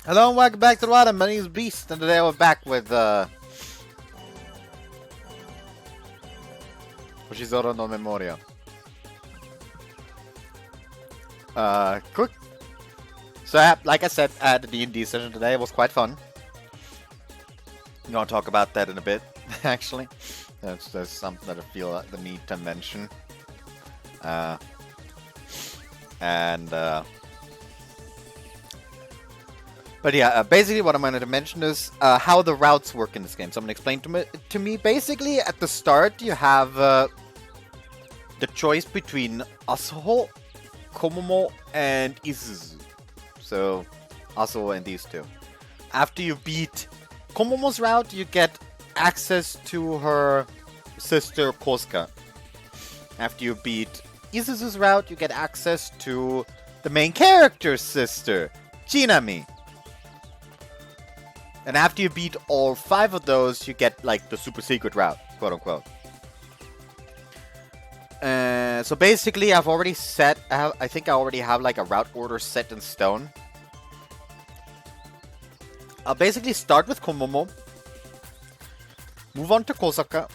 Hello and welcome back to the water. My name is Beast, and today we're back with Hoshizora no Memoria. Quick. So, like I said, at the D&D session today, it was quite fun. I'm gonna talk about that in a bit, actually. There's something that I feel the need to mention. But yeah, basically what I'm going to mention is how the routes work in this game. Someone explained to me. Basically, at the start, you have the choice between Asuho, Komomo, and Isuzu. So, Asuho and these two. After you beat Komomo's route, you get access to her sister Kosuka. After you beat Isuzu's route, you get access to the main character's sister, Chinami. And after you beat all 5 of those, you get, like, the super secret route, quote unquote. So basically, I've already set, I think I already have, like, a route order set in stone. I'll basically start with Komomo. Move on to Kosuka.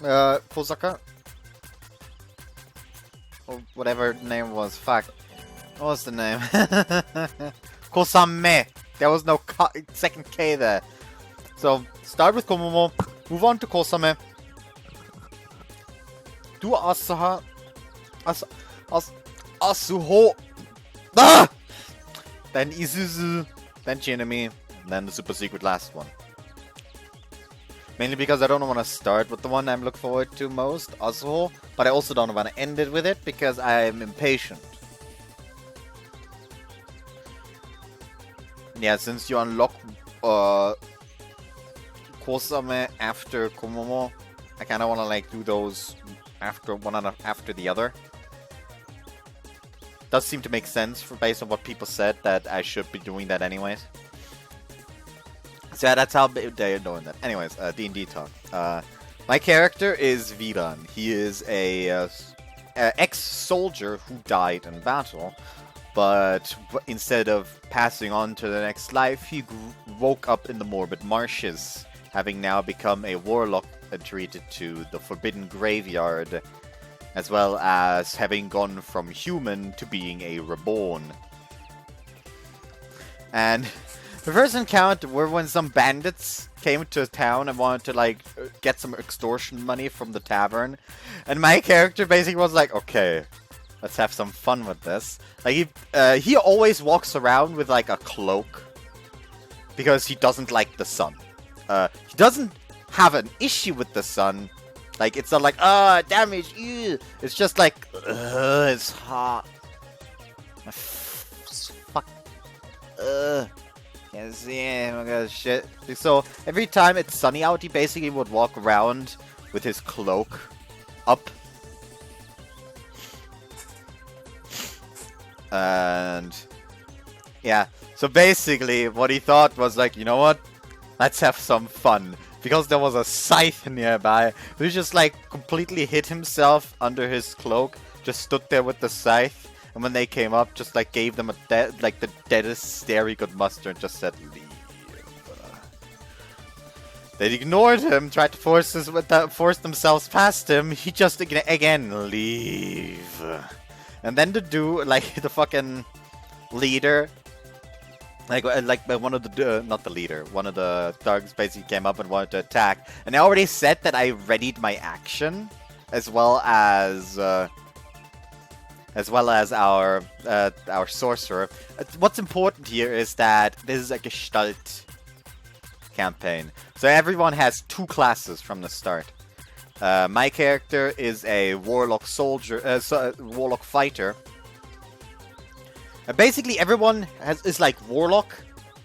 Or whatever the name was, fuck. What was the name? Kosame. There was no second K there. So, start with Komomo, move on to Kosame, do Asuho, then Isuzu, then Chinami, then the super secret last one. Mainly because I don't want to start with the one I'm looking forward to most, Asuho, but I also don't want to end it with it because I'm impatient. Yeah, since you unlock Kosame after Komomo, I kind of want to like do those after one after the other. Does seem to make sense based on what people said that I should be doing that anyways. So yeah, that's how they're doing that. Anyways, D&D talk. My character is Viran. He is a ex-soldier who died in battle, but instead of passing on to the next life, he woke up in the morbid marshes, having now become a warlock entreated to the Forbidden Graveyard, as well as having gone from human to being a reborn. And the first encounter were when some bandits came to town and wanted to like get some extortion money from the tavern, and my character basically was like, okay, let's have some fun with this. Like he always walks around with like a cloak because he doesn't like the sun. He doesn't have an issue with the sun. Like, it's not like, damage, ew. It's just like, it's hot. Fuck. Can't see him. Oh god, shit. So, every time it's sunny out, he basically would walk around with his cloak up. And, yeah. So, basically, what he thought was like, you know what? Let's have some fun. Because there was a scythe nearby, he just like completely hid himself under his cloak, just stood there with the scythe, and when they came up, just like gave them like the deadest stare he could muster and just said, leave. They ignored him, tried to force themselves past him, he just again, leave. And then the dude, like the fucking leader, like one of the, not the leader, one of the thugs basically came up and wanted to attack. And I already said that I readied my action, as well as our sorcerer. What's important here is that this is a Gestalt campaign. So everyone has 2 classes from the start. My character is a warlock soldier, warlock fighter. Basically, everyone is like warlock,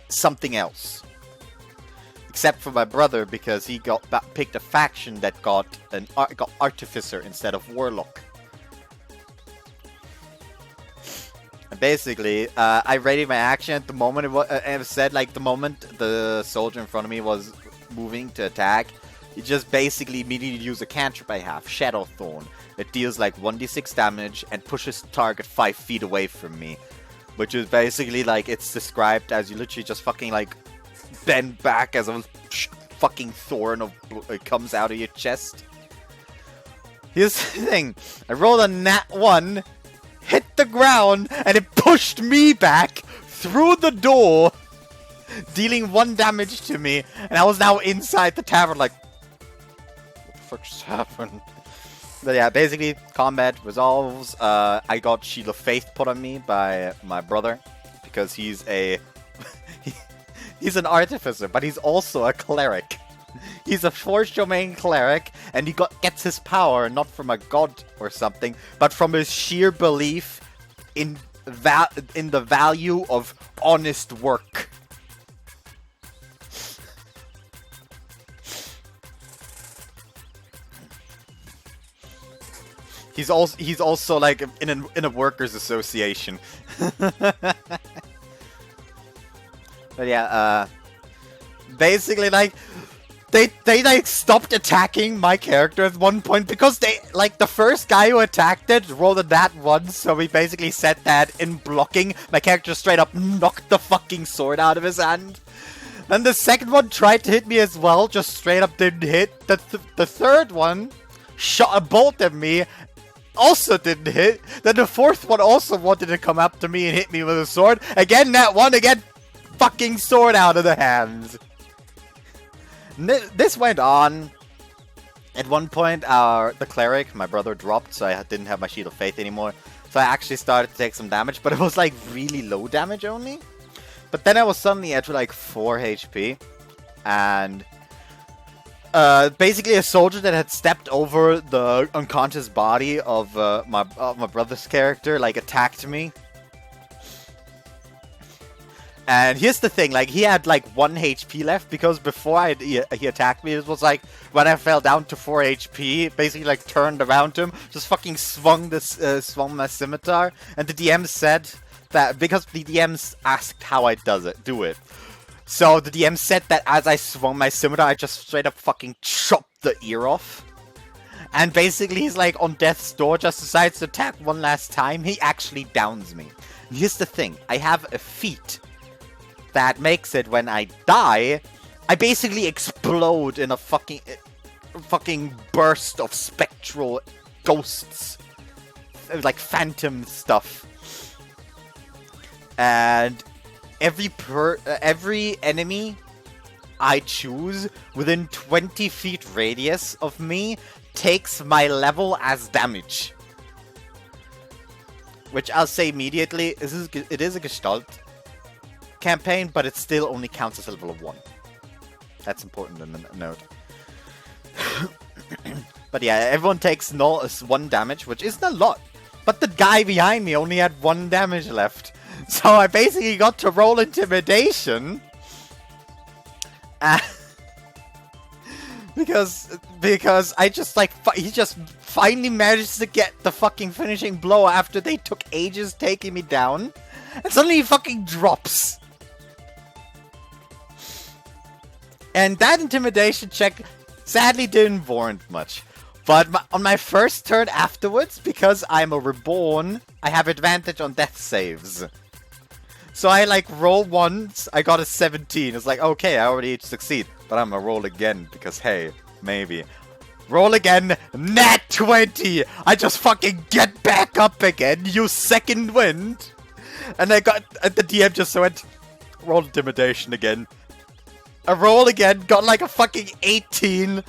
something else. Except for my brother, because he picked a faction that got artificer instead of warlock. And basically, I readied my action at the moment. It said like the moment the soldier in front of me was moving to attack, he just basically immediately used a cantrip I have, Shadow Thorn. It deals like 1d6 damage and pushes the target 5 feet away from me. Which is basically like, it's described as you literally just fucking like bend back as a fucking thorn of comes out of your chest. Here's the thing. I rolled a nat 1, hit the ground, and it pushed me back through the door, dealing 1 damage to me, and I was now inside the tavern like, what the fuck just happened? But yeah, basically, combat resolves. I got Shield of Faith put on me by my brother, because he's a... he's an artificer, but he's also a cleric. He's a Forge Domain cleric, and he gets his power not from a god or something, but from his sheer belief in the value of honest work. He's also like in a workers' association. But yeah, basically like they like stopped attacking my character at one point because they like the first guy who attacked it rolled a nat 1, so we basically said that in blocking my character straight up knocked the fucking sword out of his hand. Then the second one tried to hit me as well, just straight up didn't hit. The third one shot a bolt at me, also didn't hit. Then the fourth one also wanted to come up to me and hit me with a sword. Again, that one, again, fucking sword out of the hands. This went on. At one point, the cleric, my brother, dropped, so I didn't have my Shield of Faith anymore. So I actually started to take some damage, but it was like really low damage only. But then I was suddenly at like 4 HP. And basically a soldier that had stepped over the unconscious body of my brother's character like attacked me. And here's the thing, like he had like 1 HP left because before he attacked me, it was like when I fell down to 4 HP, basically like turned around to him, just fucking swung my scimitar, and the DM said that because the DMs asked how I do it. So the DM said that as I swung my scimitar, I just straight up fucking chopped the ear off. And basically he's like on death's door, just decides to attack one last time. He actually downs me. And here's the thing, I have a feat that makes it when I die, I basically explode in a fucking burst of spectral ghosts. Like phantom stuff. And every enemy I choose within 20 feet radius of me takes my level as damage. Which I'll say immediately, it is a Gestalt campaign, but it still only counts as a level of 1. That's important to note. But yeah, everyone takes 1 damage, which isn't a lot. But the guy behind me only had 1 damage left. So I basically got to roll intimidation. Because I just like, he just finally managed to get the fucking finishing blow after they took ages taking me down. And suddenly he fucking drops. And that intimidation check sadly didn't warrant much. But on my first turn afterwards, because I'm a reborn, I have advantage on death saves. So I like roll once, I got a 17. It's like, okay, I already succeed. But I'm gonna roll again, because hey, maybe. Roll again, nat 20! I just fucking get back up again, use second wind. And the DM just went, roll intimidation again. I roll again, got like a fucking 18.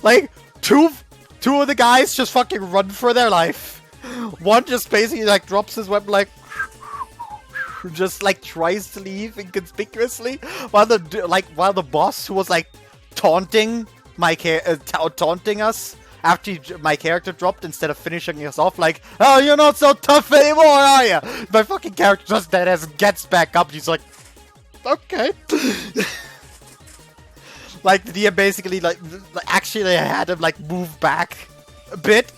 Like, two of the guys just fucking run for their life. One just basically like drops his weapon like, just like tries to leave inconspicuously, while the boss who was like taunting taunting us after my character dropped, instead of finishing us off like, oh, you're not so tough anymore, are you? My fucking character just dead as gets back up. He's like, okay. Like the DM basically like actually had him like move back a bit.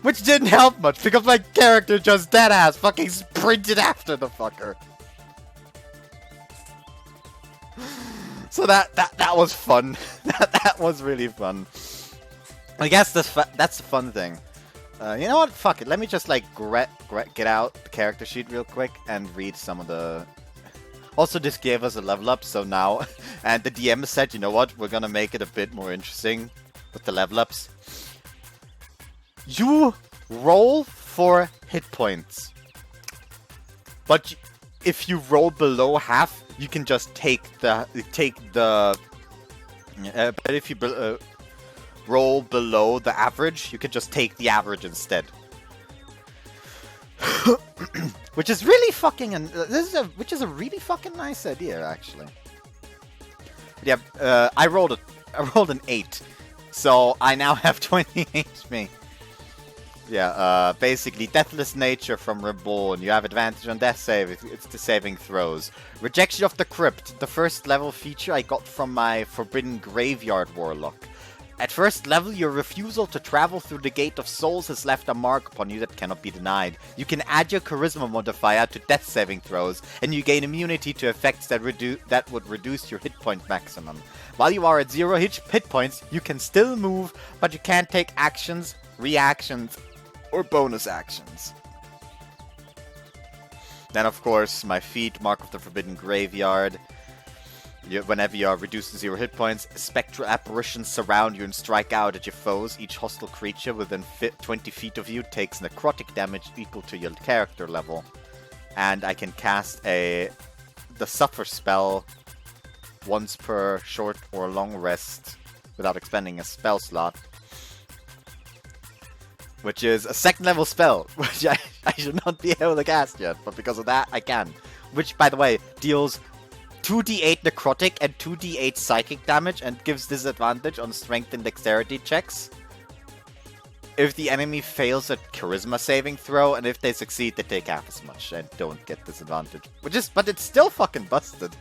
Which didn't help much, because my character just deadass fucking sprinted after the fucker. So that was fun. that was really fun. I guess that's the fun thing. You know what? Fuck it. Let me just like get out the character sheet real quick and read some of the... Also, this gave us a level up, so now... And the DM said, you know what? We're gonna make it a bit more interesting with the level ups. You roll for hit points. But if you roll below half, you can just take the... but if you roll below the average, you can just take the average instead. Which is really fucking... which is a really fucking nice idea, actually. Yeah, I rolled an 8. So I now have 20 HP. Yeah, basically, Deathless Nature from Reborn. You have advantage on death save. It's the saving throws. Rejection of the Crypt. The first level feature I got from my Forbidden Graveyard Warlock. At first level, your refusal to travel through the Gate of Souls has left a mark upon you that cannot be denied. You can add your Charisma modifier to death saving throws, and you gain immunity to effects that would reduce your hit point maximum. While you are at 0 hit points, you can still move, but you can't take actions, reactions, or bonus actions. Then, of course, my feat, Mark of the Forbidden Graveyard. Whenever you are reduced to 0 hit points, spectral apparitions surround you and strike out at your foes. Each hostile creature within 20 feet of you takes necrotic damage equal to your character level. And I can cast the Suffer spell once per short or long rest without expending a spell slot. Which is a 2nd level spell, which I should not be able to cast yet, but because of that, I can. Which, by the way, deals 2d8 necrotic and 2d8 psychic damage and gives disadvantage on strength and dexterity checks. If the enemy fails a charisma saving throw, and if they succeed, they take half as much and don't get disadvantage. But it's still fucking busted.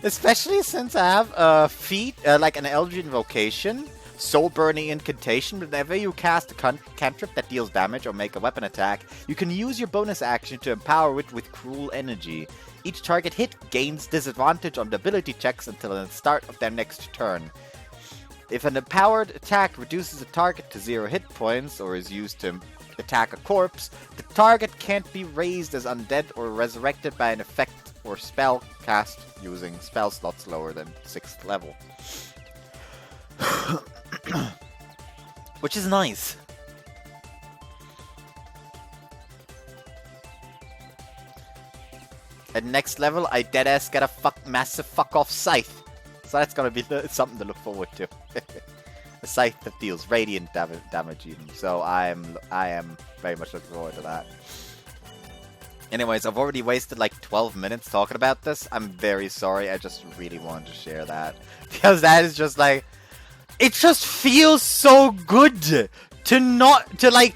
Especially since I have a feat, like an Eldritch Invocation, Soul Burning Incantation. Whenever you cast a cantrip that deals damage or make a weapon attack, you can use your bonus action to empower it with Cruel Energy. Each target hit gains disadvantage on the ability checks until the start of their next turn. If an empowered attack reduces a target to 0 hit points or is used to attack a corpse, the target can't be raised as undead or resurrected by an effect or spell cast using spell slots lower than 6th level. Which is nice. At next level, I deadass get a massive fuck-off scythe. So that's gonna be something to look forward to. A scythe that deals radiant damage even. So I am very much looking forward to that. Anyways, I've already wasted like 12 minutes talking about this. I'm very sorry. I just really wanted to share that. Because that is just like... It just feels so good to like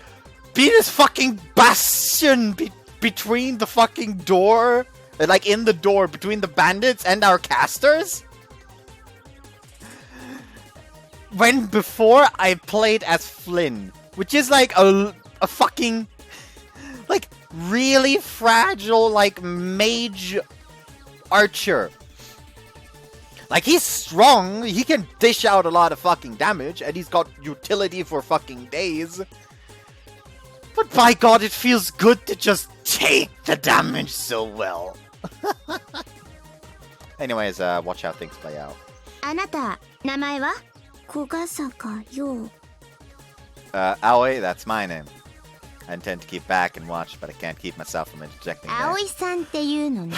be this fucking bastion between the fucking door... Like, in the door between the bandits and our casters? When before I played as Flynn, which is like a fucking... Like, really fragile, like, mage archer. Like, he's strong, he can dish out a lot of fucking damage, and he's got utility for fucking days. But by God, it feels good to just take the damage so well. Anyways, watch how things play out. あなた、名前は? Kogasaka yo. Aoi, that's my name. I intend to keep back and watch, but I can't keep myself from interjecting. Aoi-san っていうのね。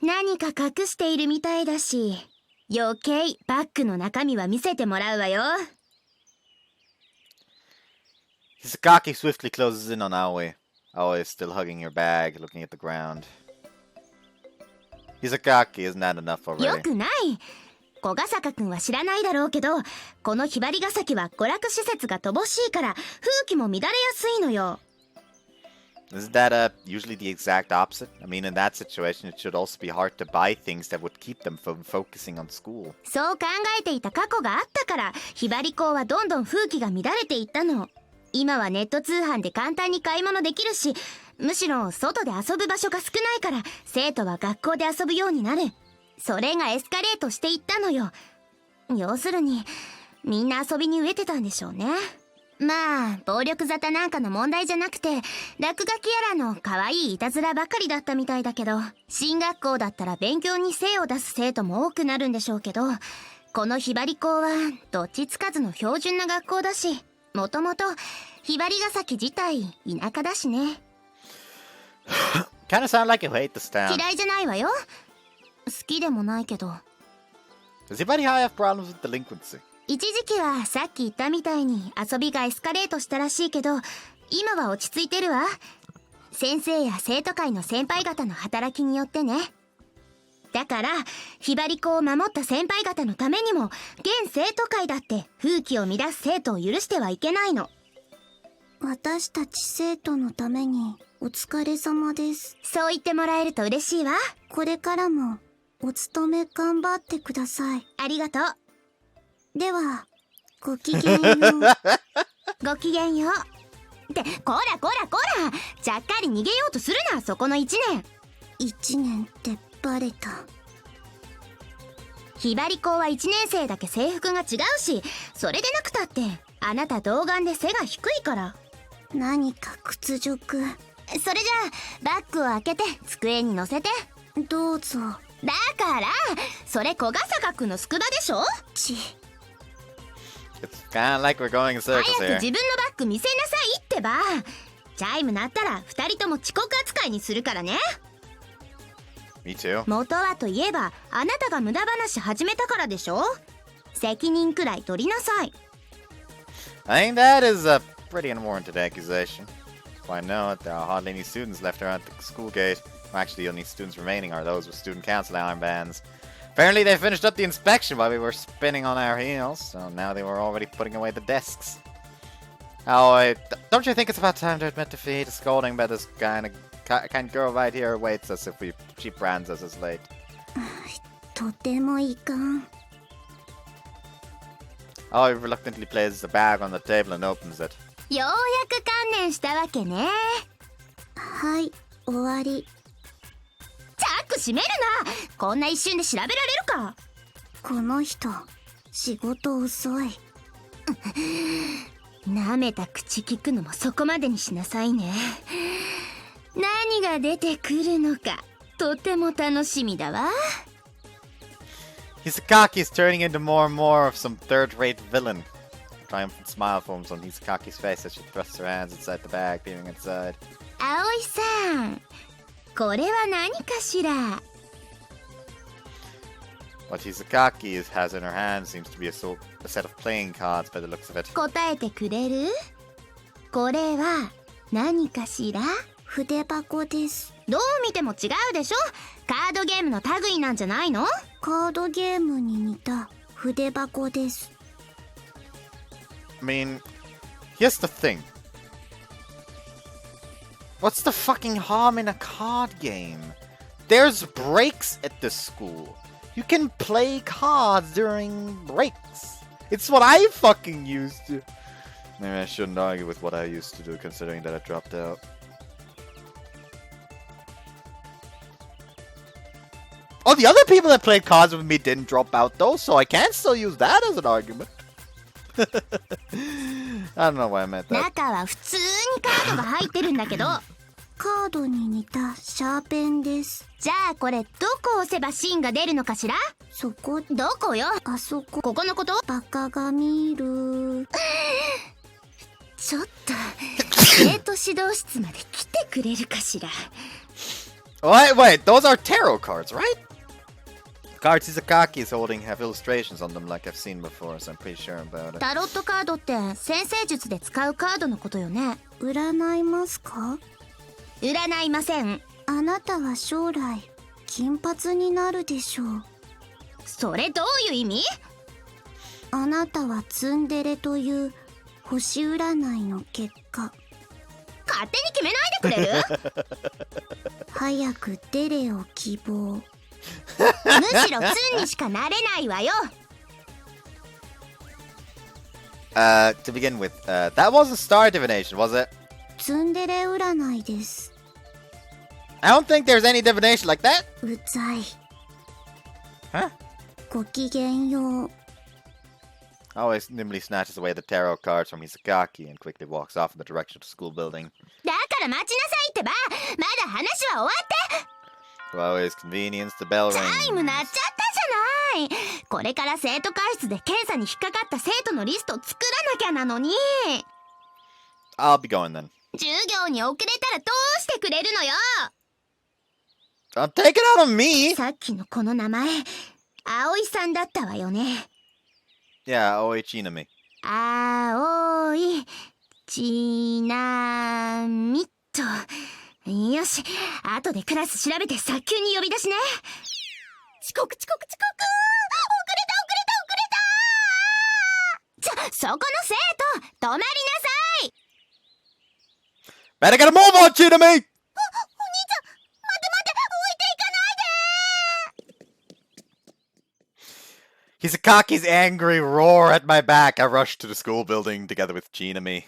何か隠しているみたいだし、余計バッグの中身は見せてもらうわよ。Hisakaki swiftly closes in on Aoi. Aoi is still hugging her bag, looking at the ground. Hisakaki, isn't that enough already? よくない。小笠坂くんは知らないだろうけど、このひばりヶ崎は娯楽施設が乏しいから風紀も乱れやすいのよ。Isn't that usually the exact opposite? I mean, in that situation, it should also be hard to buy things that would keep them from focusing on school. そう考えていた過去があったから、ひばり校はどんどん風紀が乱れていったの。今はネット通販で簡単に買い物できるし、むしろ外で遊ぶ場所が少ないから、生徒は学校で遊ぶようになる。それがエスカレートしていったのよ。要するに、みんな遊びに飢えてたんでしょうね。まあ暴力沙汰なんかの問題じゃなくて、落書きやらの可愛いいたずらばかりだったみたいだけど、進学校だったら勉強に精を出す生徒も多くなるんでしょうけど、このひばり校はどっちつかずの標準な学校だし、もともとひばりヶ崎自体田舎だしね。Kinda sound like you hate this town. 嫌いじゃないわよ。好きでもないけど。Does anybody have problems with delinquency? 一時期はさっき言ったみたいに遊びがエスカレートしたらしいけど、今は落ち着いてるわ。先生や生徒会の先輩方の働きによってね。だからひばり校を守った先輩方のためにも、現生徒会だって風紀を乱す生徒を許してはいけないの。私たち生徒のためにお疲れ様です。そう言ってもらえると嬉しいわ。これからもお勤め頑張ってください。ありがとう。ではごきげんよう。ごきげんよう。ってこらこらこら、ちゃっかり逃げようとするな、そこの1年。1年ってバレた。ひばり校は1年生だけ制服が違うし、それでなくたってあなた童顔で背が低いから。何か屈辱。それじゃあバッグを開けて机に乗せて。どうぞ。だからそれ小笠原くんの宿場でしょ。ち It's kinda like we're going in circles 早く here. 自分のバッグ見せなさいってば。チャイム鳴ったら2人とも遅刻扱いにするからね。Me too. 元はといえばあなたが無駄話始めたからでしょ。責任くらい取りなさい。 I think that is a pretty unwarranted accusation. If I know it, there are hardly any students left around the school gate. Well, actually, the only students remaining are those with student council armbands. Apparently, they finished up the inspection while we were spinning on our heels, so now they were already putting away the desks. Oh, don't you think it's about time to admit defeat? A scolding by this kind girl right here awaits us if she brands us as late. とてもいかん。 Oh, he reluctantly places the bag on the table and opens it. ようやく観念したわけね。はい、終わり。チャック閉めるな。こんな一瞬で調べられるか。この人仕事遅い。なめた口聞くのもそこまでにしなさいね。何が出てくるのかとても楽しみだわ。 Hisakaki's turning into more and more of some third-rate villain. A triumphant smile forms on Hisakaki's face as she thrusts her hands inside the bag, peering inside. 葵さん、これは何かしら。 What Hisakaki has in her hand seems to be a set of playing cards by the looks of it. 答えてくれる？これは何かしら？筆箱です。どう見ても違うでしょ。カードゲームの類なんじゃないの？カードゲームに似た筆箱です。 I mean, here's the thing. What's the fucking harm in a card game? There's breaks at this school. You can play cards during breaks. It's what I fucking used to. Maybe I shouldn't argue with what I used to do, considering that I dropped out. Oh, the other people that played cards with me didn't drop out though, so I can still use that as an argument. I don't know why I meant that. 中は普通にカードが入ってるんだけど。カードに似たシャーペンです。じゃあこれどこ押せばシーンが出るのかしら？そこ、どこよ？あそこ。ここのこと？バカが見る。ちょっと生徒指導室まで来てくれるかしら。Wait, those are tarot cards, right? Cards Hisakaki is holding have illustrations on them like I've seen before, so I'm pretty sure about it. タロットカードって先生術で使うカードのことよね。占いますか？占いません。あなたは将来金髪になるでしょう。それどういう意味？あなたはツンデレという星占いの結果。勝手に決めないでくれる？早くデレを希望。むしろツンにしかなれないわよ。To begin with, that wasn't star divination, was it? ツンデレ占いです。I don't think there's any divination like that. うざい。Huh? ごきげんよう。Always nimbly snatches away the tarot cards from Hisakaki and quickly walks off in the direction of the school building. だから待ちなさいってば。まだ話は終わって。 To always convenience, the bell チ rings. ャイム鳴っちゃったじゃない。これから生徒会室で検査に引っかかった生徒のリストを作らなきゃなのに。 I'll be going then. 授業に遅れたらどうしてくれるのよ。 Don't take it out on me! さっきのこの名前、葵さんだったわよね。 Yeah, Oi Chinami. 葵ちなみと。よし、後でクラス調べて早急に呼び出しね。遅刻遅れた。そこの生徒、止まりなさい。 Better get a move on, Chinami! お兄ちゃん、待って、置いていかないで。 Hisakaki's angry roar at my back. I rush to the school building together with Chinami.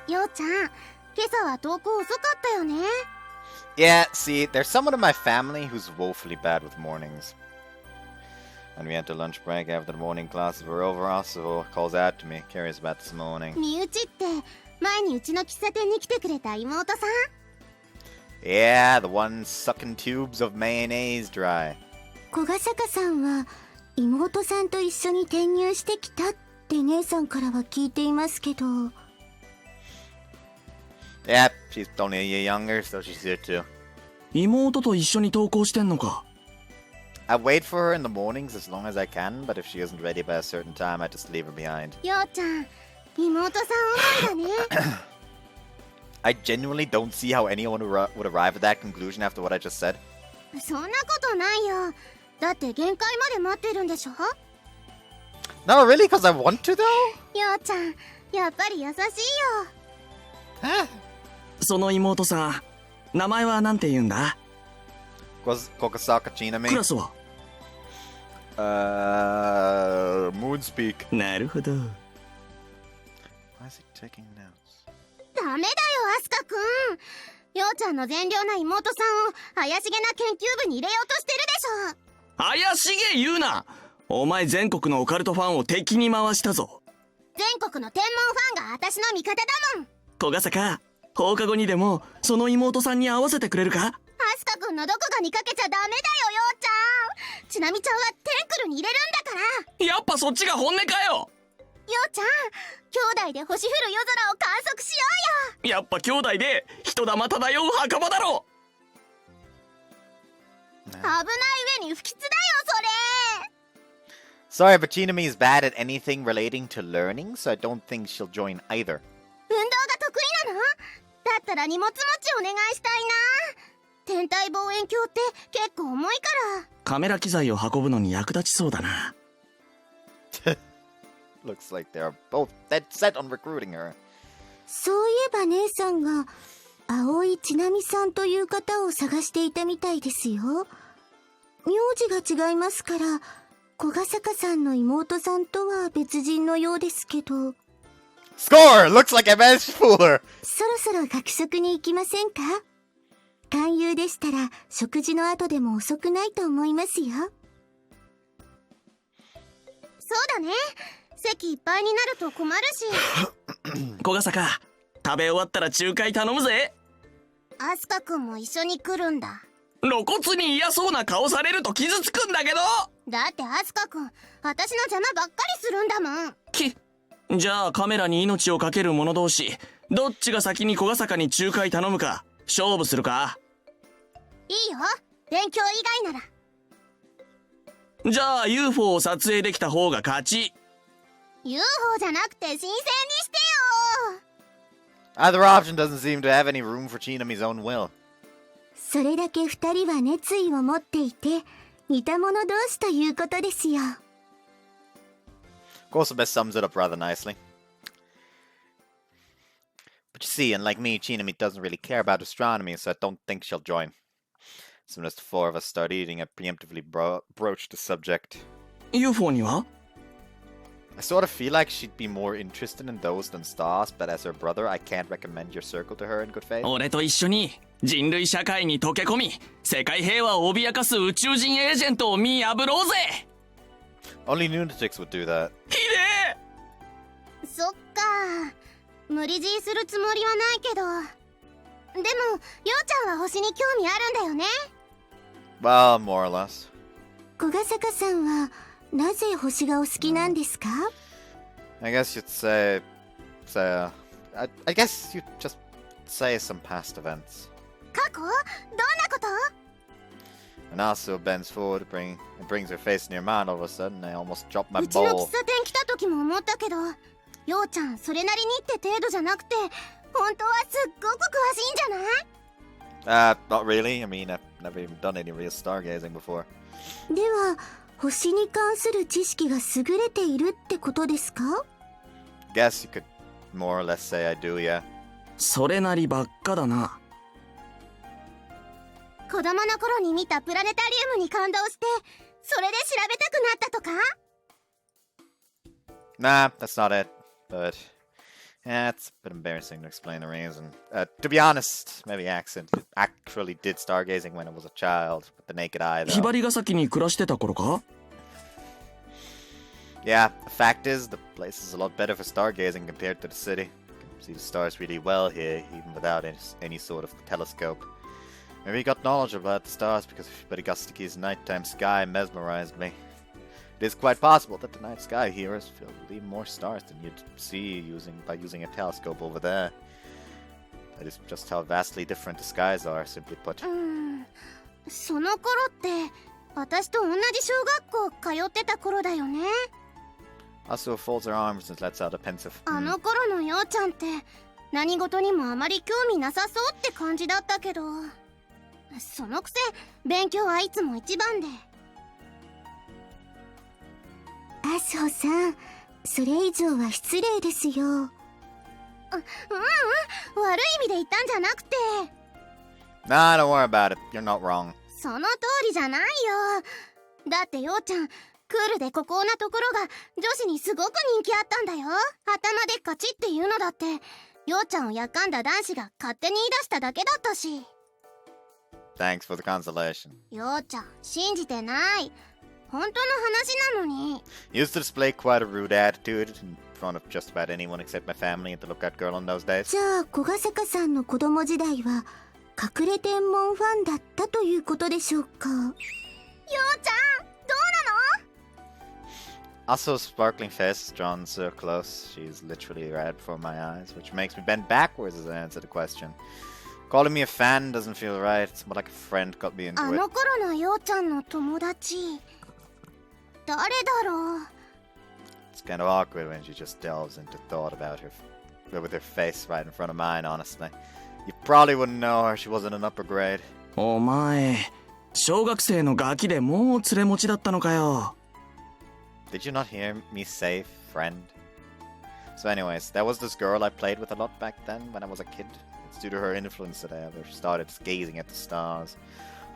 ようちゃん、今朝は登校遅かったよね。 Yeah, see, there's someone in my family who's woefully bad with mornings. When we enter lunch break after the morning classes were over, also calls out to me, curious about this morning. 身内って前にうちの喫茶店に来てくれた妹さん？ Yeah, the one sucking tubes of mayonnaise dry. 小ヶ坂さんは妹さんと一緒に転入してきたって姉さんからは聞いていますけど。 Yep, she's only a year younger, so she's here too. 妹と一緒に登校してんのか。 I wait for her in the mornings as long as I can, but if she isn't ready by a certain time, I just leave her behind. ようちゃん、妹さん思いだね。I genuinely don't see how anyone would arrive at that conclusion after what I just said. そんなことないよ。だって限界まで待ってるんでしょ。 No, really? Because I want to, though? ようちゃん、やっぱり優しいよ。 Huh? その妹さん、名前はなんて言うんだ？ Kokosaka ク Chinami? ラスは？ Moonspeak. なるほど。Why is he taking notes? ダメだよ、アスカくん。ようちゃんの善良な妹さんを怪しげな研究部に入れようとしてるでしょ。怪しげ言うな。お前全国のオカルトファンを敵に回したぞ。全国の天文ファンが私の味方だもん。小ヶ坂、放課後にでもその妹さんに会わせてくれるか？アスカくんのどこかにかけちゃダメだよ、ようちゃん。ちなみちゃんはテンクルに入れるんだから。やっぱそっちが本音かよ。ようちゃん、兄弟で星降る夜空を観測しようよ。やっぱ兄弟で人玉漂う墓場だろ。危ない上に不吉だよ、それ。 Sorry, but Chinami is bad at anything relating to learning, so I don't think she'll join either. 運動が得意なの？だったら荷物持ちお願いしたいな。天体望遠鏡って結構重いから。カメラ機材を運ぶのに役立ちそうだな。Looks like they are both dead set on recruiting her. そういえば姉さんが葵ちなみさんという方を探していたみたいですよ。名字が違いますから小ヶ坂さんの妹さんとは別人のようですけど。 Score! Looks like I managed to fool her! そろそろ学食に行きませんか？勧誘でしたら食事の後でも遅くないと思いますよ。そうだね。席いっぱいになると困るし。小ヶ坂、食べ終わったら仲介頼むぜ。アスカくんも一緒に来るんだ。露骨に嫌そうな顔されると傷つくんだけど。だってアスカくん、私の邪魔ばっかりするんだもん。じゃあカメラに命をかける者同士、どっちが先に小ヶ坂に仲介頼むか勝負するか？いいよ、勉強以外なら。じゃあ UFO を撮影できた方が勝ち。 UFO じゃなくて新鮮にしてよ。 Either option doesn't seem to have any room for Chinami's own will. それだけ二人は熱意を持っていて似た者同士ということですよ。 Kosame sums it up rather nicely. But you see, unlike me, Chinami doesn't really care about astronomy, so I don't think she'll join. As soon as the four of us start eating, I preemptively broach the subject. UFO には？ I sort of feel like she'd be more interested in those than stars, but as her brother, I can't recommend your circle to her in good faith. 俺と一緒に人類社会に溶け込み、世界平和を脅かす宇宙人エージェントを見破ろうぜ。 Only lunatics would do that. ひでえ。そっか、無理強いするつもりはないけど、でもようちゃんは星に興味あるんだよね。 Well, more or less. 小ヶ坂さんはなぜ星がお好きなんですか？ I guess you'd say, I guess you'd just say some past events. 過去？どんなこと？ And also bends forward, and brings her face near mine. All of a sudden, I almost dropped my うちの bowl. 喫茶店来た時も思ったけど、ようちゃんそれなりにって程度じゃなくて、本当はすっごく詳しいんじゃない？ Not really. I mean, I've never even done any real stargazing before. では星に関する知識が優れているってことですか？ Guess you could more or less say I do, yeah. それなりばっかだな。子供の頃に見たプラネタリウムに感動して、それで調べたくなったとか？ Nah, that's not it. But yeah, it's a bit embarrassing to explain the reason. To be honest, maybe actually did stargazing when I was a child, with the naked eye, ひ though. ばりが崎に暮らしてた頃か？ Yeah, the fact is, the place is a lot better for stargazing compared to the city. You can see the stars really well here, even without any sort of telescope. Maybe he got knowledge about the stars because Barigastaki's nighttime sky mesmerized me. It is quite possible that the night sky here is filled with even more stars than you'd see by using a telescope over there. That is just how vastly different the skies are, simply put. その頃って私と同じ小学校通ってた頃だよね。 Asuo folds her arms and lets out a pensive. あの頃のようちゃんって何事にもあまり興味なさそうって感じだったけど、そのくせ勉強はいつも一番で。アスホさん、それ以上は失礼ですよ。悪い意味で言ったんじゃなくて。 Nah, don't worry about it. You're not wrong. その通りじゃないよ。だってようちゃんクールで孤高なところが女子にすごく人気あったんだよ。頭でカチって言うのだってようちゃんをやっかんだ男子が勝手に言い出しただけだったし。 Thanks for the consolation. ようちゃん信じてない。本当の話なのに。 Used to display quite a rude attitude in front of just about anyone except my family and the lookout girl in those days. じゃあ小ヶ坂さんの子供時代は隠れ天文ファンだったということでしょうか？ようちゃんどうなの？ Asuo's sparkling face is drawn so close, she's literally right before my eyes, which makes me bend backwards as I answer the question. Calling me a fan doesn't feel right, it's more like a friend got me into あ it. の頃のようちゃんの友達誰だろう？ It's kind of awkward when she just delves into thought about with her face right in front of mine, honestly. You probably wouldn't know her, she wasn't an upper grade. お前、小学生のガキでもう連れ持ちだったのかよ。 Did you not hear me say friend? So anyways, there was this girl I played with a lot back then when I was a kid. It's due to her influence that I ever started gazing at the stars.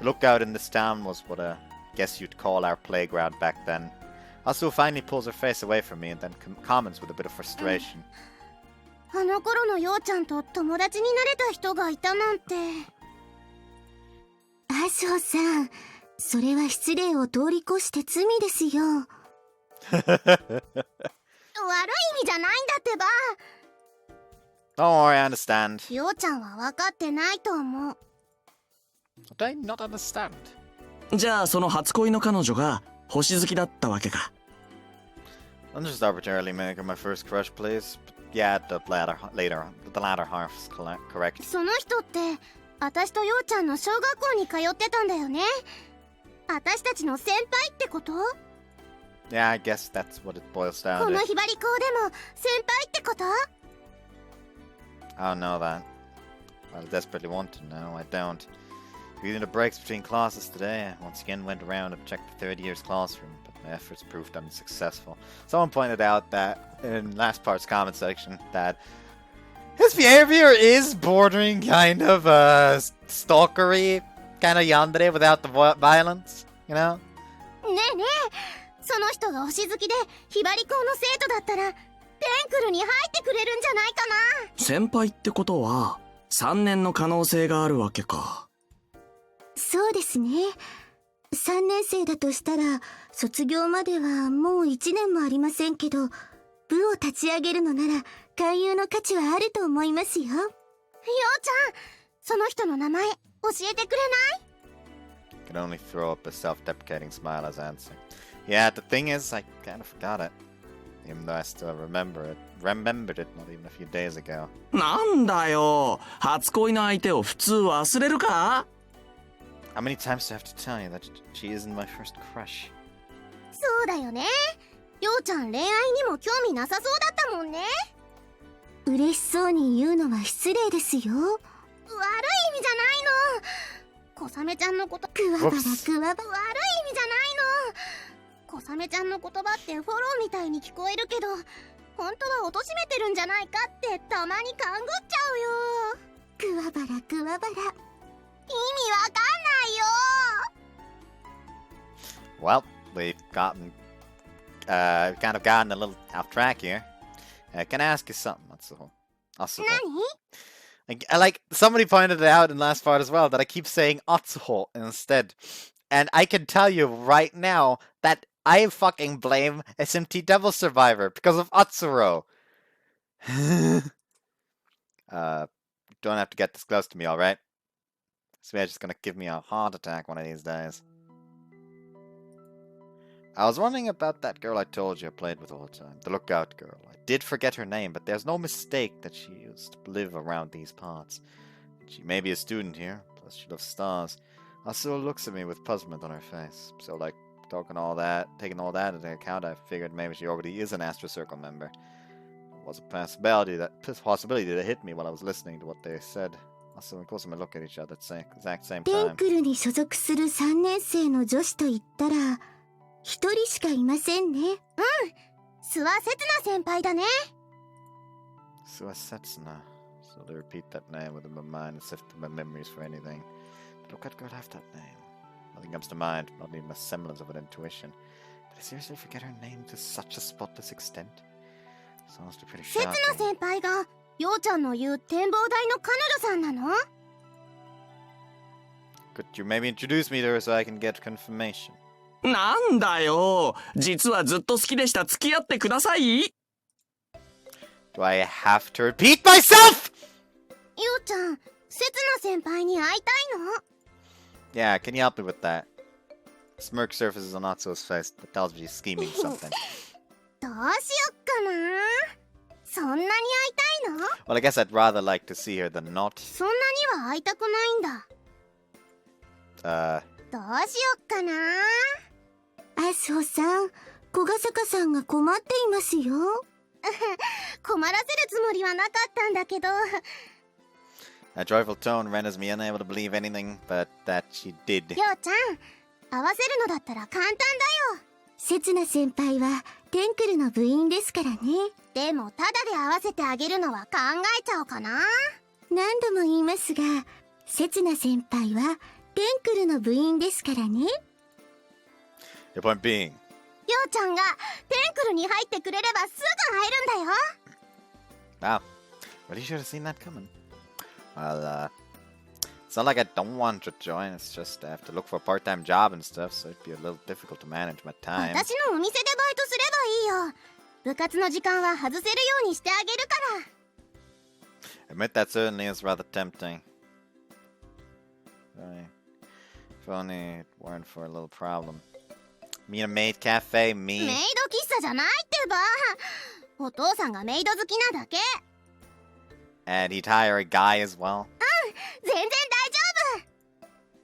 The lookout in this town was what I guess you'd call our playground back then. Asuo finally pulls her face away from me and then comments with a bit of frustration. あの頃のようちゃんと友達になれた人がいたなんて。アスホさん、それは失礼を通り越して罪ですよ。悪い意味じゃないんだってば。 Don't worry, I understand. ようちゃんは分かってないと思う。 Did I not understand? じゃあその初恋の彼女が星好きだったわけか。 I'm just arbitrarily making my first crush, please. But yeah, the latter half is correct. その人って私とようちゃんの小学校に通ってたんだよね。私たちの先輩ってこと？ Yeah, I guess that's what it boils down この to. ひばり校でも先輩ってこと？ I don't know that. I desperately want to know. I don't. During the breaks between classes today, I once again went around and checked the third year's classroom, but my efforts proved unsuccessful. Someone pointed out that in last part's comment section that his behavior is bordering kind of stalkery, kind of yandere without the violence, you know? ねえねえ、その人が星好きでひばり校の生徒だったらテンクルに入ってくれるんじゃないかな。先輩ってことは3年の可能性があるわけか。そうですね。3年生だとしたら卒業まではもう1年もありませんけど、部を立ち上げるのなら勧誘の価値はあると思いますよ。ようちゃん、その人の名前教えてくれない？ Can only throw up a self-deprecating smile as answer. Yeah, the thing is, I kind of forgot it. Even though I still remembered it not even a few days ago. なんだよ、初恋の相手を普通忘れるか？ How many times do I have to tell you that she isn't my first crush? そうだよね。ようちゃん恋愛にも興味なさそうだったもんね。嬉しそうに言うのは失礼ですよ。悪い意味じゃないの。小雨ちゃんのことクワバラクワバラ。悪い意味じゃないの。小雨ちゃんの言葉ってフォローみたいに聞こえるけど、本当は貶めてるんじゃないかってたまに勘ぐっちゃうよ。クワバラクワバラ。意味わかんないよ。 Well, we've kind of gotten a little off track here. Can I ask you something? Atsuho. Like somebody pointed it out in last part as well that I keep saying Atsuho instead, and I can tell you right now that I fucking blame SMT Devil Survivor because of Atsuro. Don't have to get this close to me, alright? This just gonna give me a heart attack one of these days. I was wondering about that girl I told you I played with all the time, the lookout girl. I did forget her name, but there's no mistake that she used to live around these parts. She may be a student here, plus she loves stars. Asura looks at me with puzzlement on her face. So, like, taking all that into account, I figured maybe she already is an Astro Circle member. It was a possibility that hit me while I was listening to what they said. Asura and Kosumi look at each other at the exact same テ time. ンクルに所属する3年生の女子と言ったら一人しかいませんね。諏訪刹那先輩だね。 Suasetsuna. So to repeat that name within my mind and sift through my memories for anything. Did lookout girl have that name? Nothing comes to mind, not even a semblance of an intuition. Did I seriously forget her name to such a spotless extent? Sounds pretty 刹 shocking. 那先輩がようちゃんの言う展望台の彼女さんなの？ Could you maybe introduce me to her so I can get confirmation? なんだよ、実はずっと好きでした。付き合ってください。 Do I have to repeat myself? ようちゃん、刹那先輩に会いたいの？ Yeah, can you help me with that? Smirk surfaces on Atsuo's face that tells me she's scheming something. どうしよっかな。そんなに会いたいの？ Well, I guess I'd rather like to see her than not. そんなには会いたくないんだ。どうしよっかな。アスホさん、小ヶ坂さんが困っていますよ。困らせるつもりはなかったんだけど。 That joyful tone renders me unable to believe anything but that she did. ようちゃん、合わせるのだったら簡単だよ。刹那先輩はテンクルの部員ですからね。でもタダで合わせてあげるのは考えちゃおうかな。何度も言いますが、刹那先輩はテンクルの部員ですからね。Your point being? ようちゃんがテンクルに入ってくれればすぐ会えるんだよ。 Wow. Well, you should have seen that coming. Well, it's not like I don't want to join. It's just I have to look for a part-time job and stuff, so it'd be a little difficult to manage my time. 私のお店でバイトすればいいよ。部活の時間は外せるようにしてあげるから。 Admit that certainly is rather tempting. If only it weren't for a little problem. Me in a maid cafe, メイ me. ド喫茶じゃないってば。お父さんがメイド好きなだけ。 And he'd hire a guy as well. 全然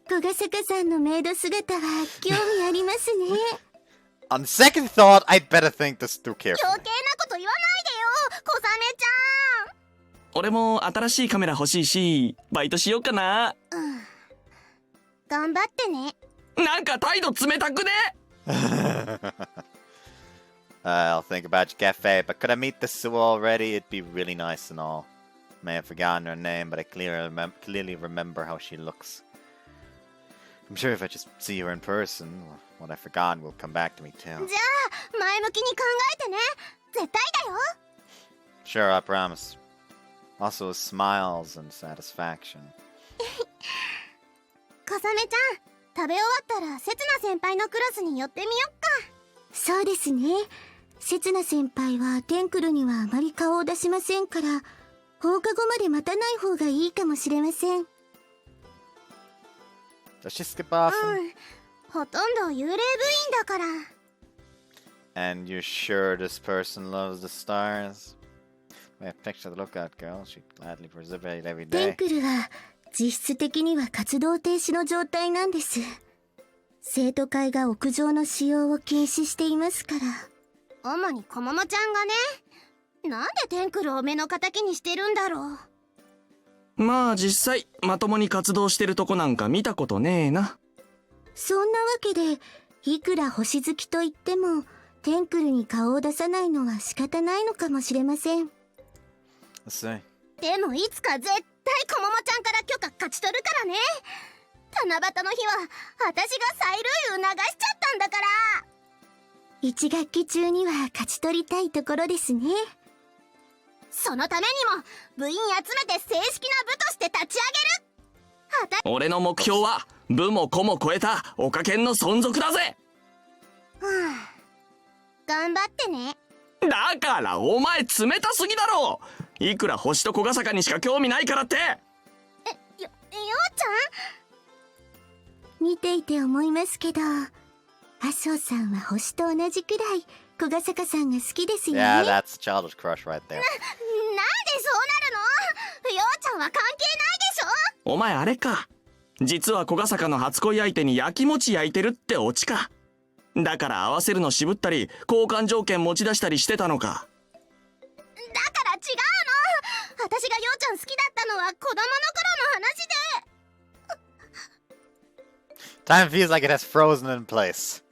大丈小ヶ坂さんのメイド姿は興味ありますね。On second thought, I'd better think this through 夫。 carefully. 余計なこと言わないでよ、小雨ちゃん。俺も新しいカメラ欲しいし、バイトしようかな。頑張ってね。なんか態度冷たくね。I'll think about your cafe, but could I meet the Sue already? It'd be really nice and all. May have forgotten her name, but I clearly remember how she looks. I'm sure if I just see her in person, what I've forgotten will come back to me too. じゃあ前向きに考えてね。絶対だよ。 Sure, I promise. Also smiles and satisfaction. 小雨ちゃん、食べ終わったらせつな先輩のクラスに寄ってみよっか。そうですね。せつな先輩はテンクルにはあまり顔を出しませんから、放課後まで待たない方がいいかもしれません。Does she skip often? ほとんど幽霊部員だから。And you're sure this person loves the stars? We have picture the lookout girl. She'd gladly participate every テン day. クルは実質的には活動停止の状態なんです。生徒会が屋上の使用を禁止していますから。主にこももちゃんがね。なんでテンクルを目の敵にしてるんだろう。まあ実際まともに活動してるとこなんか見たことねえな。そんなわけで、いくら星好きと言ってもテンクルに顔を出さないのは仕方ないのかもしれません。Let's see. でもいつか絶対こももちゃんから許可勝ち取るからね。七夕の日は私が催涙促しちゃったんだから。一学期中には勝ち取りたいところですね。そのためにも部員集めて正式な部として立ち上げる。俺の目標は部も子も超えたオカ犬の存続だぜ。頑張ってね。だからお前冷たすぎだろ。いくら星と小ヶ坂にしか興味ないからって。ようちゃん見ていて思いますけど、麻生さんは星と同じくらい小ヶ坂さんが好きですよね。 Yeah, that's childish crush right there. なんでそうなるの？ようちゃんは関係ないでしょ。お前あれか。実は小ヶ坂の初恋相手に焼き餅焼いてるってオチか。だから合わせるの渋ったり交換条件持ち出したりしてたのか。だから違うの。私がようちゃん好きだったのは子供の頃の話で。 Time feels like it has frozen in place.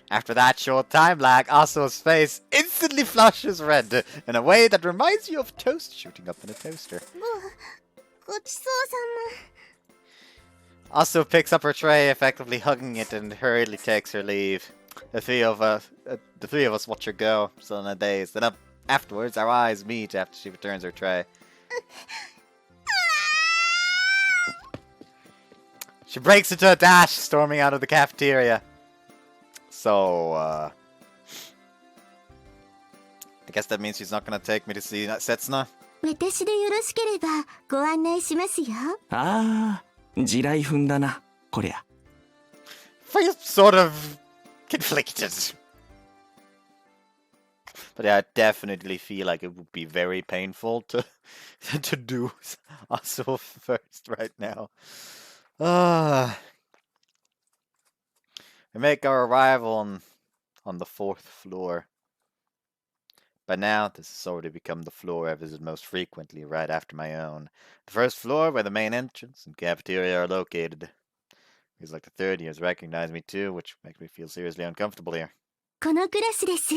After that short time lag, Asuo's face instantly flushes red in a way that reminds you of toast shooting up in a toaster. ごちそうさま。Asuo picks up her tray, effectively hugging it, and hurriedly takes her leave. The three of us watch her go, still in a daze. Then afterwards, our eyes meet after she returns her tray. She breaks into a dash, storming out of the cafeteria. So, I guess that means she's not gonna take me to see Setsuna. 私でよろしければご案内しますよ。ああ、地雷踏んだな、こりゃ。Feel sort of conflicted. But yeah, I definitely feel like it would be very painful to to do Asuo first right now. We make our arrival on the 4th floor. By now, this has already become the floor I visit most frequently, right after my own. The 1st floor, where the main entrance and cafeteria are located. Feels like the 3rd years recognize me too, which makes me feel seriously uncomfortable here. このクラスです。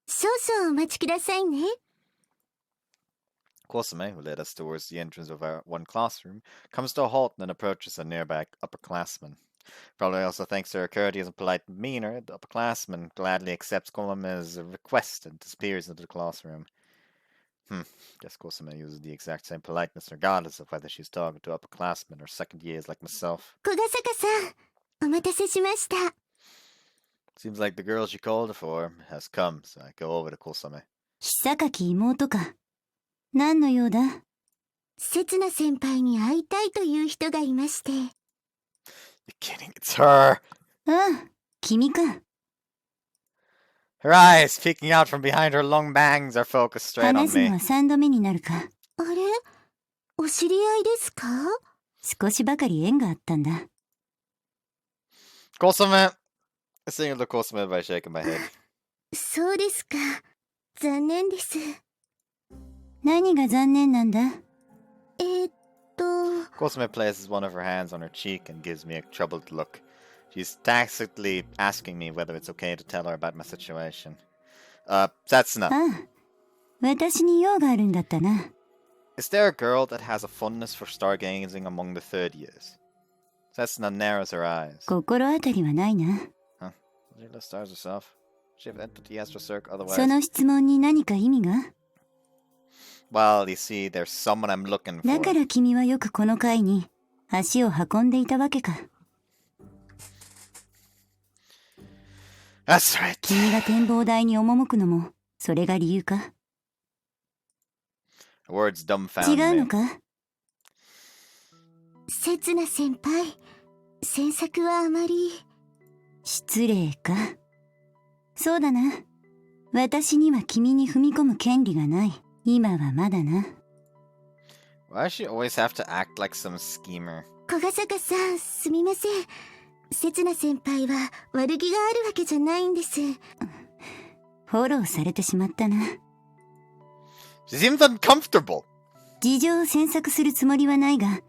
少々お待ちくださいね。Kosame, who led us towards the entrance of our one classroom, comes to a halt and then approaches a nearby upperclassman. Probably also thanks to her courteous and polite demeanor, the upperclassman gladly accepts Kosame's request and disappears into the classroom. Guess Kosame uses the exact same politeness regardless of whether she's talking to upperclassmen or second years like myself. 小ヶ坂さん、お待たせしました。Seems like the girl she called her for has come, so I go over to Kosame. 久垣妹か。何の用だ？刹那先輩に会いたいという人がいまして。You're kidding, it's her! ああ、君か。Her eyes, peeking out from behind her long bangs, are focused straight on 話すの me. は3度目になるか。あれ？お知り合いですか？少しばかり縁があったんだ。Kosame! I signal to Kosame by shaking my head. そうですか。残念です。何が残念なんだ？Kosame places one of her hands on her cheek and gives me a troubled look. She's tacitly asking me whether it's okay to tell her about my situation. Setsuna. ああ、私に用があるんだったな。Is there a girl that has a fondness for stargazing among the 3rd years? Setsuna narrows her eyes. 心当たりはないな。Huh? She loves stars herself. She have entered the Astro Circle otherwise. その質問に何か意味が？ Well, you see, there's someone I'm looking だ for. から君はよくこの会に足を運んでいたわけか。 That's right. 君が展望台に赴くのもそれが理由か。 Words 違 dumbfound うの me. か。刹那先輩、詮索はあまり。失礼か。そうだな。私には君に踏み込む権利がない。今はまだな。 Why does she always have to act like some schemer? 小ヶ坂さん、すみません。刹那先輩は悪気があるわけじゃないんです。フォローされてしまったな。 She seems uncomfortable. 事情を詮索するつもりはないが、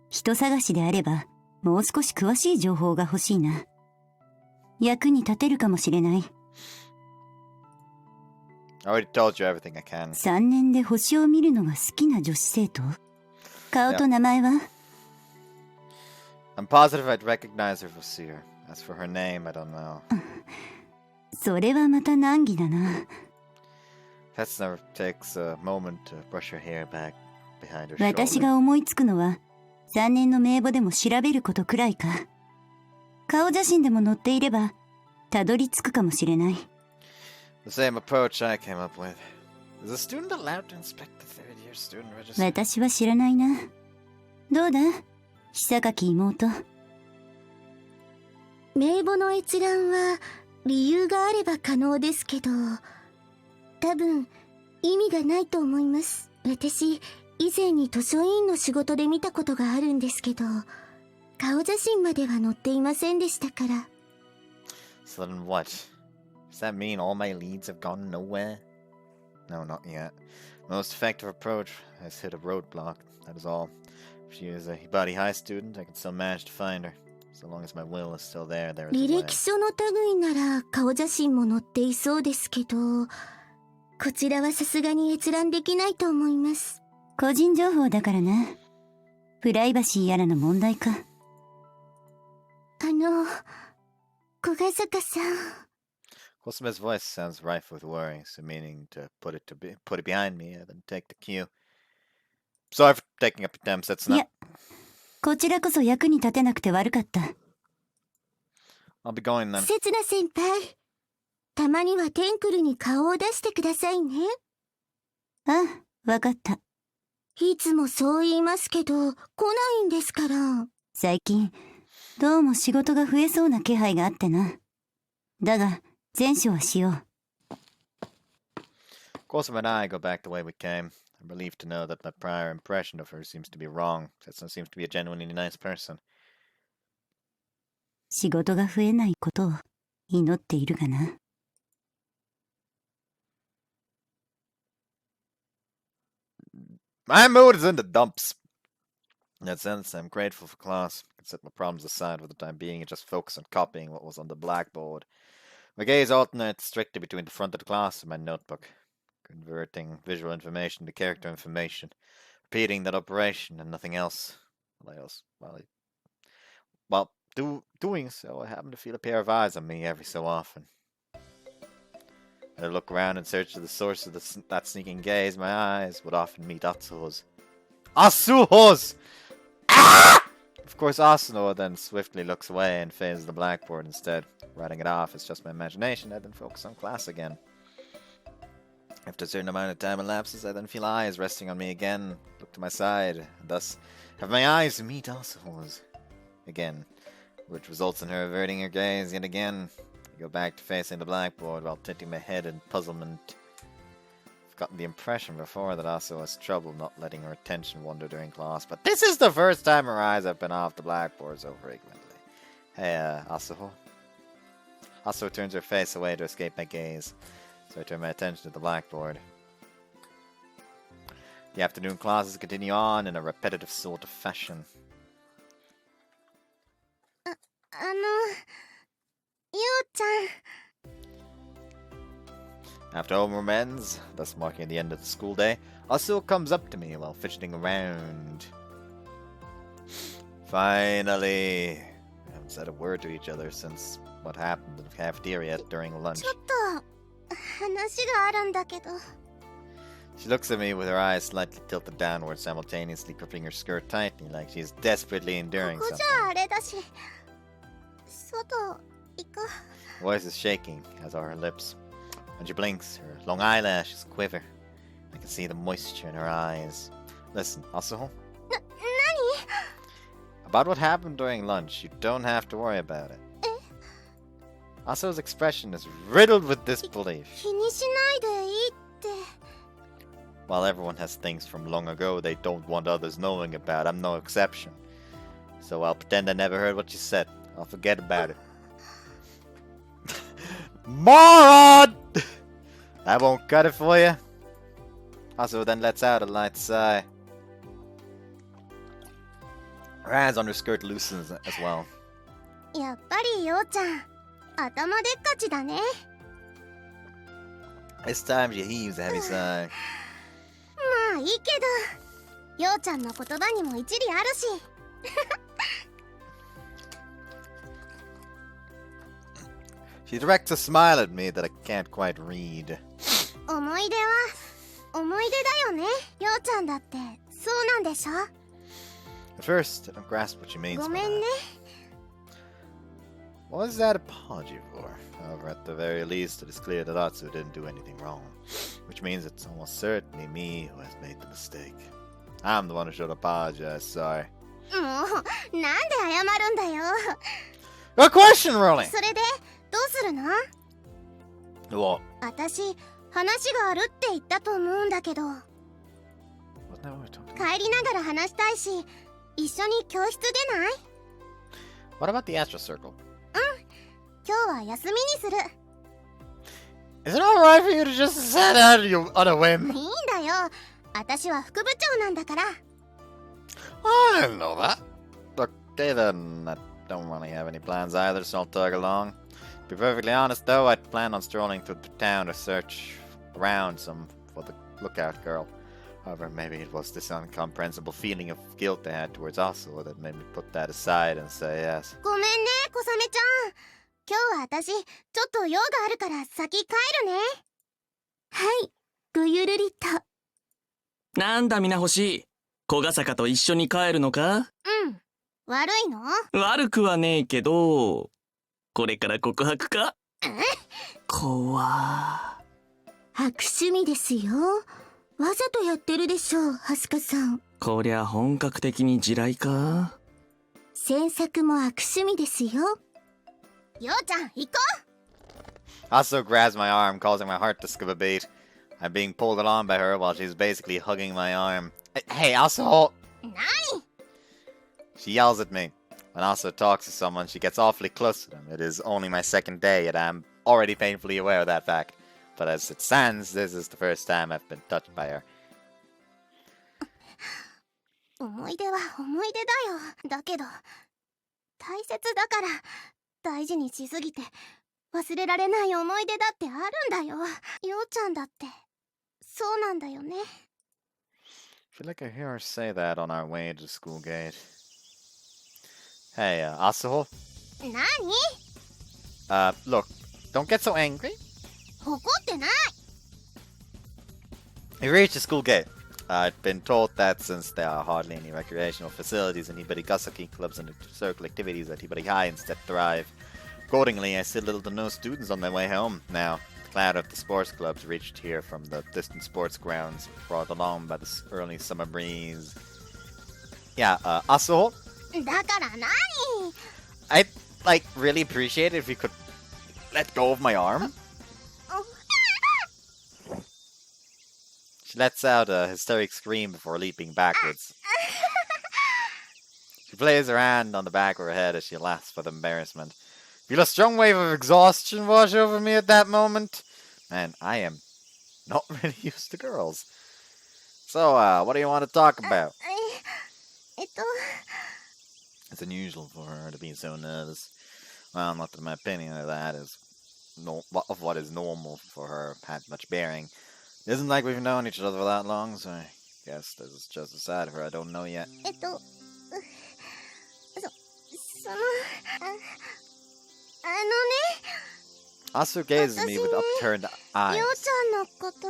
人探しであれば、もう少し詳しい情報が欲しいな。役に立てるかもしれない。 I already told you everything I can. 3年で星を見るのが好きな女子生徒。顔と名前は？ I'm positive I'd recognize her if I see her. As for her name, I don't know. それはまた難儀だな。 Petsner takes a moment to brush her hair back behind her 私 shoulder. が思いつくのは、3年の名簿でも調べることくらいか。顔写真でも載っていれば、たどり着くかもしれない。 The same approach I came up with. Is a student allowed to inspect the third-year student register? 私は知らないな。どうだ久垣妹。名簿の閲覧は理由があれば可能ですけど、多分意味がないと思います。私、以前に図書委員の仕事で見たことがあるんですけど、顔写真までは載っていませんでしたから。 So then what? Does that mean all my leads have gone nowhere? No, not yet. The most effective approach has hit a roadblock, that is all. If she is a Hibari High student, I can still manage to find her. So long as my will is still there, there is 履 a way. 歴書の類なら顔写真も載っていそうですけど、こちらはさすがに閲覧できないと思います。個人情報だからな。プライバシーやらの問題か。小ヶ坂さん。Kosume's voice sounds rife with worry, so meaning to put it behind me and then take the cue. Sorry for taking up your time, い Setsuna. や、こちらこそ役に立てなくて悪かった。 I'll be going then. 刹那先輩、たまにはテンクルに顔を出してくださいね。ああ、わかった。いつもそう言いますけど、来ないんですから。最近、どうも仕事が増えそうな気配があってな。だが、前処はしよう。 Kosuma and I go back the way we came. I'm relieved to know that my prior impression of her seems to be wrong. Setsuna seems to be a genuinely nice person. 仕事が増えないことを祈っているがな。 My mood is in the dumps. In that sense, I'm grateful for class. I can set my problems aside for the time being and just focus on copying what was on the blackboard. My gaze alternates strictly between the front of the class and my notebook, converting visual information to character information, repeating that operation and nothing else. Doing so, I happen to feel a pair of eyes on me every so often. I look around in search of the source of that sneaking gaze. My eyes would often meet Atsuho's. Asuho's! Ah! Of course, Asano then swiftly looks away and phases the blackboard instead. Writing it off is just my imagination. I then focus on class again. After a certain amount of time elapses, I then feel eyes resting on me again. Look to my side, and thus have my eyes meet Asuho's again, which results in her averting her gaze yet again. I go back to facing the blackboard while tilting my head in puzzlement. I've gotten the impression before that Asuho has trouble not letting her attention wander during class, but this is the first time her eyes have been off the blackboard so frequently. Hey, Asuho. Asuho turns her face away to escape my gaze, so I turn my attention to the blackboard. The afternoon classes continue on in a repetitive sort of fashion. ゆうちゃん。 After homeroom ends, thus marking the end of the school day, Asuho comes up to me while fidgeting around. Finally! We haven't said a word to each other since what happened in the cafeteria during lunch. ちょっと話があるんだけど。She looks at me with her eyes slightly tilted downward, simultaneously gripping her skirt tightly, like she is desperately enduring ここじ something. ゃあれだし、外行か。 Her voice is shaking, as are her lips. When she blinks, her long eyelashes quiver. I can see the moisture in her eyes. Listen, Asuho? 何? About what happened during lunch, you don't have to worry about it. Asuho's expression is riddled with disbelief. 気にしないでいいって。 While everyone has things from long ago they don't want others knowing about, I'm no exception. So I'll pretend I never heard what you said. I'll forget about it. Moron! That won't cut it for you. Asuho then lets out a light sigh. Her hands on her skirt loosens as well. やっぱりようちゃん、頭でっかちだね。 This time she heaves a heavy sigh. まあいいけど、ようちゃんの言葉にも一理あるし。She directs a smile at me that I can't quite read. 思い出は思い出だよね。ようちゃんだってそうなんでしょ。 At first, I don't grasp what she means ご by めんね。 that. What is that apology for? However, at the very least, it is clear that Atsu didn't do anything wrong. Which means it's almost certainly me who has made the mistake. I'm the one who should apologize, sorry. もうなんで謝るんだよ。 A question, Rolling! それでどうするの？ What? 私話があるって言ったと思うんだけど。 Wasn't that what we were talking about? 帰りながら話したいし、一緒に教室出ない？ What about the Astro Circle? 今日は休みにする。 Is it alright for you to just set out on a whim? いいんだよ。私は副部長なんだから。 I didn't know that. Okay then, I don't really have any plans either, so I'll tug along. To be perfectly honest though, I'd plan on strolling through the town to search around some for the lookout girl. However, maybe it was this incomprehensible feeling of guilt I had towards Asuo that made me put that aside and say yes. ごめんね、小雨ちゃん。今日は私、ちょっと用があるから先帰るね。はい、ごゆるりと。なんだ皆星。小ヶ坂と一緒に帰るのか？うん。悪いの？悪くはねえけど、これから告白か？怖悪趣味ですよ。わざとやってるでしょう、ハスカさん。こりゃ本格的に地雷か？詮索も悪趣味ですよ。ようちゃん、行こう。 Asuo grabs my arm, causing my heart to skip a beat. I'm being pulled along by her while she's basically hugging my arm. Hey, Asuo! 何？ She yells at me. When Asuo talks to someone, she gets awfully close to them. It is only my second day, and I'm already painfully aware of that fact. But as it stands, this is the first time I've been touched by her. 思い出は思い出だよ。だけど、大切だから、大事にしすぎて、忘れられない思い出だってあるんだよ。ようちゃんだって、そうなんだよね。I feel like I hear her say that on our way to the school gate. Hey, Asuo? 何？ Look, don't get so angry. 怒ってない。 We reached the school gate. I'd been told that since there are hardly any recreational facilities in Hibarigasaki, clubs and circle activities at Hibari High instead thrive. Accordingly, I see little to no students on my way home. Now, the cloud of the sports clubs reached here from the distant sports grounds, brought along by the early summer breeze. Yeah, Asuo? だから何？ I'd, really appreciate it if you could let go of my arm. She lets out a hysteric scream before leaping backwards. She plays her hand on the back of her head as she laughs with embarrassment. Feel a strong wave of exhaustion wash over me at that moment. Man, I am not really used to girls. So, what do you want to talk about? It's unusual for her to be so nervous. Well, not that my opinion of that is of what is normal for her had much bearing. It isn't like we've known each other for that long, so I guess this is just a side of her I don't know yet. あのね。 Asuo gazes at me with upturned eyes. ようちゃんのこと。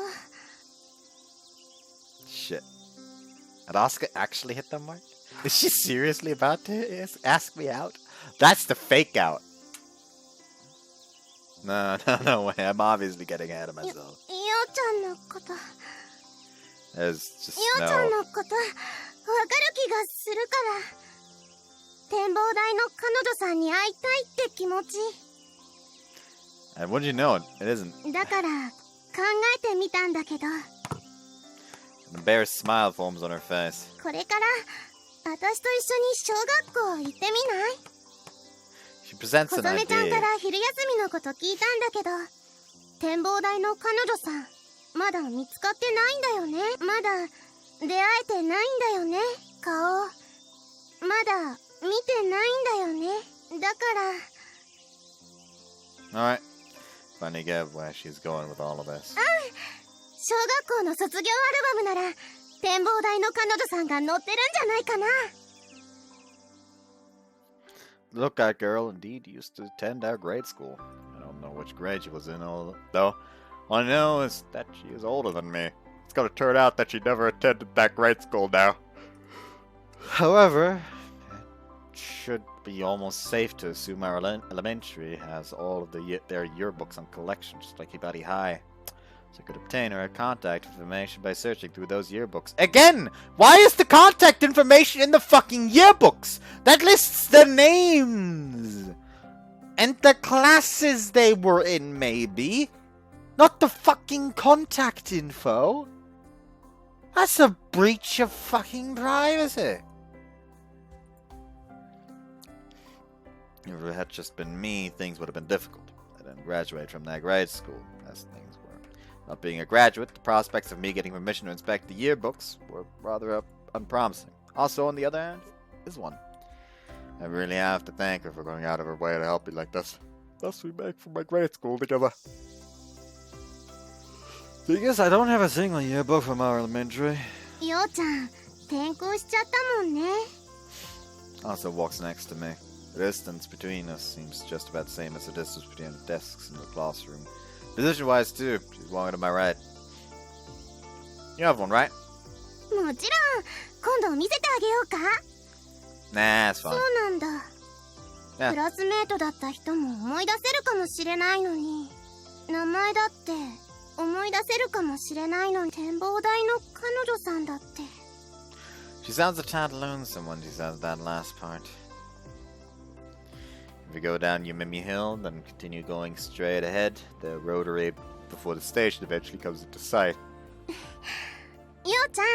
Did Asuka actually hit that mark? Is she seriously about to ask me out? That's the fake out. No way. I'm obviously getting ahead of myself. ようちゃんのこと There's just ようちゃん no... のことわかる気がするから展望台の彼女さんに会いたいって気持ち And wouldn't you know it? It isn't. だから考えてみたんだけど An embarrassed smile forms on her face. これから私と一緒に小学校行ってみない She presents 小 an 雨ちゃんか idea. ら昼休みのこと聞いたんだけど展望台の彼女さんまだ見つかってないんだよねまだ出会えてないんだよね顔まだ見てないんだよねだから Alright. Finally get where she's going with all of this. 小学校の卒業アルバムなら展望台の彼女さんが載ってるんじゃないかな Look, that girl indeed used to attend our grade school. I don't know which grade she was in, though. All I know is that she is older than me. It's gonna turn out that she never attended that grade school now. However, it should be almost safe to assume our elementary has all of their yearbooks on collection, just like Hibari High. So I could obtain her contact information by searching through those yearbooks. Again! Why is the contact information in the fucking yearbooks? That lists the names! And the classes they were in, maybe? Not the fucking contact info! That's a breach of fucking privacy! If it had just been me, things would have been difficult. I didn't graduate from that grade school, as things were. Not being a graduate, the prospects of me getting permission to inspect the yearbooks were rather unpromising. Also, on the other hand, is one. I really have to thank her for going out of her way to help me like this. Thus we make from my grade school together. Thing is, I don't have a single yearbook from our elementary. ようちゃん転校しちゃったもんね Also walks next to me. The distance between us seems just about the same as the distance between the desks in the classroom. Position-wise, too, she's walking to my right. You have one, right? もちろん今度見せてあげようか Nah, it's そ fine. うなんだ Yeah. クラスメートだった人も思い出せるかもしれないのに名前だって思い出せるかもしれないのに展望台の彼女さんだって She sounds a tad lonesome when she says that last part. If you go down Yumimi Hill, then continue going straight ahead, the rotary before the station eventually comes into sight. ようちゃん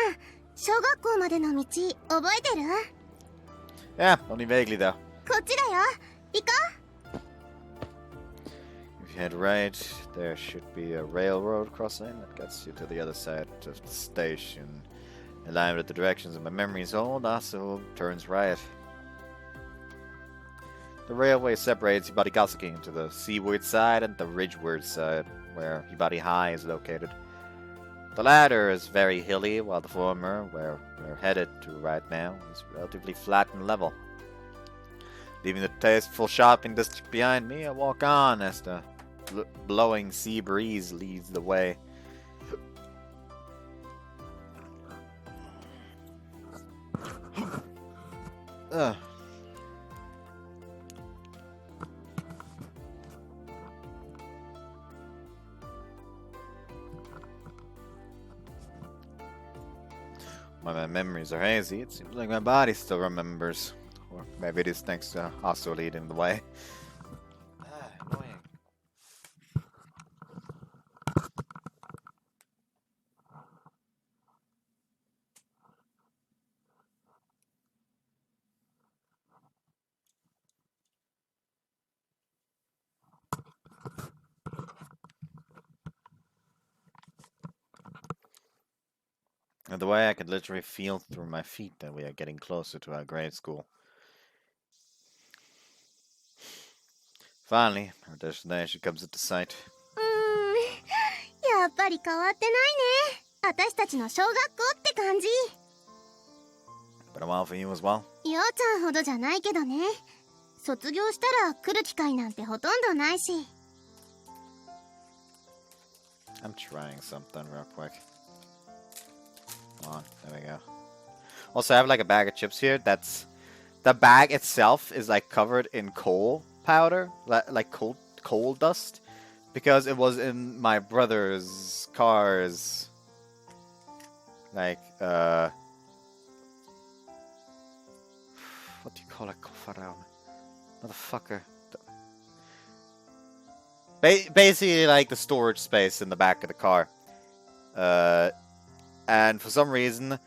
小学校までの道覚えてる Yeah, only vaguely though. こっちだよ行こ If you head right, there should be a railroad crossing that gets you to the other side of the station. Aligned with the directions of my memories hold, also turns right. The railway separates Hibari into the seaward side and the ridgeward side, where Hibari High is located. The latter is very hilly, while the former, where we're headed to right now, is relatively flat and level. Leaving the tasteful shopping district behind me, I walk on as the blowing sea breeze leads the way. Ugh. When my memories are hazy, it seems like my body still remembers. Or maybe it is thanks to Astro leading the way. Annoying. And the way I could literally feel through my feet that we are getting closer to our grade school. Finally, our destination comes into sight. やっぱり変わってないね私たちの小学校って感じ Been a while for you as well? ようちゃんほどじゃないけどね卒業したら来る機会なんてほとんどないし I'm trying something real quick. Come on, there we go. Also, I have like a bag of chips here. That's the bag itself is like covered in coal powder, like coal dust, because it was in my brother's car's like what do you call it? Motherfucker. Basically, like the storage space in the back of the car. And for some reason,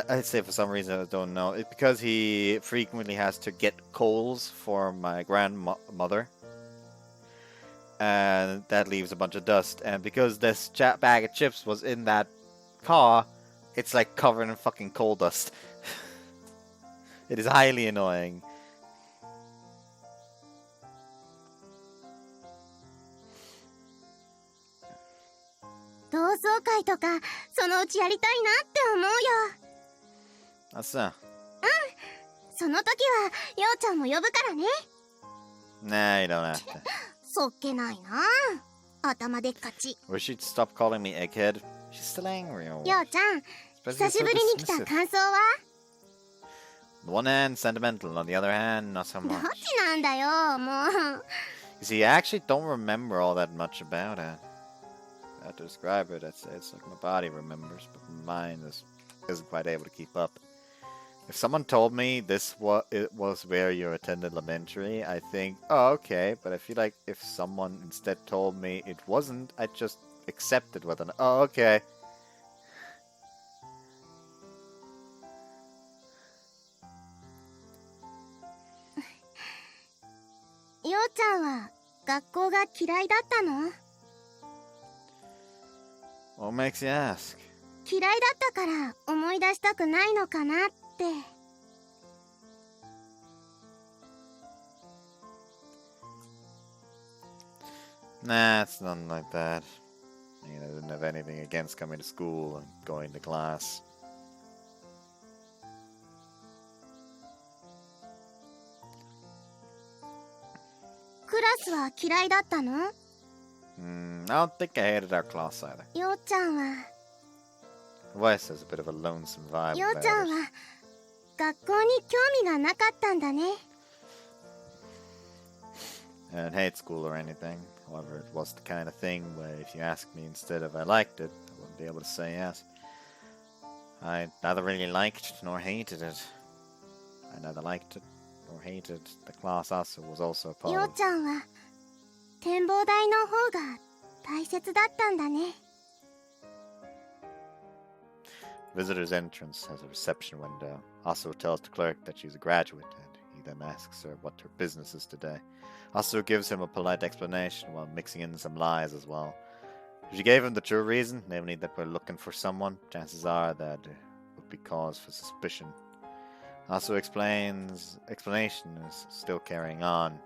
I'd say for some reason, I don't know. It's because he frequently has to get coals for my grandmother. And that leaves a bunch of dust. And because this bag of chips was in that car, it's like covered in fucking coal dust. It is highly annoying. Asa. その時はようちゃんも呼ぶからね。 Nah, you don't have to. そっけないな。頭でっかち。 Wish she'd stop calling me egghead. She's still angry. ようちゃん、 Especially 久しぶりに来た dismissive. 感想は？ On the one hand, sentimental. On the other hand, not so どっ much. ちなんだよ、もう。 You see, I actually don't remember all that much about it. I have to describe it. It's like my body remembers, but my mind isn't quite able to keep up. If someone told me this was where you attended elementary, I think, oh, okay. But I feel like if someone instead told me it wasn't, I'd just accept it with an, oh, okay. ようちゃんは学校が嫌いだったの？ What makes you ask? 嫌いだったから思い出したくないのかなって。 Nah, it's nothing like that. I mean, I didn't have anything against coming to school and going to class. クラスは嫌いだったの？ I don't think I hated our class either. ようちゃんは Wes has a bit of a lonesome vibe よう about ちゃん it. は学校に興味がなかったんだね。 I didn't hate school or anything. However, it was the kind of thing where if you asked me instead if I liked it, I wouldn't be able to say yes. I neither really liked nor hated it. I neither liked it nor hated the class also was also a part よう of. ちゃんは展望台の方が大切だったんだね。 Visitor's entrance has a reception window. Also tells the clerk that she's a graduate, and he then asks her what her business is today. Also gives him a polite explanation while mixing in some lies as well. If she gave him the true reason, namely that we're looking for someone, chances are that it would be cause for suspicion. Also explanation is still carrying on.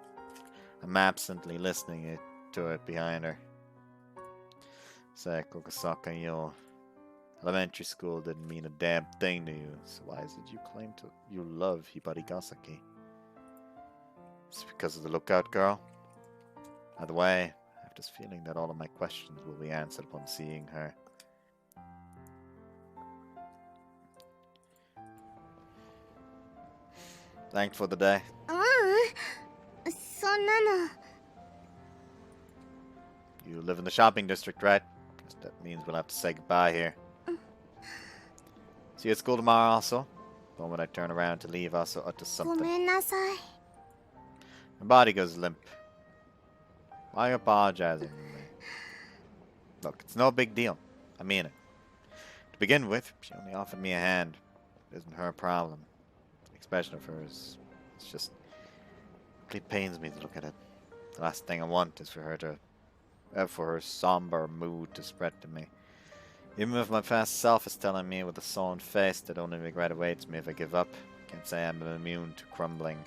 I'm absently listening to it behind her. Say, Kokosaka yo. Elementary school didn't mean a damn thing to you, so why is it you claim you love Hibarigasaki? It's because of the lookout girl? Either way, I have this feeling that all of my questions will be answered upon seeing her. Thanked for the day. そんなの。 You live in the shopping district, right? Guess that means we'll have to say goodbye here. See you at school tomorrow also. The moment I turn around to leave, also utters ご something. めんなさい。 My body goes limp. Why are you apologizing to me? Look, it's no big deal. I mean it. To begin with, she only offered me a hand. It isn't her problem. The expression of hers, it's just... It pains me to look at it. The last thing I want is for her somber mood to spread to me. Even if my past self is telling me with a sullen face that only regret awaits me if I give up, I can't say I'm immune to crumbling.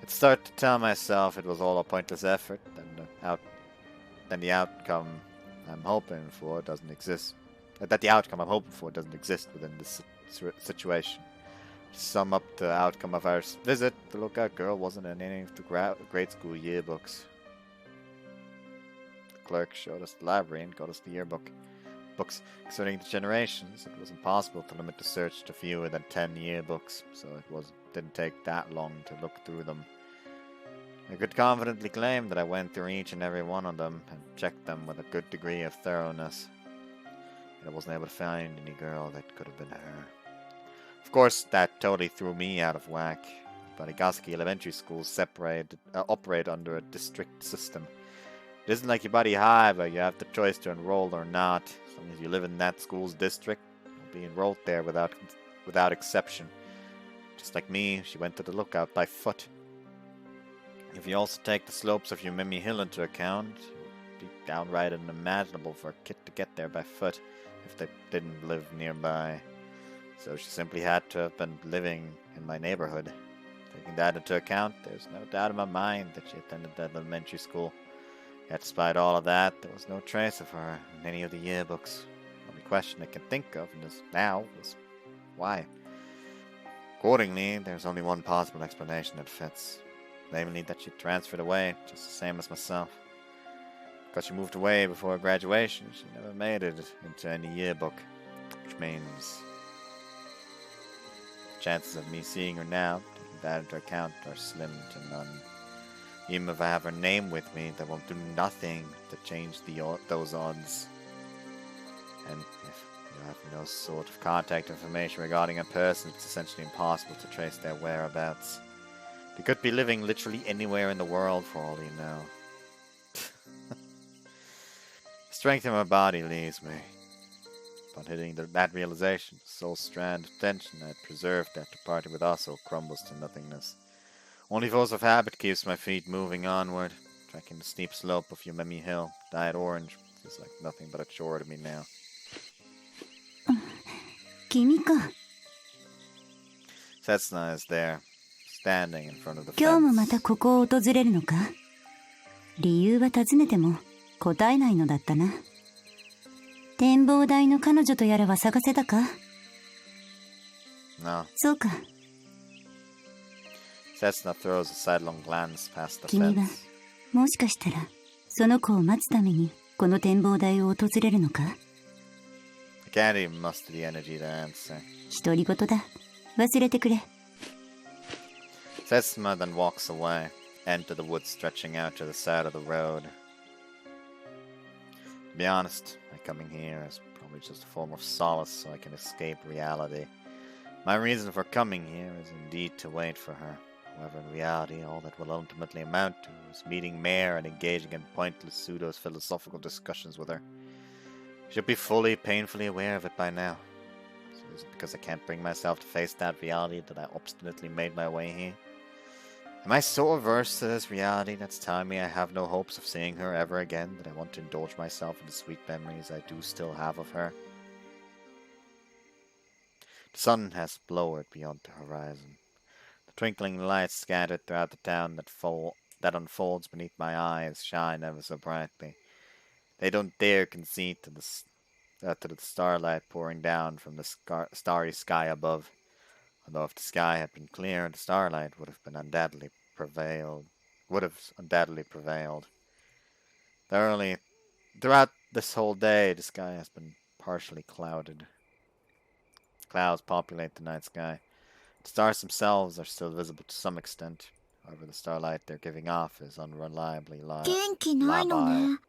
I'd start to tell myself it was all a pointless effort, then the outcome I'm hoping for doesn't exist. That the outcome I'm hoping for doesn't exist within this situation. To sum up the outcome of our visit, the lookout girl wasn't in any of the grade school yearbooks. The clerk showed us the library and got us the yearbook. yearbooks. Concerning the generations, it was impossible to limit the search to fewer than 10 yearbooks, so didn't take that long to look through them. I could confidently claim that I went through each and every one of them and checked them with a good degree of thoroughness. Yet I wasn't able to find any girl that could have been her. Of course, that totally threw me out of whack. But Igasaki Elementary Schools operate under a district system. It isn't like your buddy high, but you have the choice to enroll or not. As long as you live in that school's district, you'll be enrolled there without exception. Just like me, she went to the lookout by foot. If you also take the slopes of Yumimi Hill into account, it would be downright unimaginable for a kid to get there by foot if they didn't live nearby. So she simply had to have been living in my neighborhood. Taking that into account, there's no doubt in my mind that she attended that elementary school. Yet despite all of that, there was no trace of her in any of the yearbooks. The only question I can think of now was why. Accordingly, there's only one possible explanation that fits. Namely that she transferred away, just the same as myself. Because she moved away before graduation, she never made it into any yearbook. Which means the chances of me seeing her now, taking that into account, are slim to none. Even if I have her name with me, that won't do nothing to change those odds. And if you have no sort of contact information regarding a person, it's essentially impossible to trace their whereabouts. They could be living literally anywhere in the world for all you know. The strength of my body leaves me. Upon hitting that realization, the sole strand of tension I had preserved after parting with Osso crumbles to nothingness. Only force of habit keeps my feet moving onward. Tracking the steep slope of Yumemi Hill, dyed orange, feels like nothing but a chore to me now. 君か。 Setsuna is there, standing in front of the 今日もま fence. たここを訪れるのか？理由は尋ねても答えないのだったな。展望台の彼女とやらは探せたか？ No. そうか。 Setsuna throws a sidelong glance past the 君は fence. もしかしたらその子を待つためにこの展望台を訪れるのか？ I can't even muster the energy to answer. 独り言だ。忘れてくれ。 Setsuma then walks away, into the woods stretching out to the side of the road. To be honest, my coming here is probably just a form of solace so I can escape reality. My reason for coming here is indeed to wait for her. However, in reality, all that will ultimately amount to is meeting Mare and engaging in pointless pseudo-philosophical discussions with her. I should be fully, painfully aware of it by now. So is it because I can't bring myself to face that reality that I obstinately made my way here? Am I so averse to this reality that's telling me I have no hopes of seeing her ever again that I want to indulge myself in the sweet memories I do still have of her? The sun has lowered beyond the horizon. The twinkling lights scattered throughout the town that unfolds beneath my eyes shine ever so brightly. They don't dare concede to the starlight pouring down from the starry sky above. Although if the sky had been clear, the starlight would have undoubtedly prevailed. Throughout this whole day, the sky has been partially clouded. Clouds populate the night sky. The stars themselves are still visible to some extent. However, the starlight they're giving off is unreliably 元気ないのね。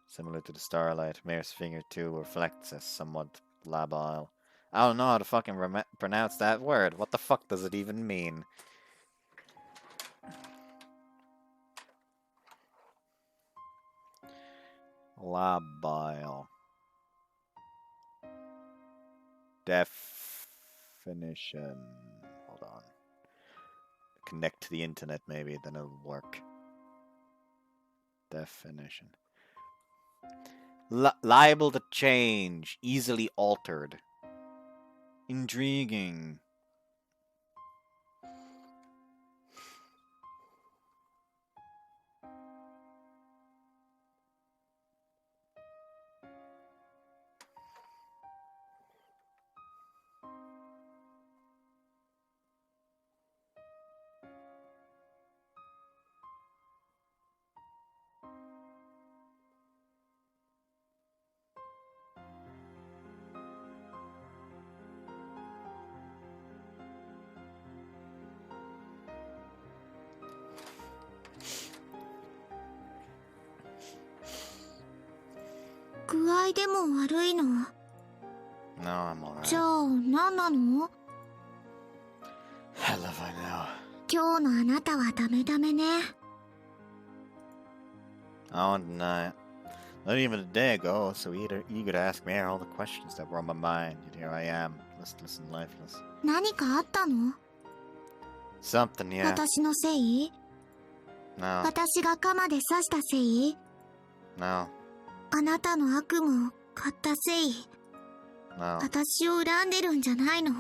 Similar to the starlight, Mare's finger too reflects as somewhat labile. I don't know how to fucking pronounce that word. What the fuck does it even mean? Labile. Definition. Hold on. Connect to the internet maybe, then it'll work. Definition. Liable to change, easily altered. Intriguing. 嫌いでも悪いの？ No, I'm alright. じゃあ何なの？ Hell if I know. 今日のあなたはダメダメね。 I won't deny it. Not even a day ago, so eager to ask me all the questions that were on my mind. Yet here I am, listless and lifeless. 何かあったの？ Something, yeah. 私のせい？ No, 私が鎌で刺したせい？ no, あなたの悪夢を買ったせい？ no. 私を恨んでるんじゃないの？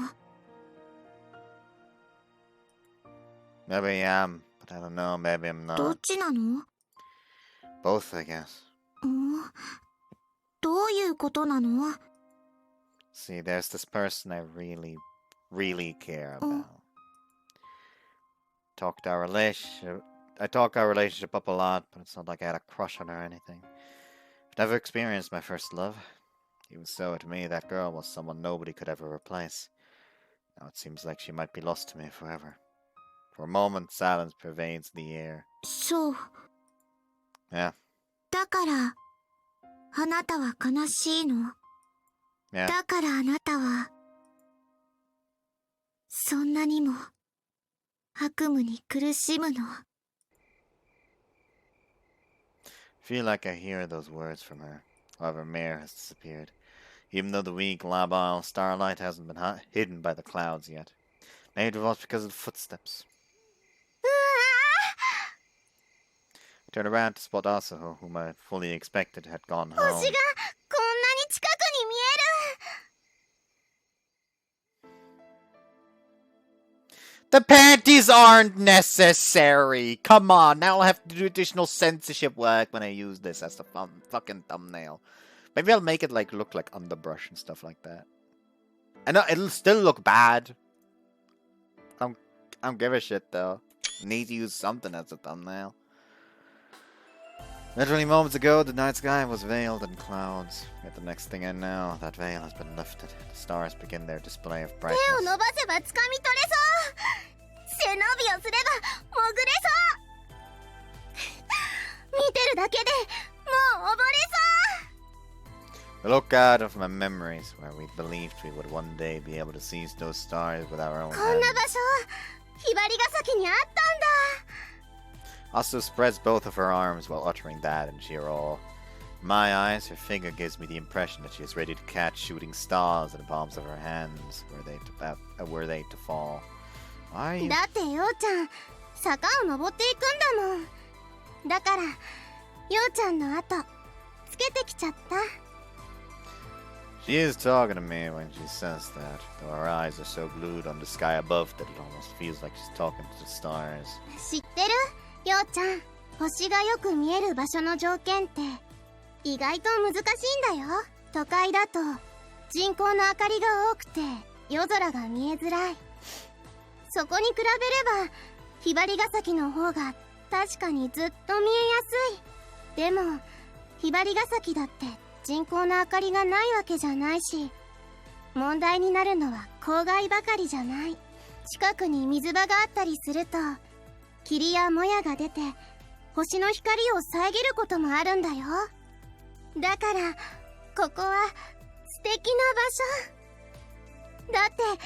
Maybe I am, but I don't know. Maybe I'm どっ not. ちなの？ Both, I guess. どういうことなの？ See, there's this person I really, really care about. I talk our relationship up a lot, but it's not like I had a crush on her or anything. I've never experienced my first love. Even so, to me, that girl was someone nobody could ever replace. Now it seems like she might be lost to me forever. For a moment, silence pervades the air. そう。 Yeah, だから、あなたは悲しいの？ yeah. だからあなたは、そんなにも悪夢に苦しむの？ I feel like I hear those words from her. However, Mare has disappeared. Even though the weak, labile starlight hasn't been hidden by the clouds yet. Maybe it was because of the footsteps. I turned around to spot Asaho, whom I fully expected had gone 星が home. こんなに近くに見える。 The panties aren't necessary! Come on, now I'll have to do additional censorship work when I use this as the fucking thumbnail. Maybe I'll make it like look like underbrush and stuff like that. I know it'll still look bad. I don't give a shit though. Need to use something as a thumbnail. Literally moments ago, the night sky was veiled in clouds. Yet the next thing I know, that veil has been lifted. The stars begin their display of 手を brightness. 伸ばせば掴み取れそう。背伸びをすれば潜れそう。見てるだけでもう溺れそう。 I look out of my memories where we believed we would one day be able to seize those stars with our own こんな hands. 場所、ひばりが崎にあったんだ。 Also spreads both of her arms while uttering that in sheer awe. In my eyes, her figure gives me the impression that she is ready to catch shooting stars in the palms of her hands, were they to fall. Why are you... だってようちゃん、坂を登っていくんだもん。だから、ようちゃんの後、つけてきちゃった。 She is talking to me when she says that, though her eyes are so glued on the sky above that it almost feels like she's talking to the stars. 知ってる？ようちゃん、星がよく見える場所の条件って意外と難しいんだよ。都会だと人工の明かりが多くて夜空が見えづらい。そこに比べればひばりが崎の方が確かにずっと見えやすい。でもひばりが崎だって人工の明かりがないわけじゃないし、問題になるのは郊外ばかりじゃない。近くに水場があったりすると霧やもやが出て星の光を遮ることもあるんだよ。だからここは素敵な場所だって。こんなに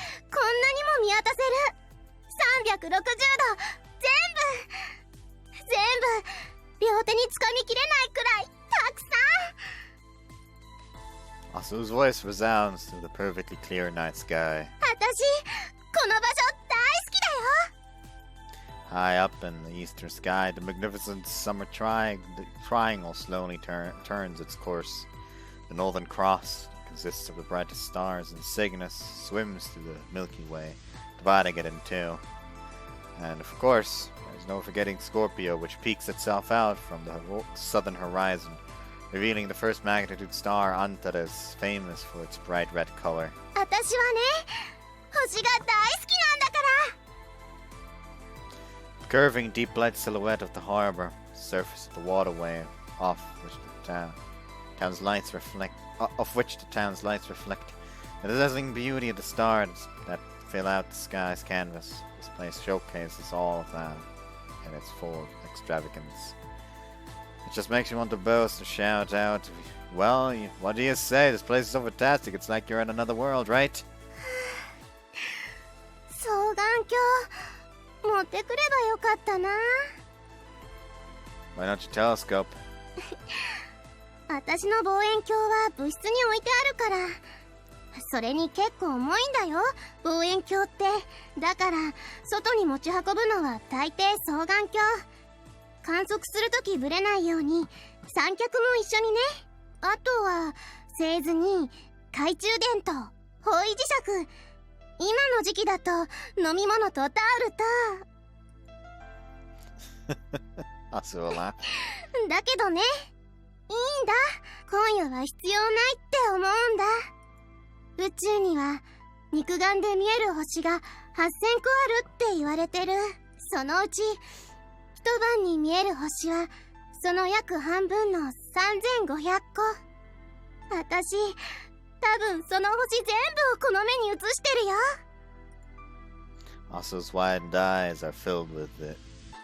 も見渡せる。360度全部両手につかみきれないくらいたくさん。 Asu's voice resounds through the perfectly clear night sky. 私この場所大好きだよ。 High up in the eastern sky, the magnificent summer triangle slowly turns its course. The Northern Cross consists of the brightest stars, and Cygnus swims through the Milky Way, dividing it in two. And of course, there's no forgetting Scorpio, which peeks itself out from the southern horizon, revealing the first magnitude star Antares, famous for its bright red color. 私はね、星が大好きなんだから。 The curving, deep-light silhouette of the harbor, the surface of the waterway, of which the town's lights reflect, and the dazzling beauty of the stars that fill out the sky's canvas. This place showcases all of that in its full extravagance. It just makes you want to boast and shout out Well, what do you say? This place is so fantastic. It's like you're in another world, right? 双眼鏡持ってくればよかったな。 Why don't you telescope? 私の望遠鏡は部室に置いてあるから。それに結構重いんだよ、望遠鏡って。だから外に持ち運ぶのは大抵双眼鏡。観測するときブレないように三脚も一緒にね。あとは製図に懐中電灯、方位磁石。今の時期だと飲み物とタオルと。Asula. だけどね、いいんだ。今夜は必要ないって思うんだ。宇宙には肉眼で見える星が8000個あるって言われてる。そのうち一晩に見える星はその約半分の3500個。私多分その星全部をこの目に映してるよ。 Asu's widened eyes are filled with the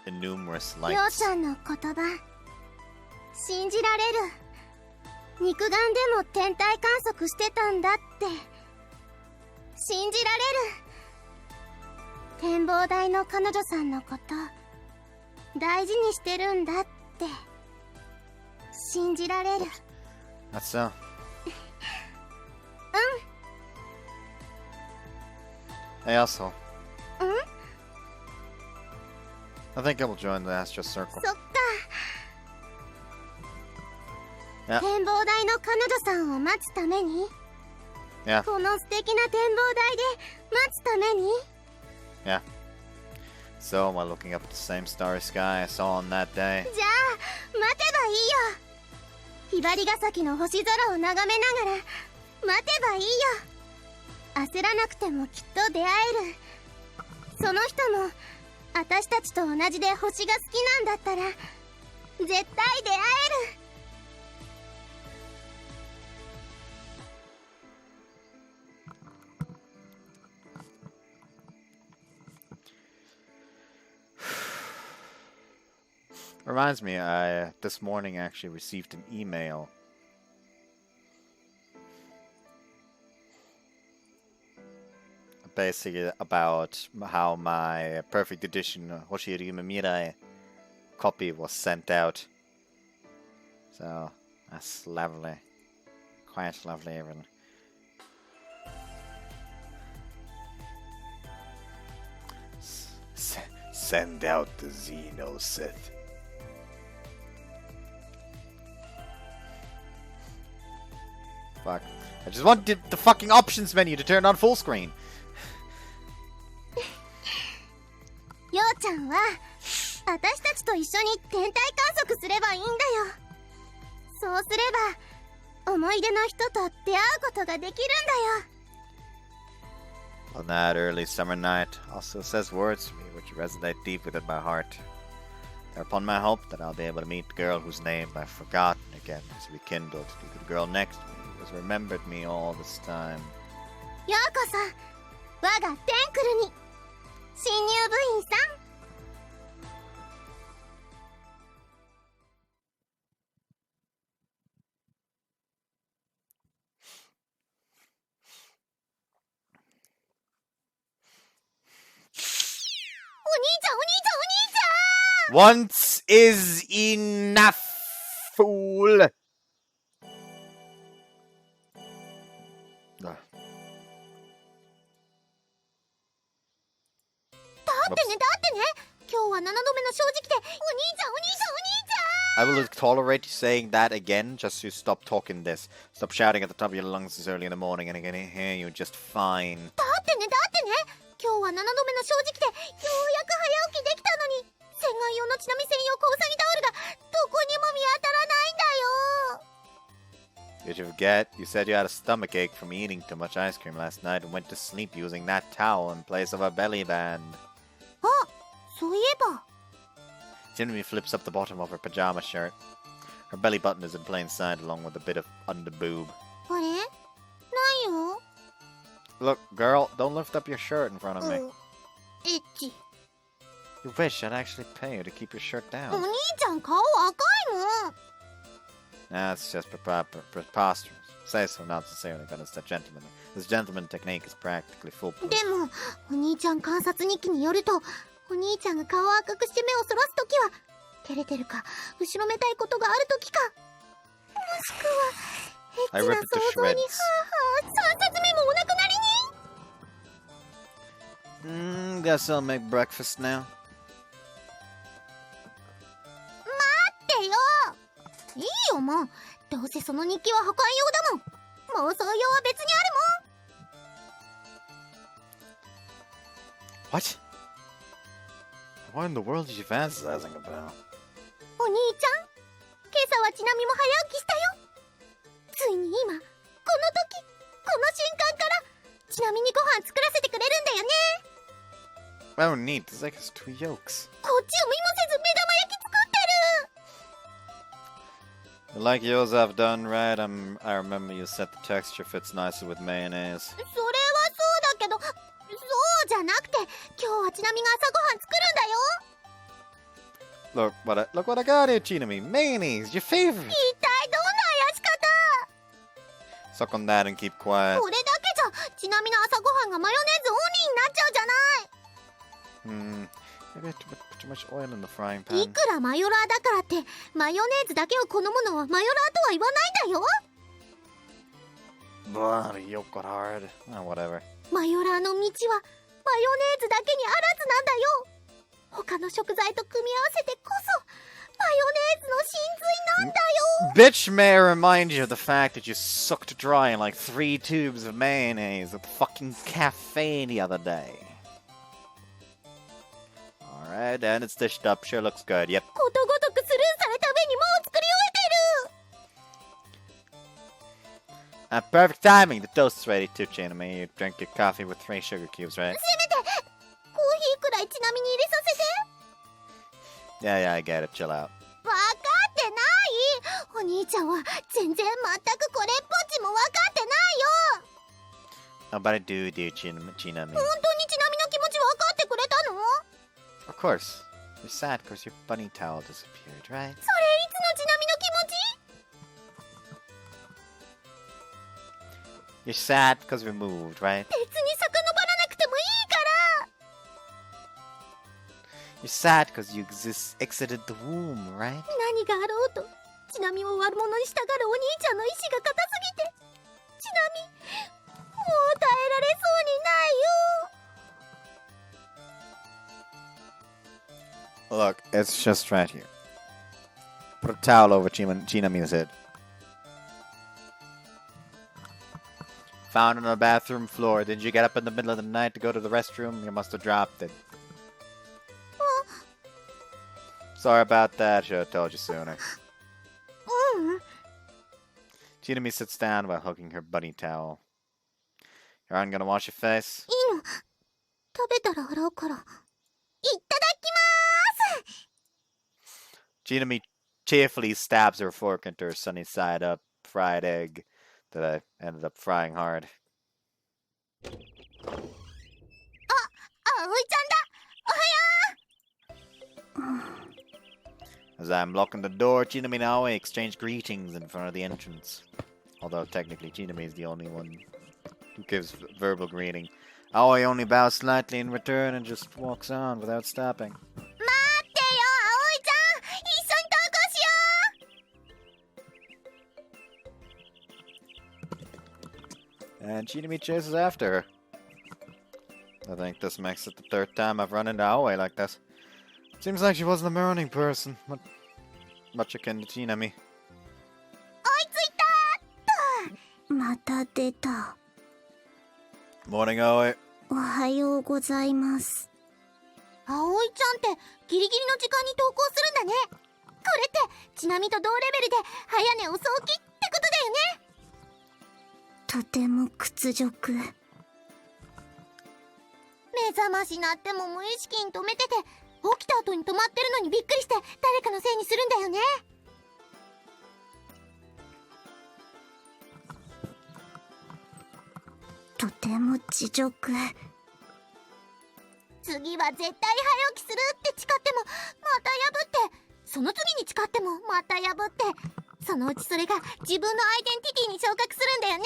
innumerous りょう lights. ちゃんの言葉信じられる。肉眼でも天体観測してたんだって信じられる。展望台の彼女さんのこと大事にしてるんだって信じられる。 That's so. Hey, asshole. I think I will join the Astro Circle. そっか。 Yeah. 展望台の彼女さんを待つために Yeah. この素敵な展望台で待つために Yeah. So, while looking up at the same starry sky I saw on that day, じゃあ待てばいいよ。ひばりが崎の星空を眺めながら待てばいいよ。焦らなくてもきっと出会える。その人も私たちと同じで星が好きなんだったら絶対出会える。 reminds me, I this morning actually received an email. Basically about how my perfect edition Hoshizora copy was sent out. So that's lovely. Quite lovely even. Send out the Xeno Sith. Fuck. I just wanted the fucking options menu to turn on full screen. ようちゃんは私たちと一緒に天体観測すればいいんだよ。そうすれば思い出の人と出会うことができるんだよ。 On that early summer night, also says words to me which resonate deep within my heart. Thereupon my hope that I'll be able to meet the girl whose name I've forgotten again is rekindled to the girl next to me who has remembered me all this time. ようこそ我がテンクルに新入部員さん。 Once is enough, fool! Stop ってね、だってね。今日は7度目の正直で、お兄ちゃん、お兄ちゃん、お兄ちゃん。 I will tolerate you saying that again, just so you stop talking this. Stop shouting at the top of your lungs this early in the morning and I can hear you just fine. だってね、だってね。今日は7度目の正直で、ようやく早起きできたのに。洗顔用のちなみ専用コウサギタオルがどこにも見当たらないんだよ。 Did you forget? You said you had a stomach ache from eating too much ice cream last night and went to sleep using that towel in place of a belly band. あ、そういえば。 Jimmy flips up the bottom of her pajama shirt. Her belly button is in plain sight along with a bit of underboob. あれ？ないよ。 Look, girl, don't lift up your shirt in front of me. エッチ。 You wish I'd actually pay you to keep your shirt お down. 兄ちゃん顔赤いもん。That's just preposterous. Say so not sincerely, but it's that gentleman. This gentleman technique is practically foolproof. でもお兄ちゃん観察日記によると、お兄ちゃんが顔を赤くして目をそらすときは照れてるか後ろめたいことがあるときか、もしくはエッチな想像に3冊目もお亡くなりに。Guess I'll make breakfast now. 待ってよ、いいよもう、どうせその日記は保管用だもん。妄想用は別にあるもん。 What? What in the world is she fantasizing about? お兄ちゃん、今朝はちなみも早起きしたよ。ついに今この時この瞬間からちなみにご飯作らせてくれるんだよね。 Oh, neat. There's like two yolks. こっちを見もせず目玉焼き作ってる。 Like yours I've done, right? I remember you said the texture fits nicely with mayonnaise. それはそうだけど、そうじゃなくて今日はちなみが朝ごはん作るんだよ。 Look what I got here, Chinami. Mayonnaise, your favorite. 一体どんな怪し方。 Suck on that and keep quiet. これだけじゃちなみの朝ごはんがマヨネーズオンリーになっちゃうじゃない。 Maybe I put too much oil in the frying い pan. くらマヨラーだからってマヨネーズだけを好むのはマヨラーとは言わないんだよ。 Blah, the yolk got hard. Oh, whatever. マヨラーの道はマヨネーズだけにあらずなんだよ。他の食材と組み合わせてこそマヨネーズの真髄なんだよ。 Bitch, may I remind you of the fact that you sucked dry in like 3 tubes of mayonnaise at the fucking cafe the other day. Alright, and it's dished up. Sure looks good. Yep. ことごとくスルーされた上にもう作り終えてる。 Perfect timing. The toast's ready too, Chinami. You drink your coffee with 3 sugar cubes, right? せめてコーヒーくらいちなみに入れさせて。 Yeah, I get it. Chill out. 分かってない。お兄ちゃんは全然全くこれっぽっちも分かってないよ。 Oh, but I do, Chinami. 本当にちなみの気持ち分かってくれたの？ Of course. You're sad because your bunny towel disappeared, right? それいつのちなみの気持ち？ You're sad because we moved, right? 別に遡らなくてもいいから。 You're sad because you exited the womb, right? 何があろうとちなみを悪者にしたがるお兄ちゃんの意志が固すぎて、ちなみもう耐えられそうにないよ。 Look, it's just right here. Put a towel over Chinami's head. Found it on the bathroom floor. Did you get up in the middle of the night to go to the restroom? You must have dropped it. Sorry about that. Should have told you sooner. うん。 Chinami sits down while hooking her bunny towel. You aren't gonna wash your face? いいの。食べたら洗うから。いただきまーす。 Chinami cheerfully stabs her fork into her sunny side up fried egg that I ended up frying hard. あ、葵ちゃんだ。おはよう。 As I'm locking the door, Chinami and Aoi exchange greetings in front of the entrance. Although technically Chinami is the only one who gives verbal greeting. Aoi only bows slightly in return and just walks on without stopping. 待ってよ、葵ちゃん。一緒に投稿しよう。 And Chinami chases after her. I think this makes it the 3rd time I've run into Aoi like this. Seems like she wasn't a morning person, but much akin to Chinami. 追いついた。また出た。 Morning, Aoi. おはようございます。葵ちゃんってギリギリの時間に投稿するんだね。これってちなみと同レベルで早寝遅起きってことだよね。とても屈辱。目覚まし鳴っても無意識に止めてて、起きた後に止まってるのにびっくりして誰かのせいにするんだよね。とても恥辱。次は絶対早起きするって誓ってもまた破って、その次に誓ってもまた破って、そのうちそれが自分のアイデンティティに昇格するんだよね。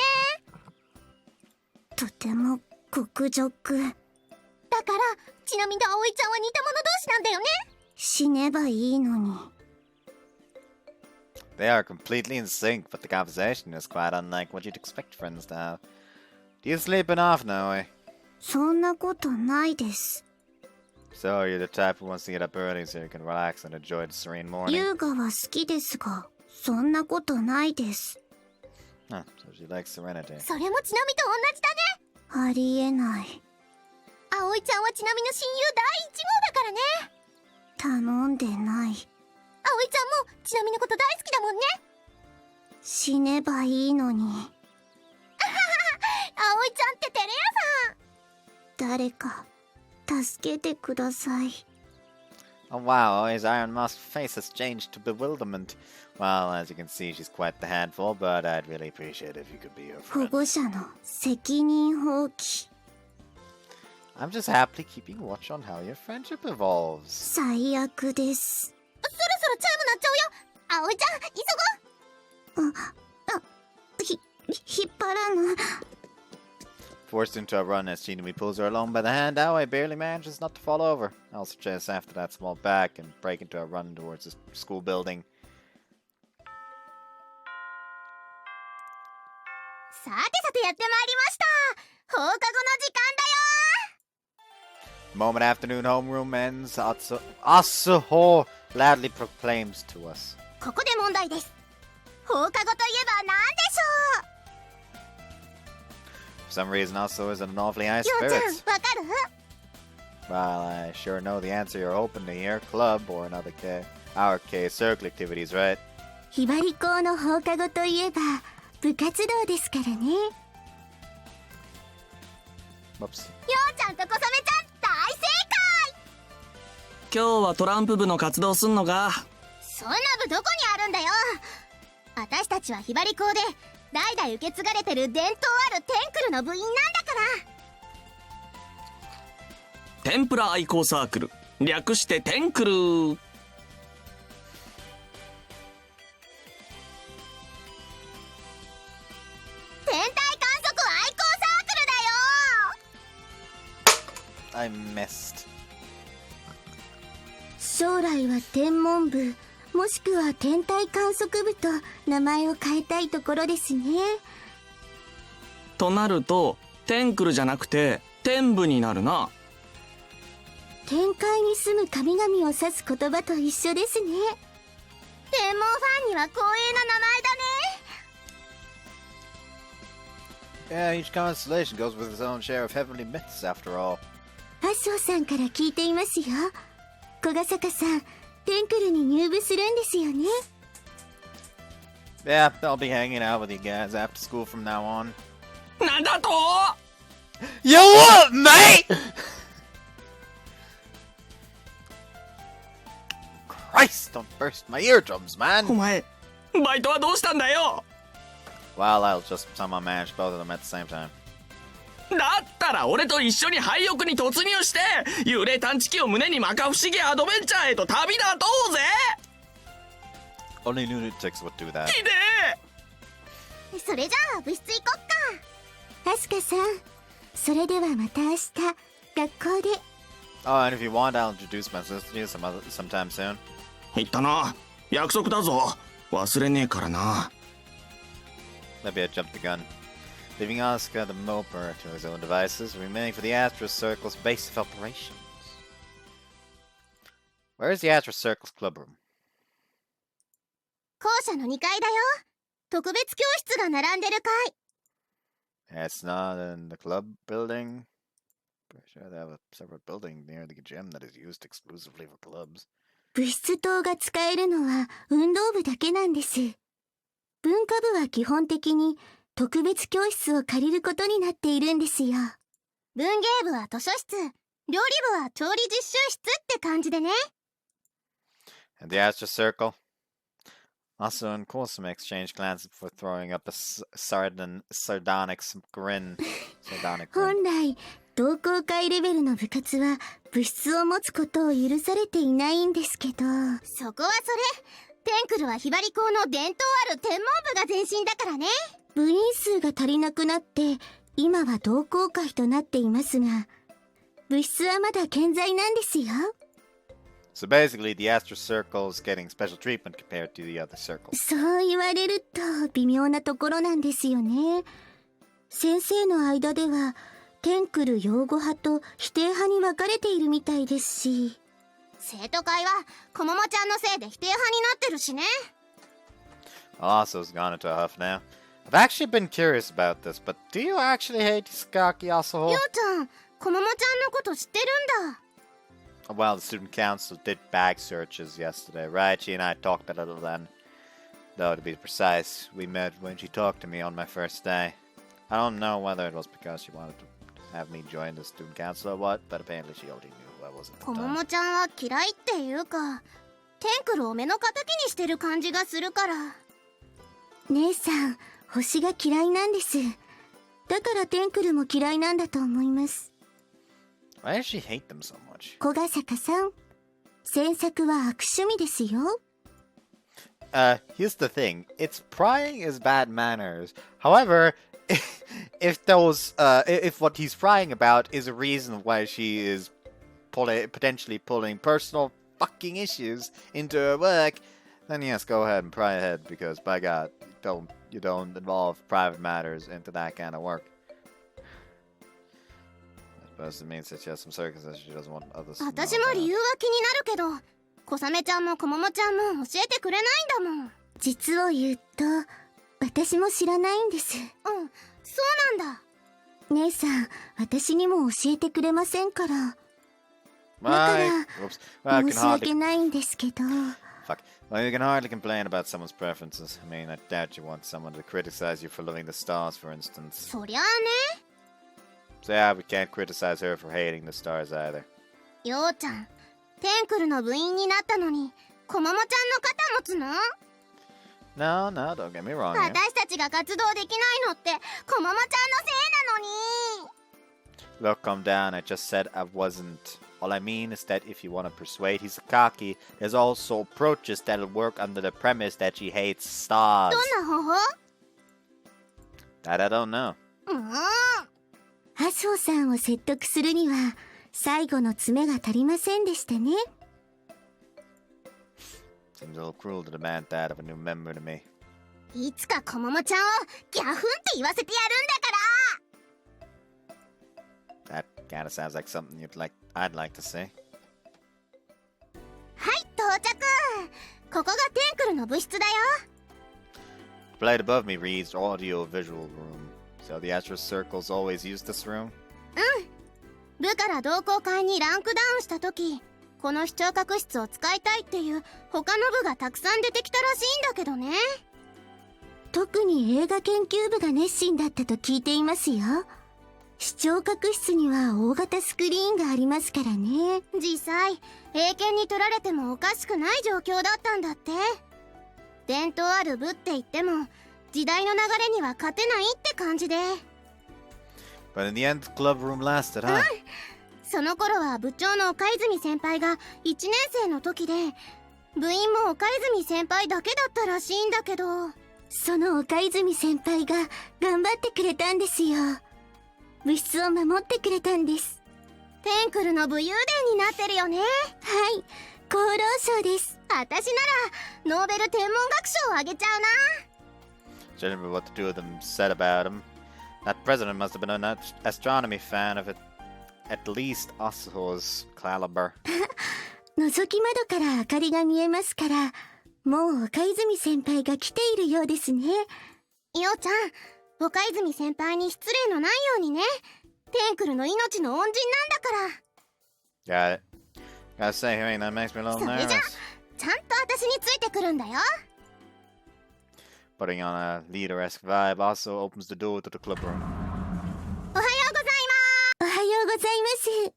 とても極辱だから、ちなみに葵ちゃんは似た者同士なんだよね。死ねばいいのに。 They are completely in sync, but the conversation is quite unlike what you'd expect friends to have. Do you sleep enough now, eh? そんなことないです。 So you're the type who wants to get up early so you can relax and enjoy the serene morning? 優雅は好きですが、そんなことないです。 Huh, so she likes serenity. それもちなみと同じだね。ありえない。葵ちゃんはちなみの親友第1号だからね。頼んでない。葵ちゃんもちなみのこと大好きだもんね。死ねばいいのに。あはは、葵ちゃんってテレ屋さん。誰か助けてください。 Oh wow, his iron mask face has changed to bewilderment. Well, as you can see, she's quite the handful, but I'd really appreciate it if you could be her 保 friend. 護者の責任放棄。 I'm just happily keeping watch on how your friendship evolves. 最悪です。そろそろチャイム鳴っちゃうよ。葵ちゃん、急ごう。引っ張らぬ。 Forced into a run as Shinumi pulls her along by the hand, Aoi barely manages not to fall over. Also chase after that small back and break into a run towards the school building. さてさてやってまいりました。放課後の時間だよ。 The moment afternoon homeroom ends, Asuho loudly proclaims to us. ここで問題です。放課後といえば何でしょう。 For some reason, Asuho is in an awfully high ようちゃん、 spirits. わかる？ Well, I sure know the answer you're hoping to hear. Club, or in our case, circle activities, right? ひばり校の放課後といえば部活動ですからね。 Whoops. ようちゃんとこさめちゃん、大正解。今日はトランプ部の活動すんのか？そんな部どこにあるんだよ。私たちはひばり校で代々受け継がれてる伝統あるテンクルの部員なんだから。天ぷら愛好サークル、略してテンクル。天体観測愛好サークルだよ。 I missed. 将来は天文部もしくは天体観測部と名前を変えたいところですね。となるとテンクルじゃなくて天部になるな。天界に住む神々を指す言葉と一緒ですね。天文ファンには光栄な名前だね。 Yeah, each constellation goes with its own share of heavenly myths, after all. アスオさんから聞いていますよ。小ヶ坂さん、テンクルに入部するんですよね。 Yeah, I'll be hanging out with you guys after school from now on. なんだと？ Yo, what, mate? Christ, don't burst my eardrums, お man. 前バイトはどうしたんだよ。 Well, I'll just somehow manage both of them at the same time. だったら俺と一緒に廃屋に突入して幽霊探知機を胸に摩訶不思議アドベンチャーへと旅立とうぜ。 Only lunatics would do that. ひでえ。それじゃあ部室行こっか。アスカさん、それではまた明日学校で。 Oh, and if you want, I'll introduce myself to you sometime soon. 言ったな、約束だぞ。忘れねえからな。 Maybe I jumped the gun. Leaving Asuka the Moper to his own devices, remaining for the Astro Circle's base of operations. Where is the Astro Circle's clubroom? 校舎の2階だよ。特別教室が並んでる階。 It's not in the club building. Pretty sure they have a separate building near the gym that is used exclusively for clubs. 部室棟が使えるのは運動部だけなんです。文化部は基本的に特別教室を借りることになっているんですよ。文芸部は図書室、料理部は調理実習室って感じでね。 And the Astro Circle? Also and Kosuma exchange glances before throwing up a sardonic grin. Sardonic grin. 本来同好会レベルの部活は部室を持つことを許されていないんですけど。そこはそれ。テンクルはひばり校の伝統ある天文部が前身だからね。部員数が足りなくなって今は同好会となっていますが、部室はまだ健在なんですよ。So basically, the Astro Circle is getting special treatment compared to the other circles. そう言われると微妙なところなんですよね。先生の間ではテンクル擁護派と否定派に分かれているみたいですし。生徒会はこももちゃんのせいで否定派になってるしね。Aso's gone into a huff now. I've actually been curious about this, but do you actually hate Sakaki Aso? ようちゃん、こももちゃんのこと知ってるんだ。Well, the student council did bag searches yesterday, right? She and I talked a little then. Though, to be precise, we met when she talked to me on my first day. I don't know whether it was because she wanted to have me join the student council or what, but apparently she already knew who I was at the こも time. もちゃんは嫌いっていうか、テンクルを目の敵にしてる感じがするから。姉さん、星が嫌いなんです。だからテンクルも嫌いなんだと思います。Why does she hate them so much? 小ヶ坂さん、詮索は悪趣味ですよ。Here's the thing. It's prying is bad manners. However, if what he's prying about is a reason why she is potentially pulling personal fucking issues into her work, then yes, go ahead and pry ahead, because by God, you don't involve private matters into that kind of work. I suppose it means that she has some circumstances she doesn't want others to know 私も about. 理由は気になるけど、小雨ちゃんもこももちゃんも教えてくれないんだもん。実を言うと、私も知らないんです。うん、そうなんだ。姉さん、私にも教えてくれませんから。だか Right. ら、 Oops. Well, I 申 can し hardly 訳ないんですけど。Fuck. Well, you can hardly complain about someone's preferences. I mean, I doubt you want someone to criticize you for loving the stars, for instance. そりゃあね。 So yeah, we can't criticize her for hating the stars either. ようちゃん、テンクルの部員になったのに、こももちゃんの肩持つの？ No, don't get me wrong here. 私たちが活動できないのってこももちゃんのせいなのに。 Look, calm down. I just said I wasn't. All I mean is that if you want to persuade Hisakaki, there's also approaches that'll work under the premise that she hates stars. どんな方法？ That I don't know. 麻生さんを説得するには、最後の詰めが足りませんでしたね。Seems a little cruel to demand that of a new member to me. いつかこももちゃんをギャフンって言わせてやるんだから。 That kind of sounds like something I'd like to see. はい、到着。ここがテンクルの部室だよ。 The plate above me reads audio visual room. So the Astro Circles always use this room? 部から同好会にランクダウンした時、この視聴覚室を使いたいっていう他の部がたくさん出てきたらしいんだけどね。特に映画研究部が熱心だったと聞いていますよ。視聴覚室には大型スクリーンがありますからね。実際英検に取られてもおかしくない状況だったんだって。伝統ある部って言っても時代の流れには勝てないって感じで。 But in the end, the club room lasted, huh? その頃は部長の岡泉先輩が1年生の時で、部員も岡泉先輩だけだったらしいんだけど。その岡泉先輩が頑張ってくれたんですよ。部室を守ってくれたんです。テンクルの武勇伝になってるよね。はい、功労賞です。私ならノーベル天文学賞をあげちゃうな。 Judging by what the two of them said about him, that president must have been an astronomy fan of at least Asaho's caliber. 覗き窓から明かりが見えますから、もう岡泉先輩が来ているようですね。ようちゃん、岡泉先輩に失礼のないようにね。テンクルの命の恩人なんだから。 Got it. Gotta say, hearing that makes me a little それじゃ nervous. ちゃんと私についてくるんだよ。 Putting on a leader-esque vibe also opens the door to the club room. おはようございおはようございます。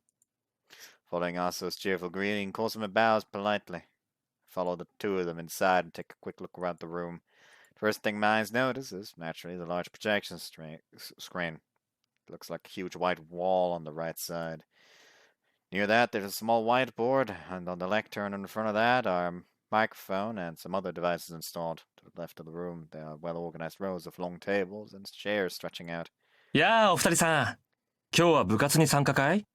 Following Aso's cheerful greeting, Kosuma bows politely. Follow the two of them inside and take a quick look around the room. First thing my eyes notice is, naturally, the large projection screen. It looks like a huge white wall on the right side. Near that, there's a small whiteboard, and on the lectern in front of that are microphone and some other devices installed. To the left of the room, there are well-organized rows of long tables and chairs stretching out. やあ、お二人さん。今日は部活に参加かい？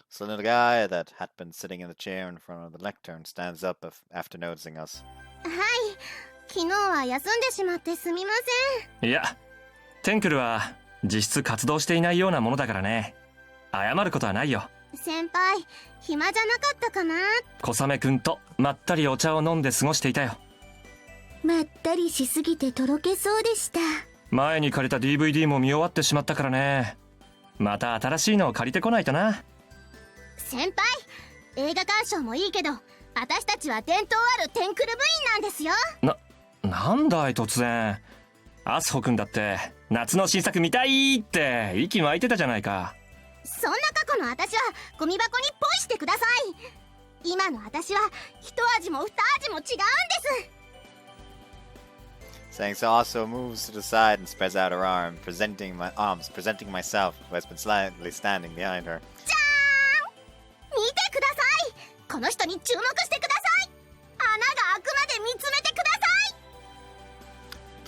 So the guy that had been sitting in the chair in front of the lectern stands up after noticing us. はい、昨日は休んでしまってすみません。いや、テンクルは実質活動していないようなものだからね。謝ることはないよ。先輩、暇じゃなかったかな？小雨くんとまったりお茶を飲んで過ごしていたよ。まったりしすぎてとろけそうでした。前に借りた DVD も見終わってしまったからね。また新しいのを借りてこないとな。先輩、映画鑑賞もいいけど、私たちは伝統あるテンクル部員なんですよ。なんだい突然。アスホくんだって夏の新作見たいって息巻いてたじゃないか。そんな過去の私はゴミ箱にポイしてください。今の私は一味も二味も違うんです。Saying so, also moves to the side and spreads out her presenting myself, who has been slightly standing behind her. じゃーん、見てください。この人に注目してください。穴が開くまで見つめてくださ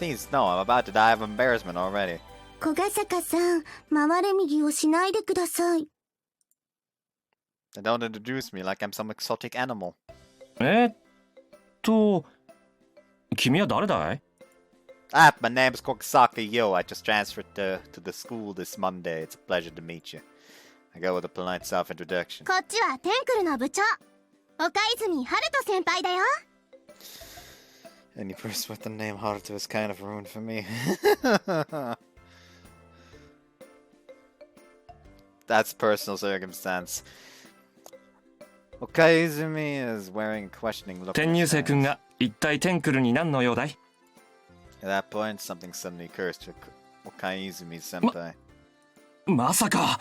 い。Please, no, I'm about to die of embarrassment already. 小ヶ坂さん、回れ右をしないでください。Don't introduce me like I'm some exotic animal. 君は誰だい？ My name's Kokisaka Yo. I just transferred to the school this Monday. It's a pleasure to meet you. I go with a polite self-introduction. こっちはテンクルの部長、岡泉春人先輩だよ。Any person with the name Haruto is kind of ruined for me. That's personal circumstance. Okaizumi is wearing a questioning look. 転入生くんが一体テンクルに何の用だい？ At that point, something suddenly occurs to Okaizumi senpai. まさか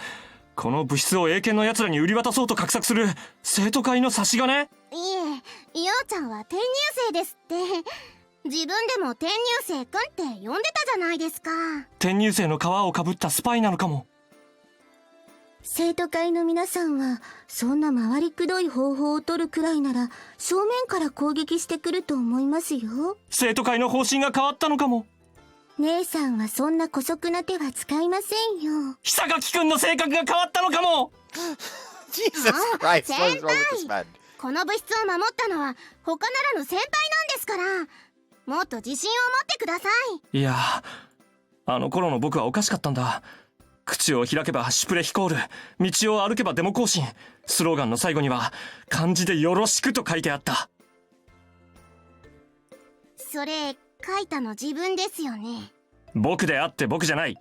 この部室を英検の奴らに売り渡そうと画策する生徒会の差し金？いえ、ようちゃんは転入生ですって。自分でも転入生くんって呼んでたじゃないですか。転入生の皮をかぶったスパイなのかも。生徒会の皆さんはそんな回りくどい方法を取るくらいなら正面から攻撃してくると思いますよ。生徒会の方針が変わったのかも。姉さんはそんな姑息な手は使いませんよ。久垣くんの性格が変わったのかも。Jesus Christ, what is wrong with this man? この部室を守ったのは他ならぬ先輩なんですから、もっと自信を持ってください。いや、あの頃の僕はおかしかったんだ。口を開けばシュプレヒコール、道を歩けばデモ行進、スローガンの最後には漢字でよろしくと書いてあった。それ書いたの自分ですよね。僕であって僕じゃない。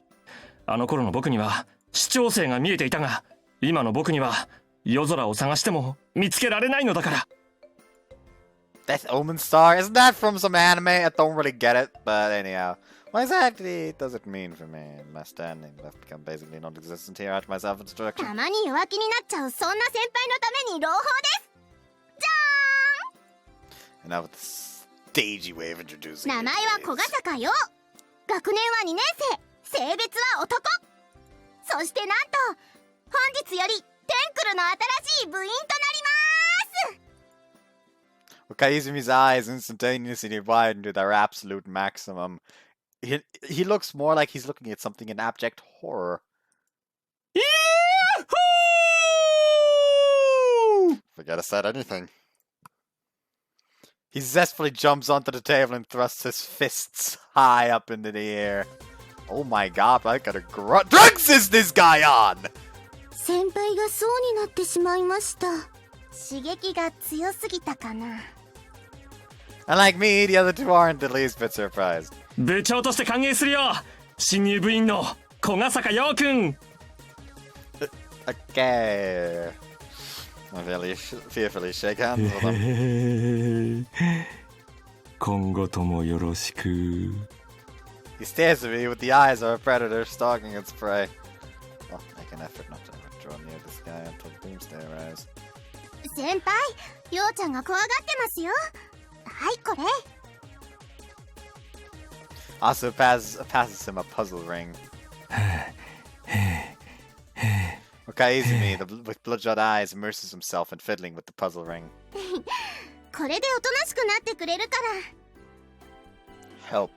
あの頃の僕には視聴性が見えていたが、今の僕には夜空を探しても見つけられないのだから。Death Omen Star? Isn't that from some anime? I don't really get it, but anyhow. What exactly does it mean for me? My standing left become basically non-existent here after my self-introduction. たまに弱気になっちゃうそんな先輩のために朗報です。じゃーん。 And now with this stagey way of introducing 名前は小ヶ坂よ。学年は2年生、性別は男。そしてなんと本日よりテンクルの新しい部員となります。Okaizumi's eyes instantaneously widen to their absolute maximum. He looks more like he's looking at something in abject horror. Forget I said anything. He zestfully jumps onto the table and thrusts his fists high up into the air. Oh my god, I got a drugs is this guy on? 先輩がそうになってしまいました。刺激が強すぎたかな。Unlike me, the other two aren't the least bit surprised. 部長として歓迎するよ。新入部員の小ヶ坂陽くん。Okay. I fearfully shake hands with him. 今後ともよろしく。He stares at me with the eyes of a predator stalking its prey. I'll make an effort not to draw near this guy until doomsday arrives. 先輩、ようちゃんが怖がってますよ。はい、これ。Also passes him a puzzle ring. Okaizumi, with bloodshot eyes, immerses himself in fiddling with the puzzle ring. これでおとなしくなってくれるから。 Help.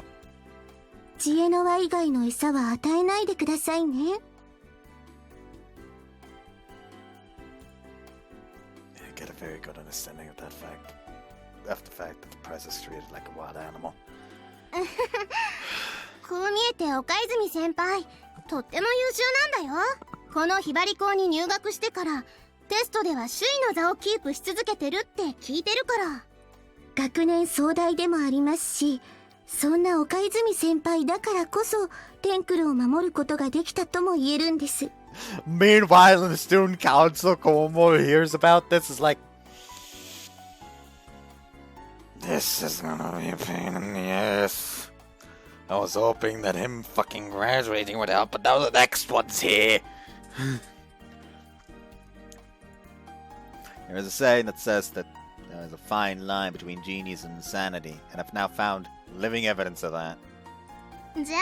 知恵の輪以外の餌は与えないでくださいね。I get a very good understanding of that fact. Of the fact that the press is treated like a wild animal. こう見えて岡泉先輩とっても優秀なんだよ。このひばり校に入学してからテストでは首位の座をキープし続けてるって聞いてるから。学年総大でもありますし、そんな岡泉先輩だからこそテンクルを守ることができたとも言えるんです。 Meanwhile, in the student council, Komo hears about this. Is like, this is gonna be a pain in the ass. I was hoping that him fucking graduating would help, but now the next one's here. There is a saying that says that there is a fine line between genius and insanity, and I've now found living evidence of that. じゃあ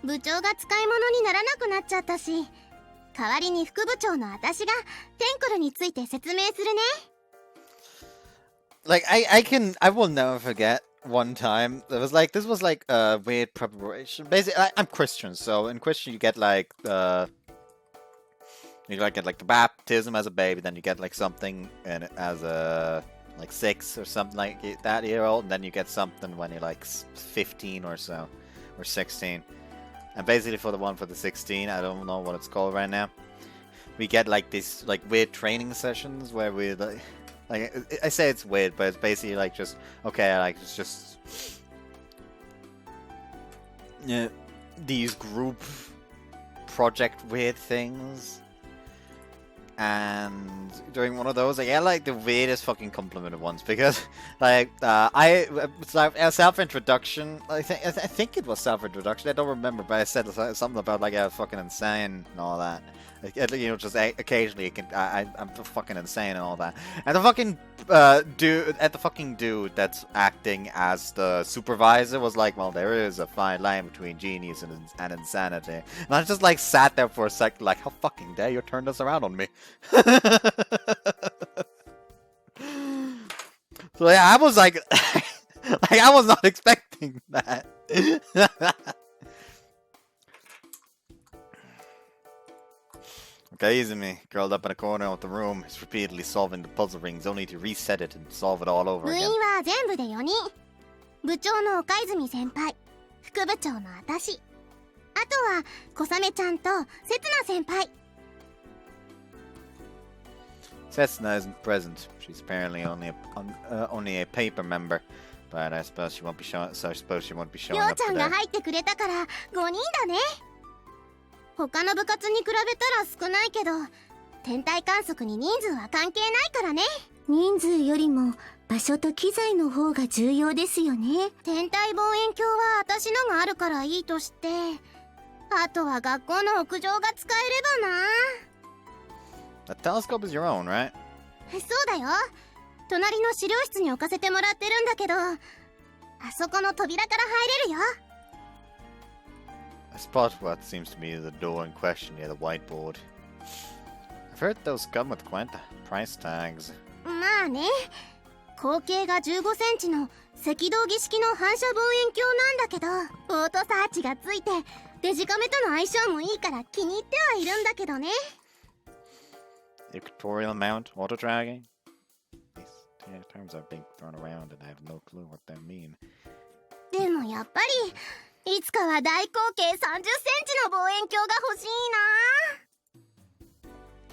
部長が使い物にならなくなっちゃったし、代わりに副部長の私がテンクルについて説明するね。 Like, I will never forget one time. It was like, this was like a weird preparation. Basically, I'm Christian, so in Christian you get like you like get like the baptism as a baby, then you get like something and as a like 6 or something like that year old, and then you get something when you're like 15 or so, or 16. And basically for the one for the 16, I don't know what it's called right now, we get like these like weird training sessions where we like I say it's weird, but it's basically like just okay, like it's just these group project weird things. And during one of those, I get like the weirdest fucking complimented ones because, like, self-introduction. I think it was self-introduction. I don't remember, but I said something about like fucking insane and all that. Like, you know, just occasionally, I'm fucking insane and all that. And the fucking dude that's acting as the supervisor was like, well, there is a fine line between genius and insanity. And I just like sat there for a second, like, how fucking dare you turn this around on me? So yeah, I was like, like I was not expecting that. Okay, Izumi, curled up in a corner of the room, is repeatedly solving the puzzle rings, only to reset it and solve it all over 部員 again. は全部で4人。部長の岡泉先輩、副部長の私、あとは小雨ちゃんとせつな先輩。 Setsuna isn't present. She's apparently only a paper member, but I suppose she won't be showing. So I suppose she won't be り showing ょう up ちゃんが today. 入ってくれたから5人だね。他の部活に比べたら少ないけど、天体観測に人数は関係ないからね。人数よりも場所と機材の方が重要ですよね。天体望遠鏡は私のがあるからいいとして、あとは学校の屋上が使えればな。 The telescope is your own, right? そうだよ。隣の資料室に置かせてもらってるんだけど、あそこの扉から入れるよ。 I spot what seems to be the door in question near the whiteboard. I've heard those come with quite the price tags. まあね、口径が15センチの赤道儀式の反射望遠鏡なんだけど、オートサーチがついてデジカメとの相性もいいから気に入ってはいるんだけどね。 Equatorial mount auto dragging. These terms are being thrown around, and I have no clue what they mean. でもやっぱりいつかは大口径30センチの望遠鏡が欲しいな。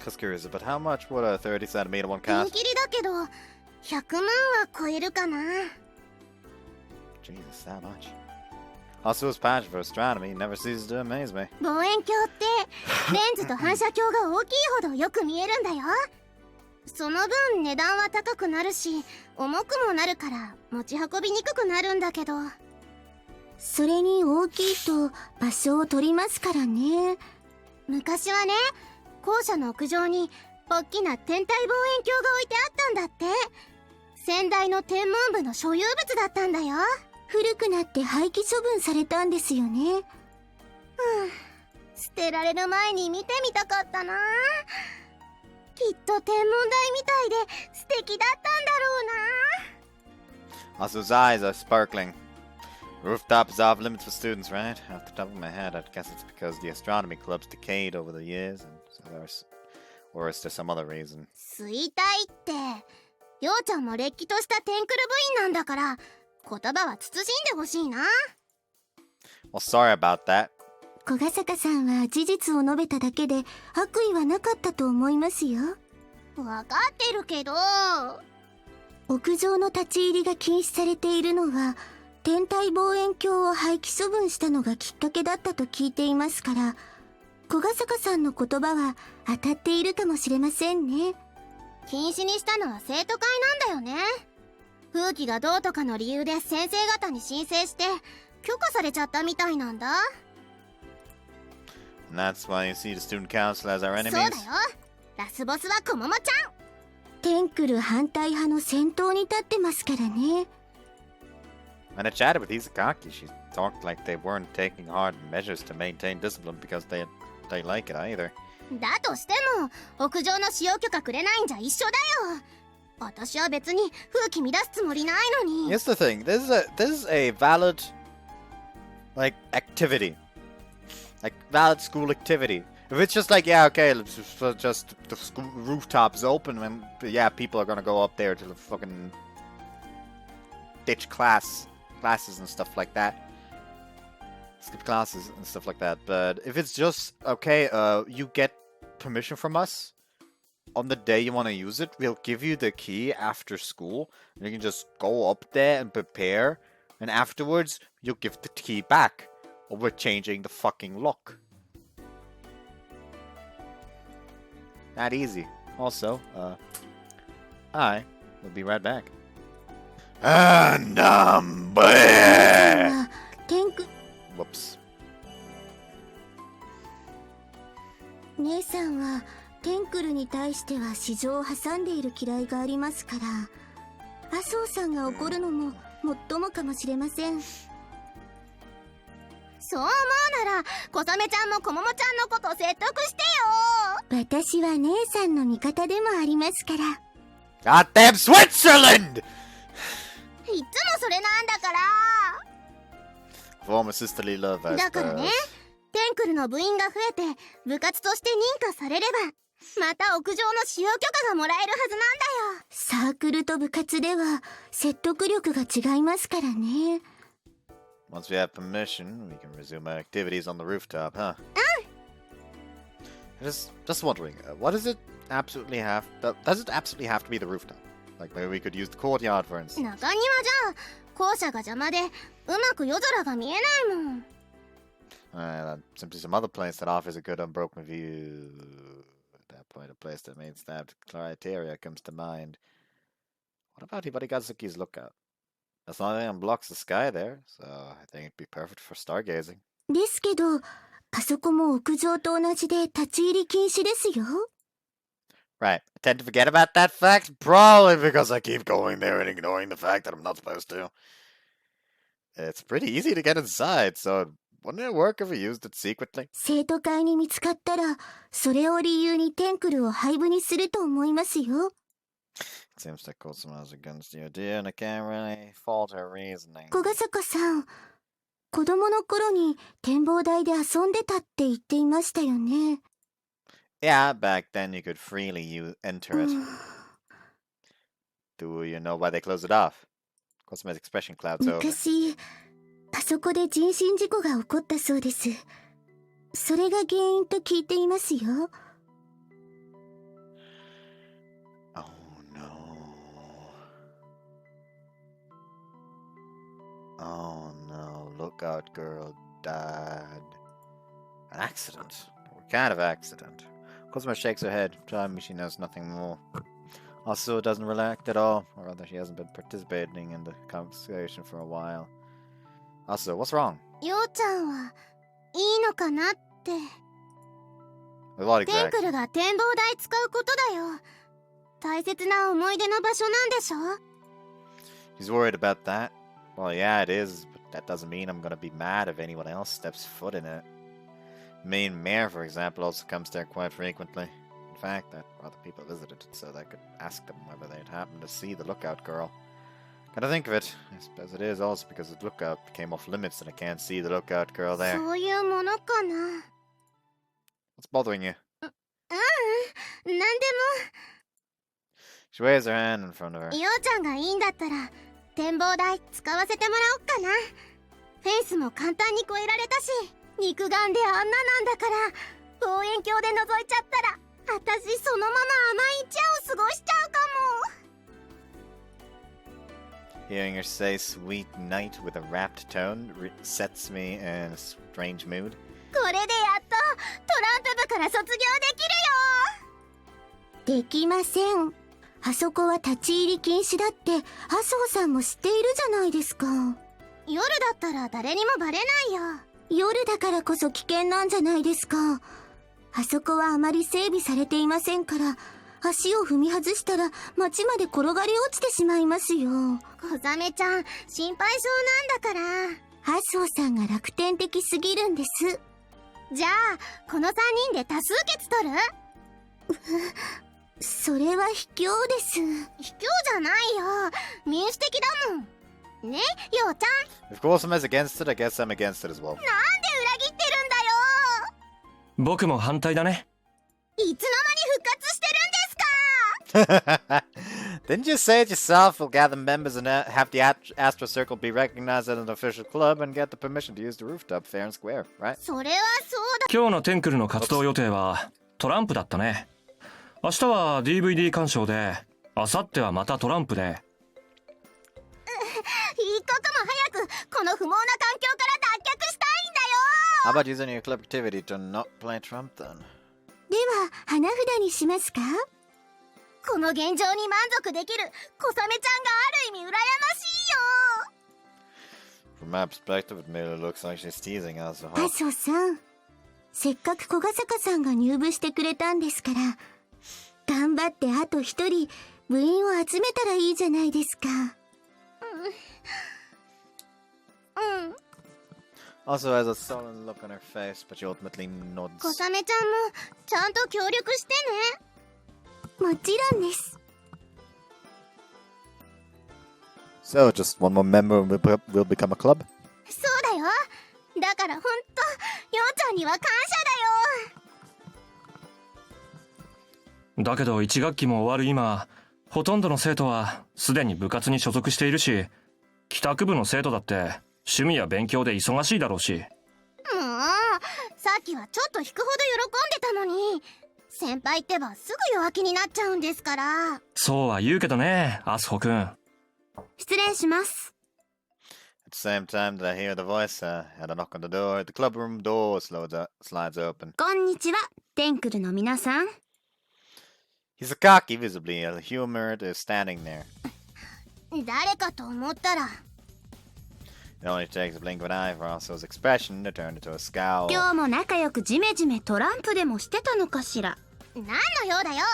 Just curious, but how much would a 30 centimeter one ピン cost? キリだけど100万は超えるかな。 Jesus, that much. Asu's passion for astronomy never ceases to amaze me. 望遠鏡ってレンズと反射鏡が大きいほどよく見えるんだよ。その分値段は高くなるし重くもなるから持ち運びにくくなるんだけど。それに大きいと場所を取りますからね。昔はね、校舎の屋上に大きな天体望遠鏡が置いてあったんだって。先代の天文部の所有物だったんだよ。古くなって廃棄処分されたんですよね。捨てられる前に見てみたかったな。きっと天文台みたいで素敵だったんだろうな。Also, his eyes are sparkling. Rooftop is off limits for students, right? Off the top of my head, I guess it's because the astronomy club's decayed over the years, and so there's, or is there some other reason? 衰退って、ようちゃんもれっきとしたテンクル部員なんだから、言葉は慎んでほしいな。Well, sorry about that. 小ヶ坂さんは事実を述べただけで悪意はなかったと思いますよ。わかってるけど。屋上の立ち入りが禁止されているのは、天体望遠鏡を廃棄処分したのがきっかけだったと聞いていますから、小ヶ坂さんの言葉は当たっているかもしれませんね。禁止にしたのは生徒会なんだよね。風紀がどうとかの理由で先生方に申請して許可されちゃったみたいなんだ。And that's why you see the student council as our そう enemies? だよ。ラスボスはこももちゃん。テンクル反対派の先頭に立ってますからね。When I chatted with Izakaki, she talked like they weren't taking hard measures to maintain discipline because they like it either. だとしても屋上の使用許可くれないんじゃ一緒だよ。私は別に風紀乱すつもりないのに。Here's the thing. This is a valid, like, activity. Like, valid school activity. If it's just like, yeah, okay, just the school rooftop is open, and yeah, people are gonna go up there to the fucking ditch classes and stuff like that. Skip classes and stuff like that. But if it's just, okay, you get permission from us on the day you want to use it, we'll give you the key after school, and you can just go up there and prepare, and afterwards, you'll give the key back. Or we're changing the fucking lock. That easy. Also, I will be right back. And Whoops. 姉さんはテンクルに対しては市場を挟んでいる嫌いがありますから、麻生さんが怒るのももっともかもしれません。そう思うなら小雨ちゃんもこももちゃんのこと説得してよ。私は姉さんの味方でもありますから。Goddamn Switzerland! いつもそれなんだから。 Former sisterly love, I だからね、 suppose. テンクルの部員が増えて部活として認可されればまた屋上の使用許可がもらえるはずなんだよ。サークルと部活では説得力が違いますからね。Once we have permission, we can resume our activities on the rooftop, huh? Just wondering, what does it absolutely have? Does it absolutely have to be the rooftop? Like maybe we could use the courtyard, for instance. 中庭じゃ校舎が邪魔でうまく夜空が見えないもん。Simply some other place that offers a good unbroken view. At that point, a place that meets that criteria comes to mind. What about Hibarigazuki's lookout? That's not anything blocks the sky there, so I think it'd be perfect for stargazing. ですけど、あそこも屋上と同じで立ち入り禁止ですよ。Right. I tend to forget about that fact, probably because I keep going there and ignoring the fact that I'm not supposed to. It's pretty easy to get inside, so wouldn't it work if we used it secretly? 生徒会に見つかったら、それを理由にテンクルを廃部にすると思いますよ。It seems that Kosuma's against the idea, and I can't really fault her reasoning. 小ヶ坂さん、子供の頃に展望台で遊んでたって言っていましたよね。Yeah, back then you could freely enter it. Do you know why they closed it off? Kosuma's expression clouds over. 昔、あそこで人身事故が起こったそうです。それが原因と聞いていますよ。Oh no. Oh no, lookout girl died. An accident? What kind of accident? Cosmo shakes her head, telling me she knows nothing more. Also, doesn't react at all, or rather she hasn't been participating in the conversation for a while. Also, what's wrong? ようちゃんはいいのかなって。 What テンク exactly? ルが展望台使うことだよ。大切な思い出の場所なんでしょ。 He's worried about that. Well, yeah, it is, but that doesn't mean I'm gonna be mad if anyone else steps foot in it. Main Mayor, for example, also comes there quite frequently. In fact, that other people visited it so they could ask them whether they'd happened to see the lookout girl. Gotta think of it. I suppose it is also because the lookout became off limits and I can't see the lookout girl there. そういうものかな。 What's bothering you? なんで She waves her hand in front of her. も、ようちゃんがいいんだったら、展望台使わせてもらおっかな。フェンスも簡単に越えられたし、肉眼であんななんだから、望遠鏡で覗いちゃったら、私そのまま甘い一夜を過ごしちゃうかも。 Hearing her say sweet night with a rapt tone sets me in a strange mood. これでやっとトランプ部から卒業できるよ。できません。あそこは立ち入り禁止だって麻生さんも知っているじゃないですか。夜だったら誰にもバレないよ。夜だからこそ危険なんじゃないですか。あそこはあまり整備されていませんから、足を踏み外したら街まで転がり落ちてしまいますよ。小ザちゃん心配性なんだから。麻生さんが楽天的すぎるんです。じゃあこの3人で多数決取る？それは卑怯です。卑怯じゃないよ。民主的だもん。ね、ようちゃん。If Gosam is against it, I guess I'm against it as well. なんで裏切ってるんだよ。僕も反対だね。いつの間に復活してるんですか？ Didn't you say it yourself? We'll gather members and have the Astro Circle be recognized as an official club and get the permission to use the rooftop fair and square, right? それはそうだ。今日のテンクルの活動予定はトランプだったね。明日は DVD 鑑賞で、明後日はまたトランプで。一刻も早くこの不毛な環境から脱却したいんだよ。 How about using your club activity to not play Trump then? では花札にしますか？この現状に満足できる小雨ちゃんがある意味羨ましいよ。 From my perspective, it merely looks like she's teasing us. 麻生さん、せっかく小ヶ坂さんが入部してくれたんですから、頑張ってあと一人部員を集めたらいいじゃないですか。Also has a sullen look on her face, but she ultimately nods. 小雨ちゃんもちゃんと協力してね。もちろんです。 So, just one more member will become a club? そうだよ。だからほんと、ようちゃんには感謝だよ。だけど1学期も終わる今、ほとんどの生徒はすでに部活に所属しているし、帰宅部の生徒だって趣味や勉強で忙しいだろうし。もう、さっきはちょっと引くほど喜んでたのに、先輩ってばすぐ弱気になっちゃうんですから。そうは言うけどね、アスホくん。失礼します。 At the same time that I hear the voice, had a knock on the door. The clubroom door slides open. こんにちは、テンクルの皆さん。 Hisakaki, visibly ill-humored, is standing there. 誰かと思ったら。 It only takes a blink of an eye for Aso's expression to turn into a scowl. 今日も仲良くジメジメトランプでもしてたのかしら。何の用だよ。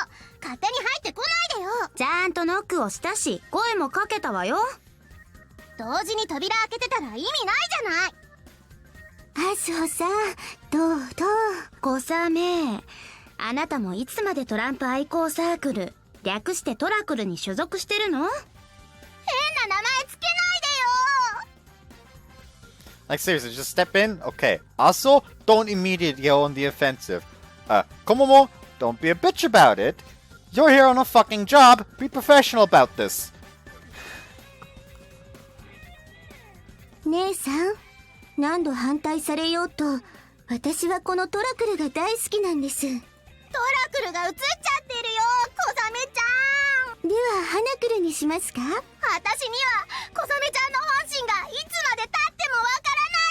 勝手に入ってこないでよ。ちゃんとノックをしたし、声もかけたわよ。同時に扉開けてたら意味ないじゃない。麻生さん、どうどう。小雨、あなたもいつまでトランプ愛好サークル、略してトラクルに所属してるの？変な名前つけないでよ。 Like, seriously, just step in? Okay. Aso, don't immediately go on the offensive. Komomo, don't be a bitch about it. You're here on a fucking job. Be professional about this. 姉さん、何度反対されようと、私はこのトラクルが大好きなんです。トラクルが映っちゃってるよ、小雨ちゃん。では花クルにしますか？私には小雨ちゃんの本心がいつまで経ってもわからな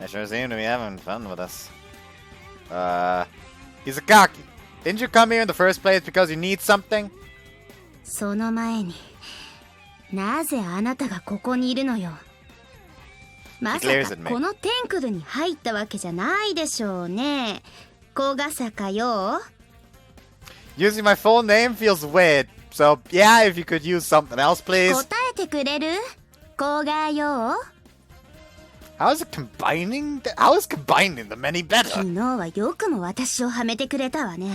いよ。 I sure seem to be having fun with us. Hisakaki, didn't you come here in the first place because you need something? その前に、なぜあなたがここにいるのよ。まさかこのテンクルに入ったわけじゃないでしょうね。小ヶ坂よ。 Using my full name feels weird. So, yeah, if you could use something else, please. 答えてくれる？小賀よ。How is combining the many better? 昨日はよくも私をはめてくれたわね。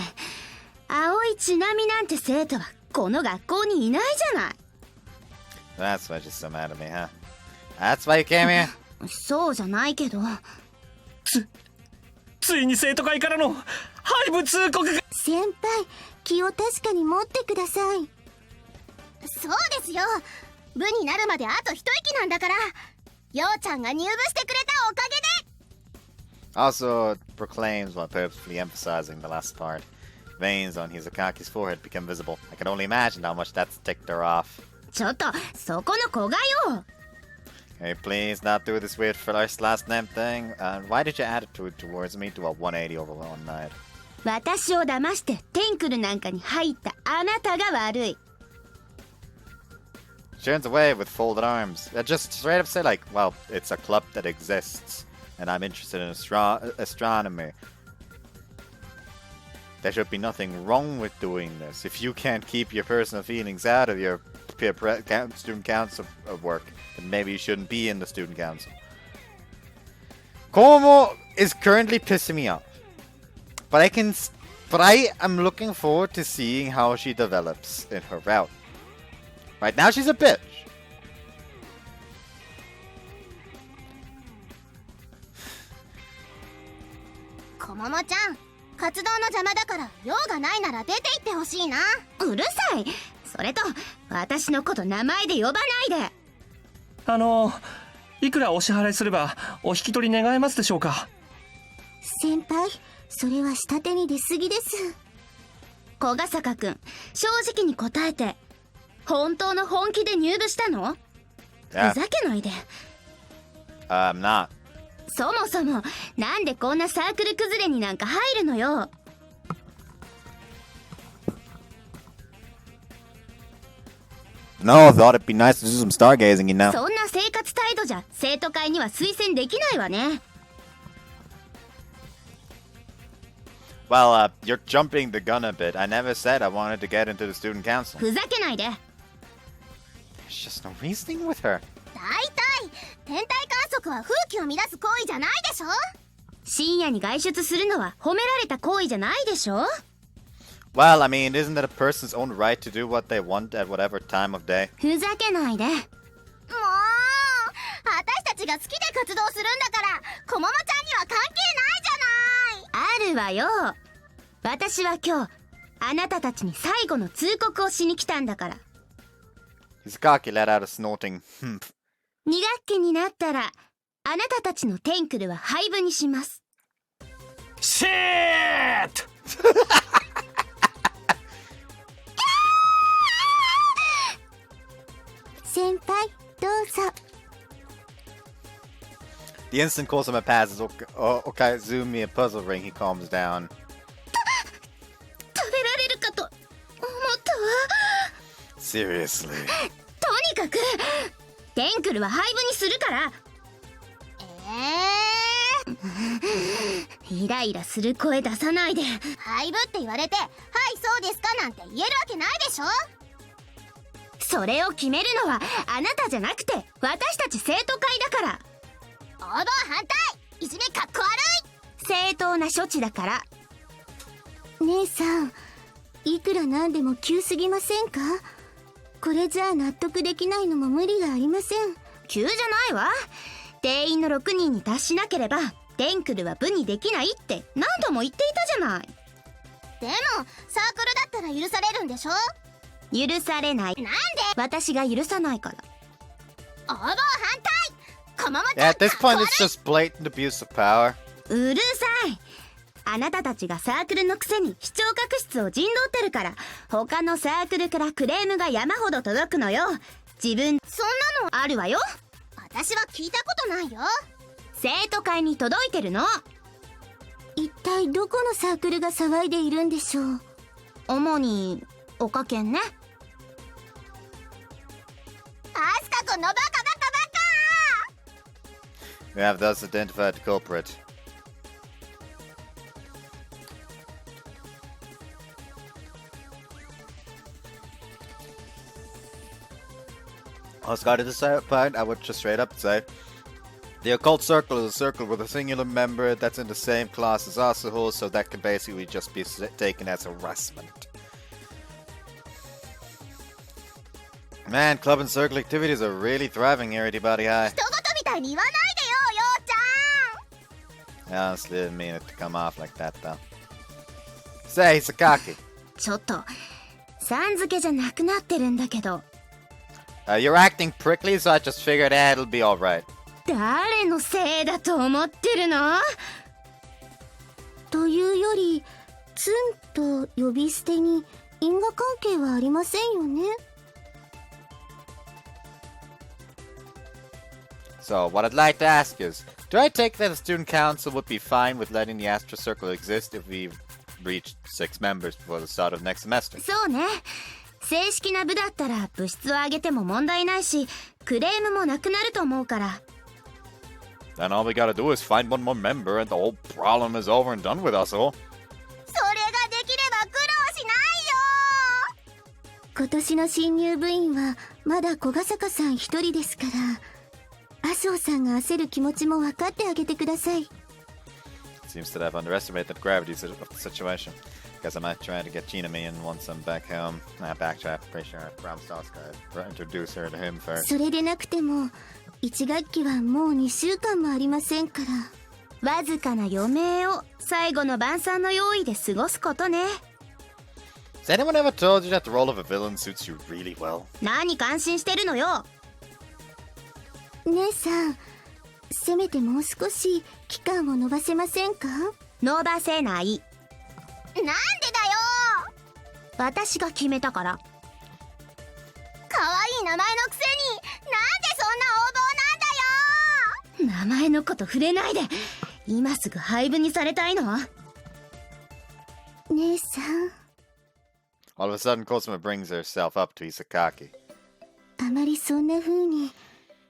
青いちなみなんて生徒はこの学校にいないじゃない。That's why she's so mad at me, huh? That's why you came here? そうじゃないけど。ついに生徒会からの廃部通告が。先輩、気を確かに持ってください。そうですよ。部になるまであと一息なんだから。ようちゃんが入部してくれたおかげで。Also proclaims while purposefully emphasizing the last part. Veins on Hizakaki's forehead become visible. I can only imagine how much that's ticked her off. ちょっと、そこの子がよ。Hey, please not do this weird first last name thing. Why did your attitude towards me do a 180 over one night? 私を騙してテンクルなんかに入ったあなたが悪い。She turns away with folded arms. Just straight up say like, well, it's a club that exists, and I'm interested in astronomy. There should be nothing wrong with doing this. If you can't keep your personal feelings out of your student council work, then maybe you shouldn't be in the student council. Komo is currently pissing me off, but I am looking forward to seeing how she develops in her route. Right now she's a bitch. こももちゃん、活動の邪魔だから用がないなら出て行ってほしいな。うるさい。それと私のこと名前で呼ばないで。いくらお支払いすればお引き取り願えますでしょうか。先輩、それは下手に出過ぎです。小ヶ坂くん、正直に答えて。本当の本気で入部したの？ Yeah. ふざけないで。I'm not. そもそもなんでこんなサークル崩れになんか入るのよ。No, I thought it'd be nice to do some stargazing, you know. そんな生活態度じゃ生徒会には推薦できないわね。Well, you're jumping the gun a bit. I never said I wanted to get into the student council. ふざけないで。There's just no reasoning with her. だいたい天体観測は風紀を乱す行為じゃないでしょ。深夜に外出するのは褒められた行為じゃないでしょ。Well, I mean, isn't it a person's own right to do what they want at whatever time of day? ふざけないで。もう私たちが好きで活動するんだからこももちゃんには関係ないじゃない。あるわよ。私は今日あなたたちに最後の通告をしに来たんだから。Hizakaki let out a snorting humph. 2学期になったらあなたたちのテンクルは廃部にします。シーッ先輩、どうぞ。The instant Kosama passes Okaizumi a puzzle ring, he calms down. 食べられるかと思ったわ。 Seriously. とにかくテンクルは廃部にするから。イライラする声出さないで。廃部って言われて「はいそうですか」なんて言えるわけないでしょ。それを決めるのはあなたじゃなくて私たち生徒会だから。応募反対。いじめかっこ悪い。正当な処置だから。姉さん、いくらなんでも急すぎませんか？これじゃあ納得できないのも無理がありません。急じゃないわ。定員の6人に達しなければテンクルは部にできないって何度も言っていたじゃない。でもサークルだったら許されるんでしょ。許されない。なんで？私が許さないから。応募反対。こももちゃん Yeah, at this point, it's just blatant abuse of power. うるさい。あなたたちがサークルのくせに視聴覚室を陣取ってるから他のサークルからクレームが山ほど届くのよ。自分そんなのあるわよ。私は聞いたことないよ。生徒会に届いてるの。一体どこのサークルが騒いでいるんでしょう。主におかけんね。アスカ君のバカバカバカ。 We have thus identified the culprit. Let's go to this point. I would just straight up say the occult circle is a circle with a singular member that's in the same class as Asuho, so that can basically just be taken as harassment. Man, club and circle activities are really thriving here at Ibari High. 人事みたいに言わないでよ、ようちゃん。 I honestly didn't mean it to come off like that, though. Say, Sakaki. ちょっとさん付けじゃなくなってるんだけど。 You're acting prickly, so I just figured, it'll be alright. 誰のせいだと思ってるの？というよりツンと呼び捨てに因果関係はありませんよね。 So, what I'd like to ask is, do I take that the student council would be fine with letting the Astro Circle exist if we reached 6 members before the start of next semester? そうね。正式な部だったら部室を挙げても問題ないし、クレームもなくなると思うから。 Then all we gotta do is find one more member and the whole problem is over and done with us all. それができれば苦労しないよ。今年の新入部員はまだ小ヶ坂さん一人ですから、麻生さんが焦る気持ちも分かってあげてください。 Seems that I've underestimated the gravity of the situation. Guess I might try to get Chinami in once I'm back home. Backtrack, pretty sure I promised Oscar I'd introduce her to him first. それでなくても1学期はもう2週間もありませんから。わずかな余命を最後の晩餐の用意で過ごすことね。 Has anyone ever told you that the role of a villain suits you really well? 何感心してるのよ。姉さん、せめてもう少し期間を延ばせませんか？伸ばせない。なんでだよ。私が決めたから。可愛い名前のくせになんでそんな横暴なんだよ。名前のこと触れないで。今すぐ廃部にされたいの？姉さん、 All of a sudden, Cosima brings herself up to Isakaki. あまりそんな風に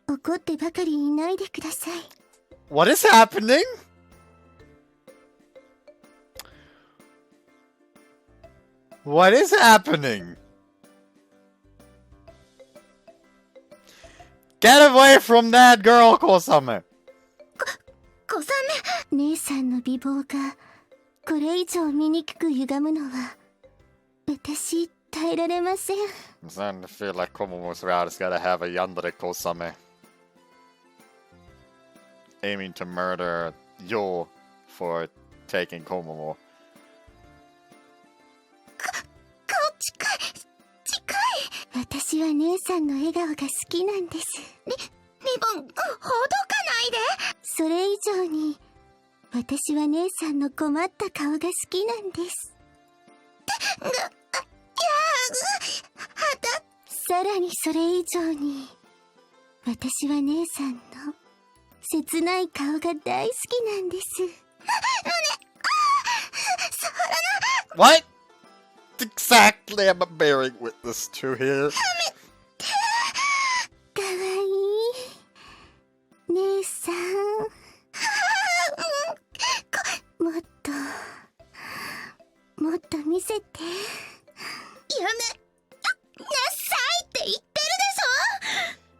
怒ってばかりいないでください。 What is happening? What is happening? Get away from that girl, Kosame! 小雨。姉さんの美貌がこれ以上醜く歪むのは私耐えられません。 I'm starting to feel like Komomo's route has gotta have a yandere Kosame. Aiming to murder Yo for taking Komomo. 近い。私は姉さんの笑顔が好きなんです。リボンほどかないで。それ以上に私は姉さんの困った顔が好きなんです。さらにそれ以上に私は姉さんの切ない顔が大好きなんです。 What exactly am I bearing witness to here? かわいい姉さん。もっと見せて。やめなさいって言ってる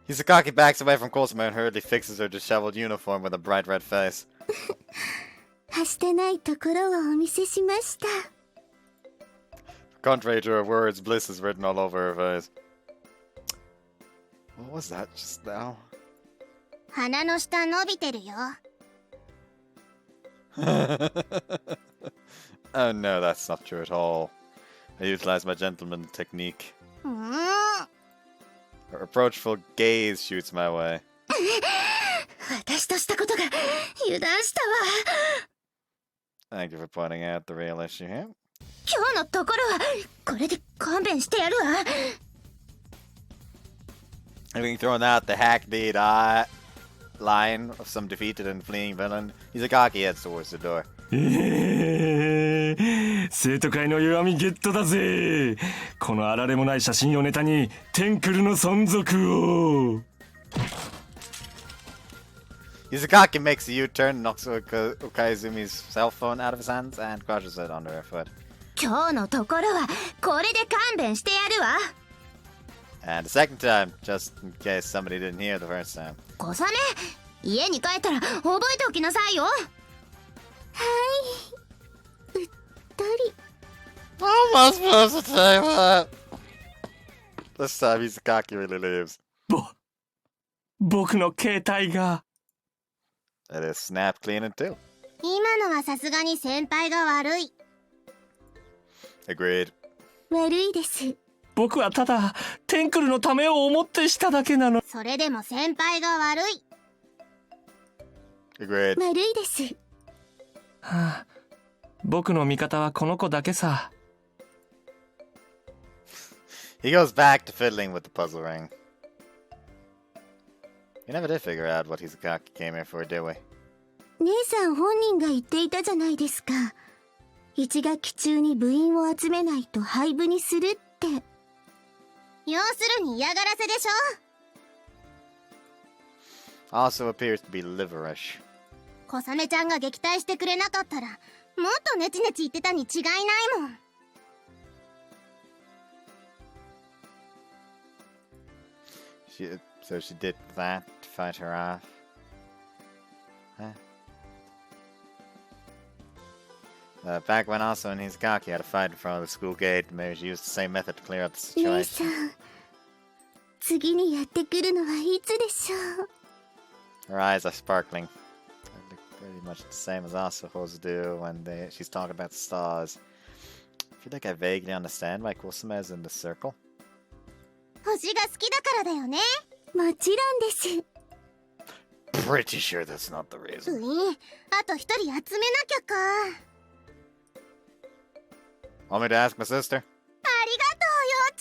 でしょ。 Hisakaki backs away from Cosima and hurriedly fixes her disheveled uniform with a bright red face. はしてないところをお見せしました。 Contrary to her words, bliss is written all over her face. What was that just now? 鼻の下伸びてるよ。 Oh no, that's not true at all. I utilized my gentleman technique. Her approachful gaze shoots my way. 私としたことが油断したわ。 Thank you for pointing out the real issue here. 今日のところはこれで勘弁してやるわ。 Having thrown out the hackneyed line of some defeated and fleeing villain, Hisakaki heads towards the door. 生徒会の弱みゲットだぜ。このあられもない写真をネタにテンクルの存続を。 Hisakaki makes a U-turn, knocks Okaizumi's cell phone out of his hands, and crushes it under her foot. 今日のところはこれで勘弁してやるわ。 And a second time, just in case somebody didn't hear the first time. 小雨、家に帰ったら覚えておきなさいよ。はい。うっとり。 How am I supposed to say that? This time Izakaki really leaves. 僕の携帯が。 It is snap cleaning too. 今のはさすがに先輩が悪い。 Agreed. 悪いです。僕はただテンクルのためを思ってしただけなの。それでも先輩が悪い。 Agreed. 悪いです。はあ、僕の味方はこの子だけさ。 He goes back to fiddling with the puzzle ring. We never did figure out what Izakaki came here for, did we? 姉さん本人が言っていたじゃないですか。1学期中に部員を集めないと廃部にするって。要するに嫌がらせでしょ。 Also appears to be liverish. 小雨ちゃんが撃退してくれなかったらもっとネチネチ言ってたに違いないもん。 So she did that to fight her off. Huh? Back when also in Izakaki had a fight in front of the school gate, maybe she used the same method to clear up the 姉さ situation. ん、次にやってくるのはいつでしょう。 Her eyes are sparkling. They look pretty much the same as Asuho's do when she's talking about the stars. I feel like I vaguely understand why Kusuma is in the circle. 星が好きだからだよね。もちろんです。 Pretty sure that's not the う reason. い、あと一人集めなきゃか。 Want me to ask my sister? ありがとう、よう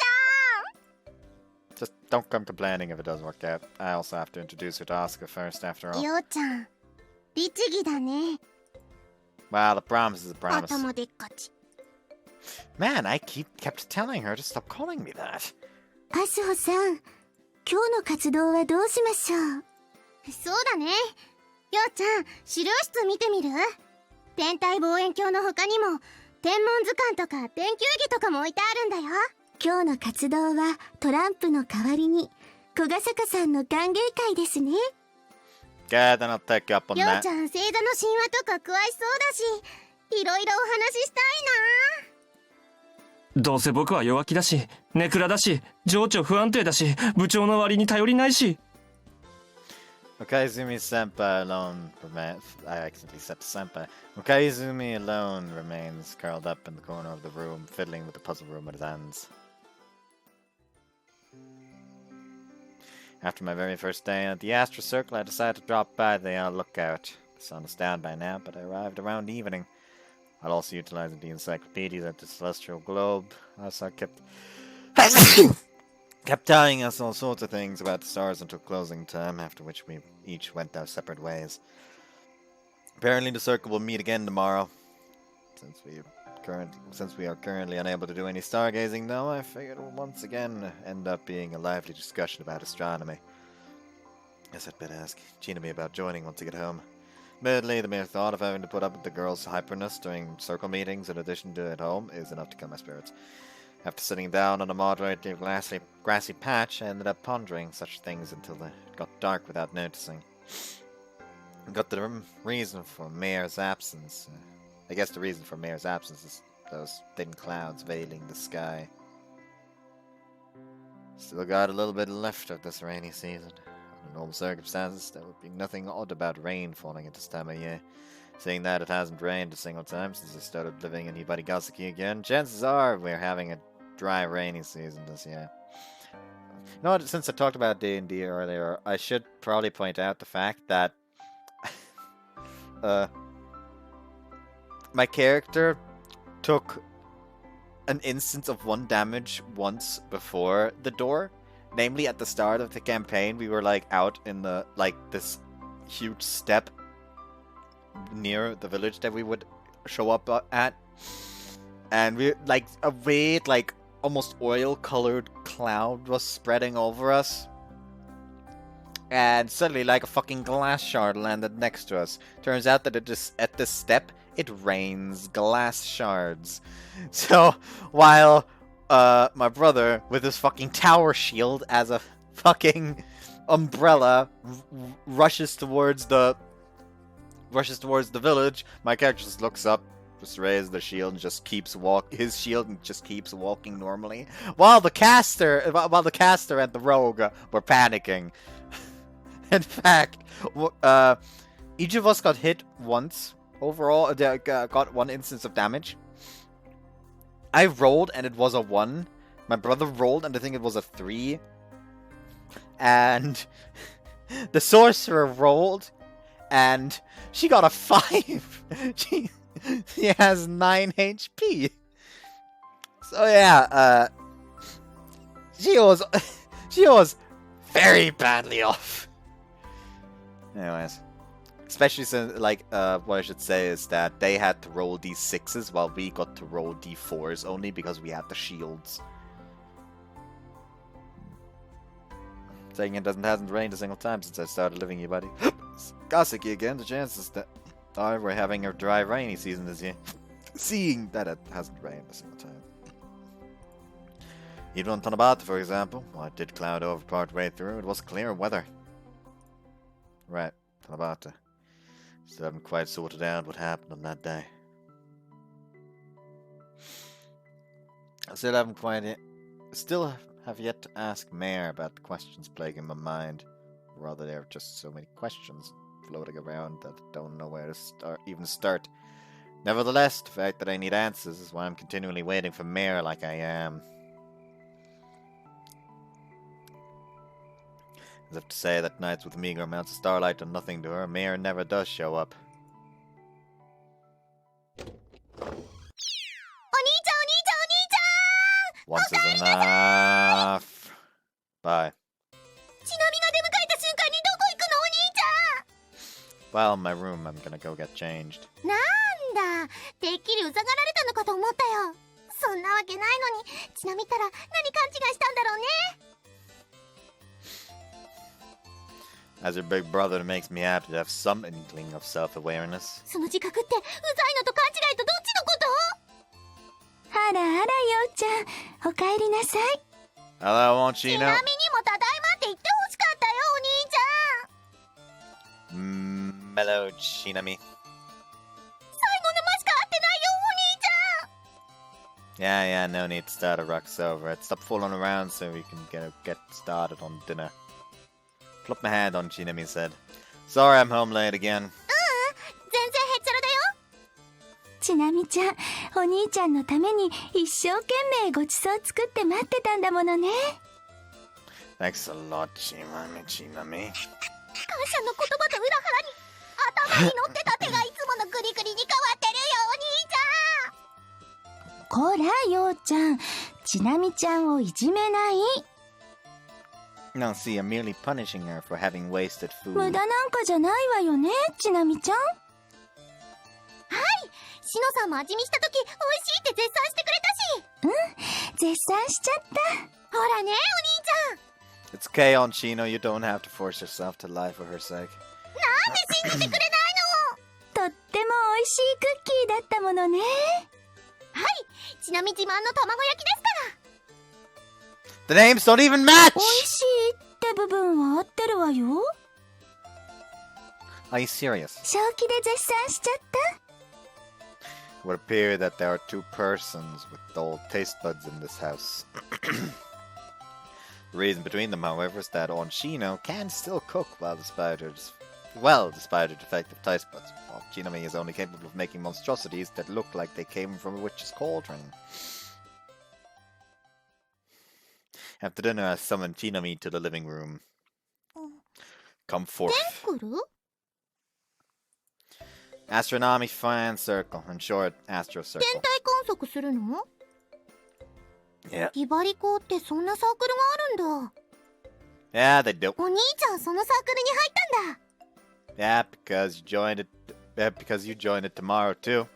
ちゃん。 Just don't come complaining if it doesn't work out. I also have to introduce her to Asuka first, after all. ようちゃん、律儀だね。 Well, a promise is a promise. 頭でっかち。 Man, I kept telling her to stop calling me that. アスホさん、今日の活動はどうしましょう。そうだね。ようちゃん、資料室見てみる？天体望遠鏡の他にも天文図鑑とか天球儀とかも置いてあるんだよ。今日の活動はトランプの代わりに小ヶ坂さんの歓迎会ですね。 Yeah, then I'll take you up on よう that. ちゃん、星座の神話とか詳しそうだし、いろいろお話ししたいどうせ僕は弱気だし、ネクラだし、情緒不安定だし、部長の割に頼りないし。 Okaizumi Senpai alone remains. I accidentally said Senpai. Okaizumi alone remains curled up in the corner of the room, fiddling with the puzzle room with his hands. After my very first day at the Astro Circle, I decided to drop by the lookout. The sun is down by now, but I arrived around evening. I'll also utilize the encyclopedias at the celestial globe. Also kept telling us all sorts of things about the stars until closing time, after which we each went our separate ways. Apparently the circle will meet again tomorrow. Since we are currently unable to do any stargazing, though, I figured it will once again end up being a lively discussion about astronomy. Guess I'd better ask Chinami about joining once I get home. Admittedly, the mere thought of having to put up with the girls' hyperness during circle meetings in addition to at home is enough to kill my spirits. After sitting down on a moderately grassy patch, I ended up pondering such things until it got dark without noticing. I got the reason for Mayor's absence. I guess the reason for Mayor's absence is those thin clouds veiling the sky. Still got a little bit left of this rainy season. Under normal circumstances, there would be nothing odd about rain falling at this time of year. Seeing that it hasn't rained a single time since I started living in Ibarigasaki again, chances are we're having a dry, rainy season this year. You know what, since I talked about D&D earlier, I should probably point out the fact that my character took an instance of 1 damage once before the door. Namely, at the start of the campaign, we were like out in the this huge steppe near the village that we would show up at, and we a red almost oil-colored cloud was spreading over us, and suddenly a fucking glass shard landed next to us. Turns out that at this step it rains glass shards. So while my brother, with his fucking tower shield as a fucking umbrella, rushes towards the village, my character just looks up, just raises the shield and just keeps his shield and just keeps walking normally, while the caster and the rogue were panicking. In fact, each of us got hit once overall. Got one instance of damage. I rolled and it was a 1. My brother rolled and I think it was a 3. And the sorcerer rolled and she got a 5. She has 9 HP. So yeah, she was very badly off. Anyways, especially since, like, what I should say is that they had to roll d6s while we got to roll d4s only because we had the shields. Saying it hasn't rained a single time since I started living here, buddy. Gossip again, the chances that we're having a dry, rainy season this year. Seeing that it hasn't rained a single time. Even on Tanabata, for example, well, it did cloud over part way through, it was clear weather. Right, Tanabata. Still haven't quite sorted out what happened on that day. I still have yet to ask Mare about the questions plaguing my mind. Rather, there are just so many questions floating around that I don't know where to even start. Nevertheless, the fact that I need answers is why I'm continually waiting for Mare like I am. As if to say that nights with meager amounts of starlight are nothing to her, Mare never does show up. Once is enough. Bye. Well, in my room, I'm gonna go get changed. なんだ、てっきりうざがられたのかと思ったよ。そんなわけないのに、ちなみったら何勘違いしたんだろうね。As your big brother, it makes me happy to have some inkling of self-awareness. その自覚ってうざいのと勘違いとどっちのこと？あらあら、ようちゃん、おかえりなさい。Hello, won't you know? ちなみにもただいまって言ってほしかったよ、お兄ちゃん。Mellow Shinami. 最後の間しか会ってないよ、お兄ちゃん。 Yeah, no need to start a ruckus over it. Stop fooling around so we can get started on dinner. Flip my hand on, Shinami said. Sorry I'm home late again. 全然へっちゃらだよ。ちなみちゃん、お兄ちゃんのために一生懸命ごちそう作って待ってたんだものね。Thanks a lot, Shinami. 感謝の言葉と裏腹に頭に乗ってた手がいつものグリグリに変わってるよ、お兄ちゃん。こら、ようちゃん、ちなみちゃんをいじめない。No, see, I'm merely punishing her for having wasted food. 無駄なんかじゃないわよね、ちなみちゃん。はい、しのさんも味見した時美味しいって絶賛してくれたし。絶賛しちゃった。ほらね、お兄ちゃん。 It's okay, Onchino. You don't have to force yourself to lie for her sake. なんで信じてくれないの？とっても美味しいクッキーだったものね。はい、ちなみ自慢の卵焼きですから。 The names don't even match! 美味しいって部分は合ってるわよ。 Are you serious? 正気で絶賛しちゃった。 It would appear that there are two persons with dull taste buds in this house. The reason between them, however, is that Onchino can still cook despite her defective taste buds. While Chinami is only capable of making monstrosities that look like they came from a witch's cauldron. After dinner, I summoned Chinami to the living room. Come forth. Astronomy Fan Circle. In short, Astro Circle. 天体観測するの？ Yeah. ヒバリコってそんなサークルがあるんだ。 Yeah, they do. お兄ちゃんそのサークルに入ったんだ。 Yeah, because you joined it tomorrow too. 何？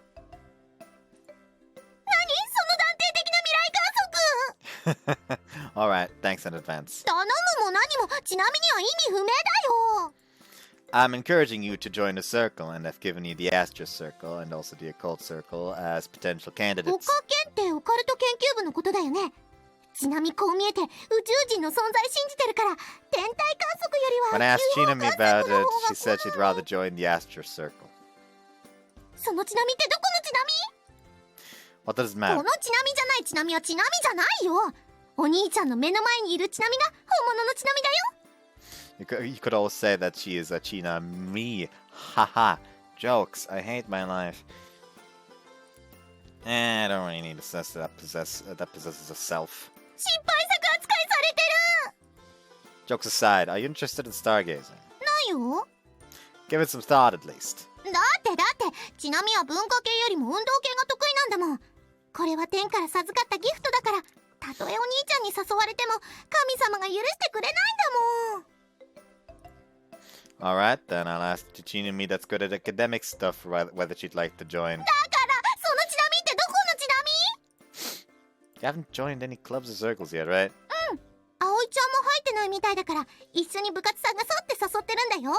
その断定的な未来観測。 Alright, thanks in advance. 頼むも何もちなみには意味不明だよ。 I'm encouraging you to join the circle, and I've given you the Astro Circle and also the Occult Circle as potential オ candidates. カケンってオカルト研究部のことだよね。ちなみにこう見えて宇宙人の存在信じてるから天体観測よりは When I asked Chinami about の it, 方 she said she'd rather join the Astro Circle. そのちなみってどこのちなみ？ What does it こ matter? のちなみじゃないちなみはちなみじゃないよ。お兄ちゃんの目の前にいるちなみが本物のちなみだよ。You could always say that she is a China me. Haha. Jokes. I hate my life. I don't really need a sister that possesses a self. 失敗作扱いされて Jokes aside, are you interested in stargazing? る。ないよ。 Give it some thought at least. だってちなみは文化系よりも運動系が得意なんだもん。これは天から授かったギフトだから、たとえお兄ちゃんに誘われても神様が許してくれないんだもん。 Alright, then I'll ask China me that's good at academic stuff whether she'd like to join. だからそのちなみってどこのちなみ？ You haven't joined any clubs or circles yet, right? 葵ちゃんも入ってないみたいだから、一緒に部活探そうって誘ってるんだよ。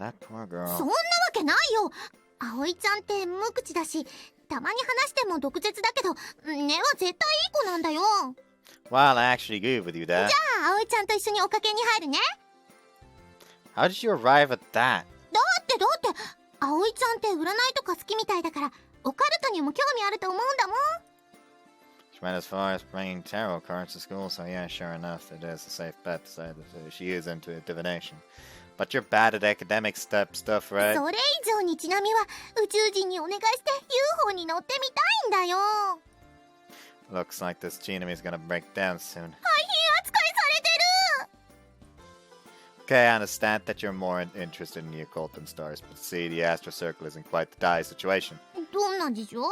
That poor girl. そんなわけないよ。葵ちゃんって無口だし、たまに話しても毒舌だけど、根は絶対いい子なんだよ。 Well, I actually agree with you there. じゃあ葵ちゃんと一緒におかけに入るね。 How did you arrive at that? だって葵ちゃんって占いとか好きみたいだから、オカルトにも興味あると思うんだもん。 She went as far as bringing tarot cards to school, so yeah, sure enough, it is a safe bet to say that she is into divination. But you're bad at academic stuff, right? それ以上にちなみは宇宙人にお願いして UFO に乗ってみたいんだよ。 Looks like this Chinami is gonna break down soon. 廃品扱いされて Okay, I understand that you're more interested in the occult than stars, but see, the Astro Circle isn't quite the dire situation. る。どんなんでしょ？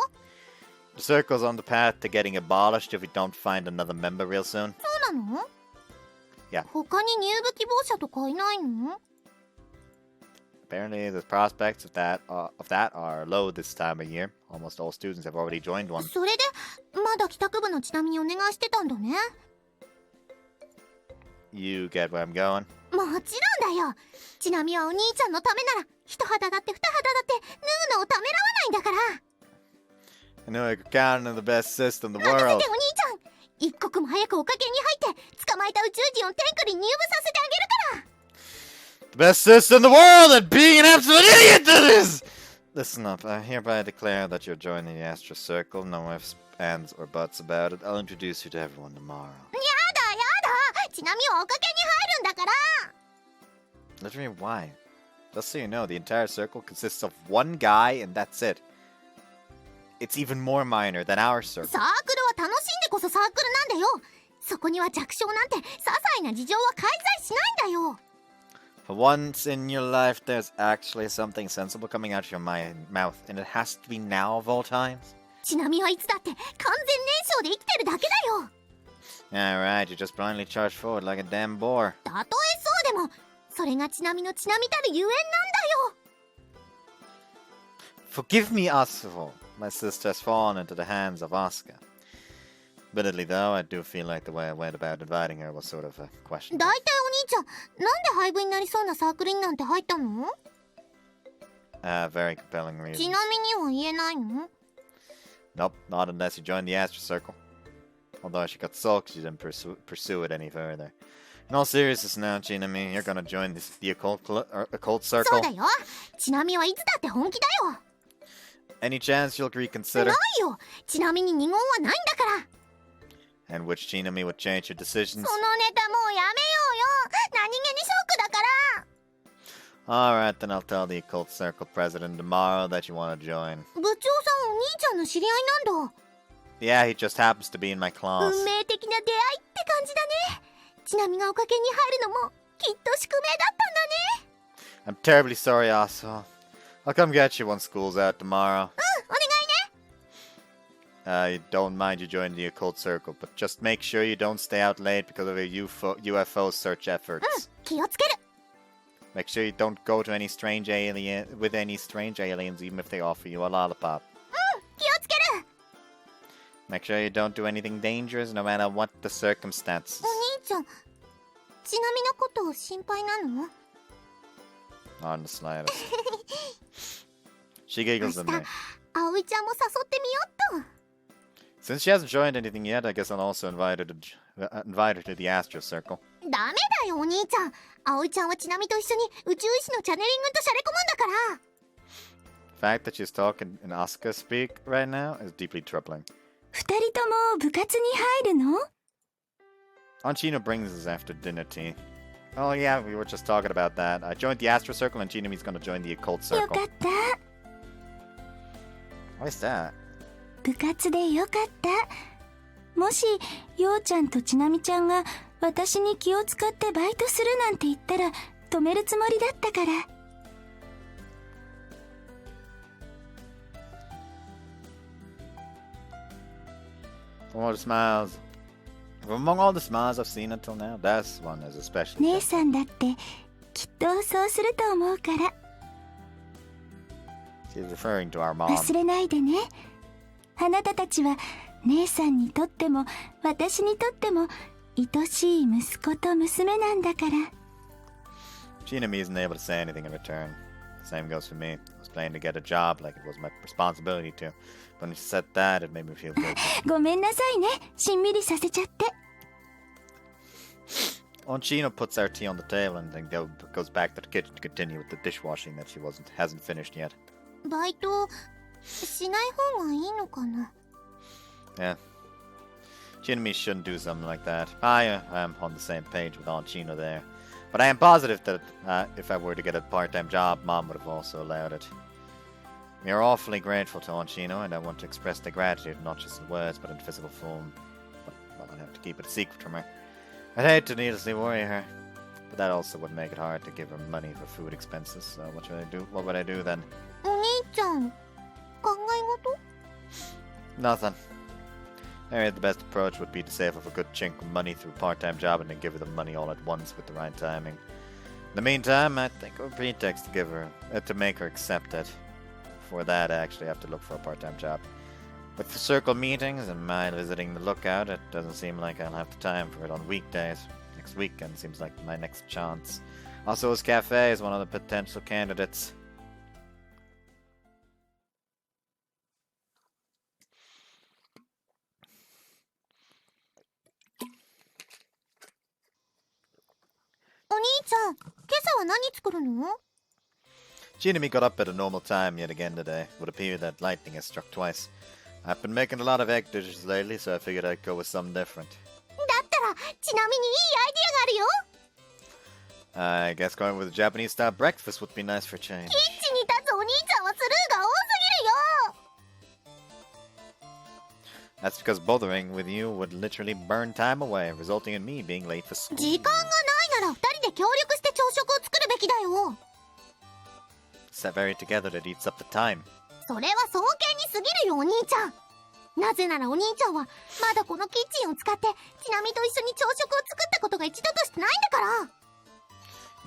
The circle's on the path to getting abolished if we don't find another member real soon. そうなの？ Yeah. 他に入部希望者とかいないの？ Apparently, the prospects of that are low this time of year. Almost all students have already joined one. それでまだ帰宅部のちなみにお願いしてたんだね。 You get where I'm going? もちろんだよ。ちなみはお兄ちゃんのためなら一肌だって二肌だって脱ぐのをためらわないんだから。 I know you're counting on the best sister in the 任せて world. お兄ちゃん。一刻も早くおかげに入って捕まえた宇宙人を天空に入部させてあげるから。 The best sister in the world and being an absolute idiot to this! Listen up, I hereby declare that you're joining the Astro Circle. No ifs, ands, or buts about it. I'll introduce you to everyone tomorrow. やだ。ちなみはおかげに入るんだから。 Literally, why? Just so you know, the entire circle consists of one guy and that's it. It's even more minor than our circle. サークルは楽しんでこそサークルなんだよ。そこには弱小なんて些細な事情は介在しないんだよ。 For once in your life, there's actually something sensible coming out of your mouth, and it has to be now of all times. ちなみはいつだって完全燃焼で生きてるだけだよ。 Alright, you just blindly charge forward like a damn boar. たとえそうでも、それがちなみのちなみたるゆえんなんだよ。 Forgive me, Astro. My sister has fallen into the hands of Asuka. Admittedly, though, I do feel like the way I went about inviting her was sort of a question. だいたいお兄ちゃん、なんで廃部になりそうなサークルになんて入ったの？ Very compelling reason. ちなみには言えないの？ Nope, not unless you join the Astro Circle. Although she got sulked, she didn't pursue it any further. In all seriousness now, Chinami, you're gonna join the occult circle. そうだよ。ちなみはいつだって本気だよ。 Any chance you'll な reconsider? いよ。ちなみに二言はないんだから。 And which Chinami would change your そ decisions? のネタもうやめようよ。何気にショックだから。 Alright, then I'll tell the occult circle president tomorrow that you want to join. 部長さんお兄ちゃんの知り合いなんだ。 Yeah, he just happens to be in my class. 運命的な出会いって感じだね。ちなみがおかげに入るのもきっと宿命だったんだね。 I'm terribly sorry, Aso. I'll come get you once school's out tomorrow. お願いね。 You don't mind you joining the occult circle, but just make sure you don't stay out late because of your UFO search efforts. 気をつける。 Make sure you don't go to any strange aliens, even if they offer you a lollipop. 気をつける。 Make sure you don't do anything dangerous, no matter what the circumstances. お兄ちゃん、ちなみのこと心配なの？ Not in the slightest. She giggles at me. 葵ちゃんも誘ってみよっと。 Since she hasn't joined anything yet, I guess I'll also invite her to the Astro Circle. ダメだよお兄ちゃん。葵ちゃんはちなみと一緒に宇宙医師のチャネリングとシャレ込むんだから。fact that she's talking in Asuka speak right now is deeply troubling. 二人とも部活に入るの？ Anchino brings us after dinner tea. Oh yeah, we were just talking about that. I joined the Astro Circle and Chinami's gonna join the Occult よ Circle. かった。 What's that? 部活でよかった。もし、ようちゃんとちなみちゃんが私に気を使ってバイトするなんて言ったら止めるつもりだったから。From all the smiles. Among all the smiles I've seen until now, this one is especially. 姉さんだってきっとそうすると思うから。 She's referring to our mom. 忘れないでね。あなたたちは姉さんにとっても私にとっても愛しい息子と娘なんだから。 Chinami isn't able to say anything in return. Same goes for me. I was planning to get a job like it was my responsibility to. But when she said that, it made me feel guilty. ごめんなさいね。しんみりさせちゃって。 Chino puts our tea on the table and then goes back to the kitchen to continue with the dishwashing that she hasn't finished yet. バイトしない方がいいのかな。 Yeah. Chinami shouldn't do something like that. I am on the same page with Aunt Chino there. But I am positive that if I were to get a part-time job, Mom would have also allowed it. We are awfully grateful to Aunt Chino, and I want to express the gratitude not just in words, but in physical form. But I'll have to keep it a secret from her. I'd hate to needlessly worry her, but that also would make it hard to give her money for food expenses. So what should I do? What would I do then? お兄ちゃん、考え事？ Nothing. I think the best approach would be to save up a good chunk of money through a part-time job and then give her the money all at once with the right timing. In the meantime, I think of a pretext to give her, to make her accept it. For that, I actually have to look for a part-time job. With the circle meetings and my visiting the lookout, it doesn't seem like I'll have the time for it on weekdays. Next weekend seems like my next chance. Also, his cafe is one of the potential candidates. Chinami got up at a normal time yet again today. It would appear that lightning has struck twice. I've been making a lot of egg dishes lately, so I figured I'd go with something different. だったらちなみにいいアイディアがあるよ。 I guess going with a Japanese-style breakfast would be nice for a change. キッチンに立つお兄ちゃんはスルーが多すぎるよ。 That's because bothering with you would literally burn time away, resulting in me being late for school. 時間がないなら二人で協力して朝食を作るべきだよ。 Set very together that eats up the time. それは双肩に過ぎるよお兄ちゃん。なぜならお兄ちゃんはまだこのキッチンを使ってちなみと一緒に朝食を作ったことが一度としてないんだか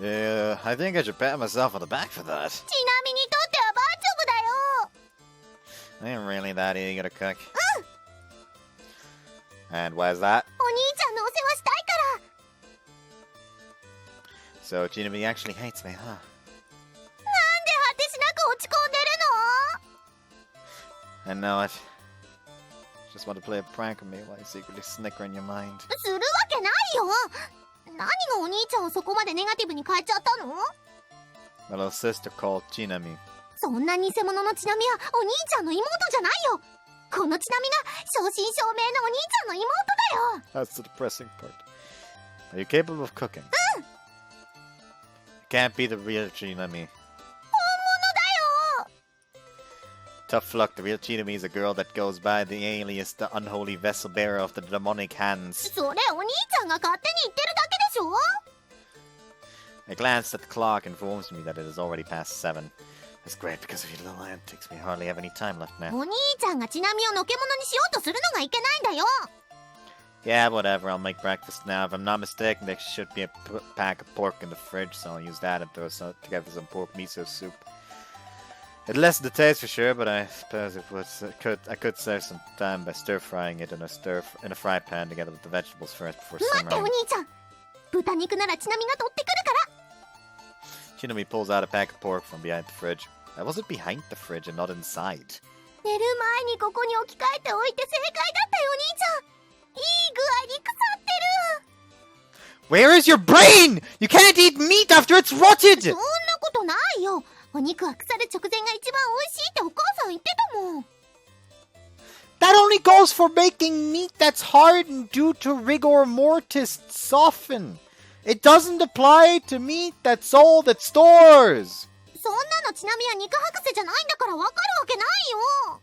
ら。 Yeah, I think I should pat myself on the back for that. ちなみにとっては大丈夫だよ。 I am really that eager to cook. And why is that? お兄ちゃんのお世話したいから。 So Chinami actually hates me, huh? なんで果てしなく落ち込んでるの？ I know it. Just want to play a prank on me while you secretly snicker in your mind. するわけないよ。何がお兄ちゃんをそこまでネガティブに変えちゃったの？ My little sister called Chinami. そんな偽物のちなみはお兄ちゃんの妹じゃないよ。このちなみが正真正銘のお兄ちゃんの妹だよ。 That's the depressing part. Are you capable of cooking? Can't be the real Chinami. 本物だよ。 Tough luck, the real Chinami is a girl that goes by the alias the unholy vessel bearer of the demonic hands. それお兄ちゃんが勝手に言ってるだけでしょ。 I glanced at the clock and informs me that it is already past 7. That's great because of your little antics. We hardly have any time left now. お兄ちゃんがちなみをのけ者にしようとするのがいけないんだよ。 Yeah, whatever. I'll make breakfast now. If I'm not mistaken, there should be a pack of pork in the fridge, so I'll use that and throw together some pork miso soup. It lessens the taste for sure, but I suppose I could save some time by stir frying it in a fry pan together with the vegetables first before 待ってお simmering. 兄ちゃん。豚肉ならちなみが取ってくるから。 Chinami pulls out a pack of pork from behind the fridge. Why was it behind the fridge and not inside? 寝る前にここに置き換えておいて正解だったよお兄ちゃん。いい具合に腐ってる。 Where is your brain? You can't eat meat after it's rotted! そんなことないよ。お肉は腐る直前が一番美味しいってお母さん言ってたもん。 That only goes for making meat that's hardened due to rigor mortis soften. It doesn't apply to meat that's sold at stores. そんなのちなみは肉博士じゃないんだからわかるわけないよ。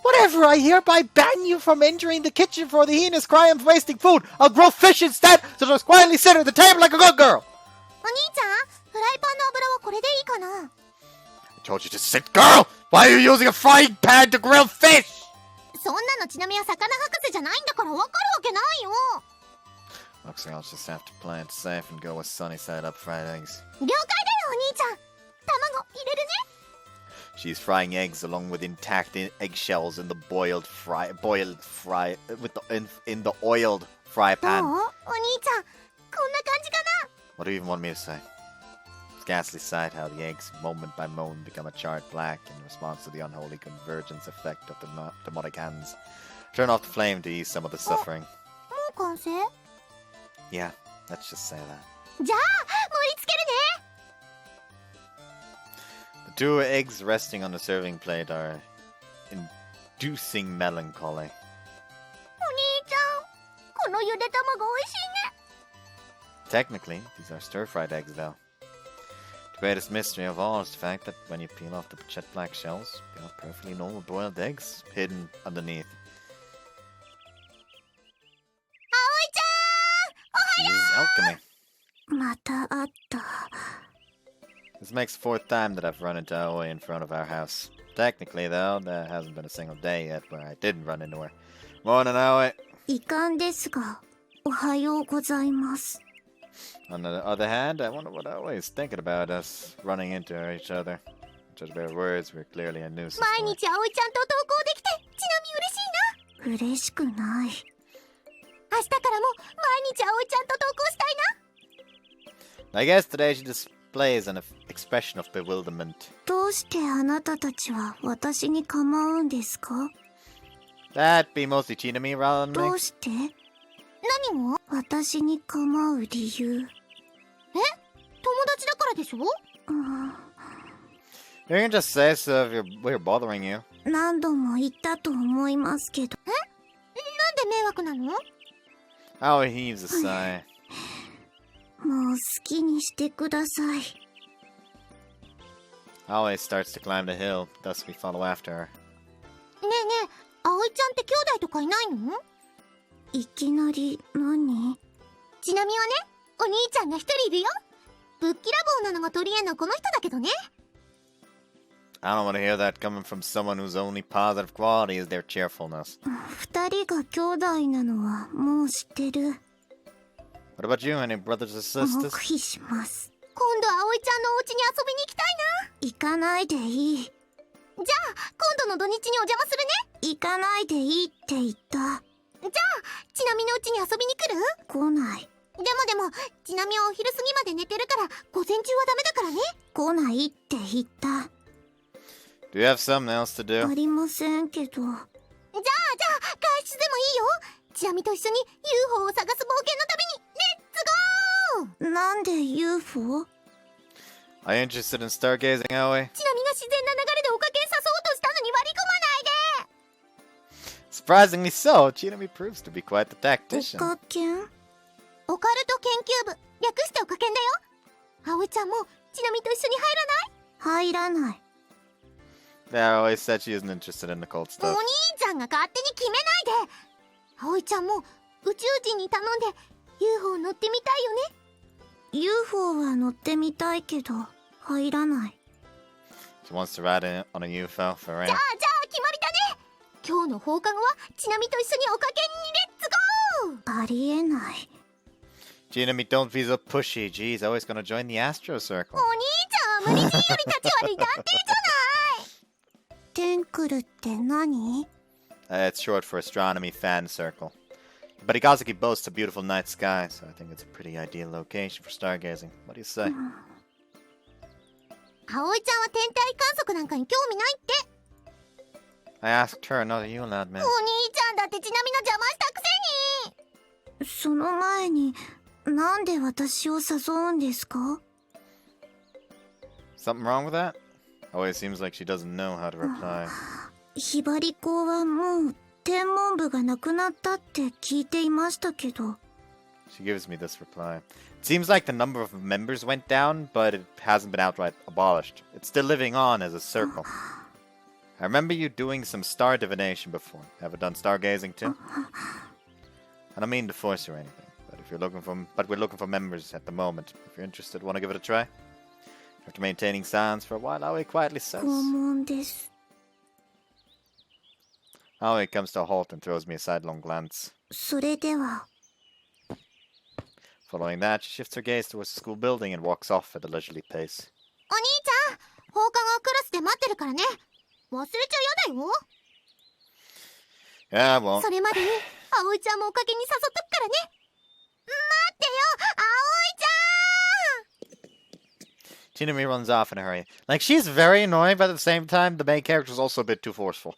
Whatever, I hereby ban you from entering the kitchen for the heinous crime of wasting food. I'll grow fish instead, so just quietly sit at the table like a good girl. お兄ちゃん、フライパンの油はこれでいいかな。 I told you to sit, girl! Why are you using a frying pan to grill fish? そんなのちなみは魚博士じゃないんだからわかるわけないよ。 Looks like I'll just have to play it safe and go with sunny side up fried eggs. 了解だよお兄ちゃん。卵入れるね。 She's frying eggs along with intact eggshells in the boiled fry with in the oiled fry どう pan. お兄ちゃん、こんな感じかな。 What do you even want me to say? It's ghastly sight how the eggs, moment by moment, become a charred black in response to the unholy convergence effect of the demonic hands. Turn off the flame to ease some of the suffering. もう完成？ Yeah, let's just say that. じゃあ盛り付けるね。 The two eggs resting on the serving plate are inducing melancholy. お兄ちゃん、このゆで卵美味しいね。 Technically, these are stir-fried eggs, though. The greatest mystery of all is the fact that when you peel off the jet black shells, you have perfectly normal boiled eggs hidden underneath. 葵ちゃん、 This is alchemy. また会った。 This makes the fourth time that I've run into Aoi in front of our house. Technically, though, there hasn't been a single day yet where I didn't run into her. Morning, Aoi. 遺憾ですが、おはようございます。 On the other hand, I wonder what Aoi is thinking about us running into each other. Judge by her words, we're clearly a nuisance. 毎日葵ちゃんと投稿できて、ちなみ嬉しいな。嬉しくない。明日からも毎日葵ちゃんと投稿したいな。 I guess today she displays an expression of bewilderment. どうしてあなたたちは私に構うんですか？ That'd be mostly Chinami rather than ど me. うして？何を？私に構う理由。え？友達だからでしょ？You can just say so if we're bothering you. 何度も言ったと思いますけど。え？なんで迷惑なの？ Aoi heaves a sigh. もう好きにしてください。 Aoi starts to climb the hill, thus we follow after her. ねえねえ、葵ちゃんって兄弟とかいないの？いきなり何？ちなみはね、お兄ちゃんが一人いるよ。ぶっきらぼうなのが取り柄のこの人だけどね。 I don't want to hear that coming from someone whose only positive quality is their cheerfulness. 二人が兄弟なのはもう知ってる。 What about you? Any brothers or sisters? 黙秘します。今度葵ちゃんのお家に遊びに行きたいな。行かないでいい。じゃあ今度の土日にお邪魔するね。行かないでいいって言った。じゃあちなみのうちに遊びに来る？来ない。でもちなみはお昼過ぎまで寝てるから午前中はダメだからね。来ないって言った。 Do you have something else to do? ありませんけど。じゃあ外出でもいいよ。ちなみと一緒に UFO を探す冒険の旅にレッツゴー。なんで UFO？ Are you interested in stargazing, Aoi? ちなみが自然な流れでおかけ誘おうとしたのに割り込まないで。 Surprisingly so, Chinami proves to be quite the tactician. おかけん？オカルト研究部、略しておかけんだよ。葵ちゃんもちなみと一緒に入らない？入らない。 Yeah, Aoi said she isn't interested in the cold お stuff. 兄ちゃんが勝手に決めないで。葵ちゃんも宇宙人に頼んで UFO 乗ってみたいよね。UFO は乗ってみたいけど入らない。 She wants to ride on a UFO for real. じゃあ決まりだね。今日の放課後はちなみと一緒におかけんにレッツゴー。ありえない。 Chinami, don't be so pushy. Geez, Aoi's gonna join the Astro circle. お兄ちゃん無理強いより立ち悪い探偵じゃない。テンクルって何？ It's short for Astronomy Fan Circle. But Igazaki boasts a beautiful night sky, so I think it's a pretty ideal location for stargazing. What do you say? 葵ちゃんは天体観測なんかに興味ないって。 I asked her, not you, lad, お man. 兄ちゃんだってちなみの邪魔したくせに。その前になんで私を誘うんですか？ Something wrong with that? Oh, it seems like she doesn't know how to reply. ひばり校はもう天文部がなくなったって聞いていましたけど。 She gives me this reply. It seems like the number of members went down, but it hasn't been outright abolished. It's still living on as a circle. I remember you doing some star divination before. Ever done stargazing too? I don't mean to force or anything, but we're looking for members at the moment. If you're interested, want to give it a try? After maintaining silence for a while, Aoi quietly says. 拷問です。 Aoi comes to a halt and throws me a sidelong glance. それでは。 Following that, she shifts her gaze towards the school building and walks off at a leisurely pace. お兄ちゃん、放課後クラスで待ってるからね。忘れちゃ嫌だよ。 Yeah, well. それまでに葵ちゃんもおかげに誘っとくからね。待ってよ、葵ちゃん。 Chinami runs off in a hurry. Like, she's very annoying, but at the same time, the main character is also a bit too forceful.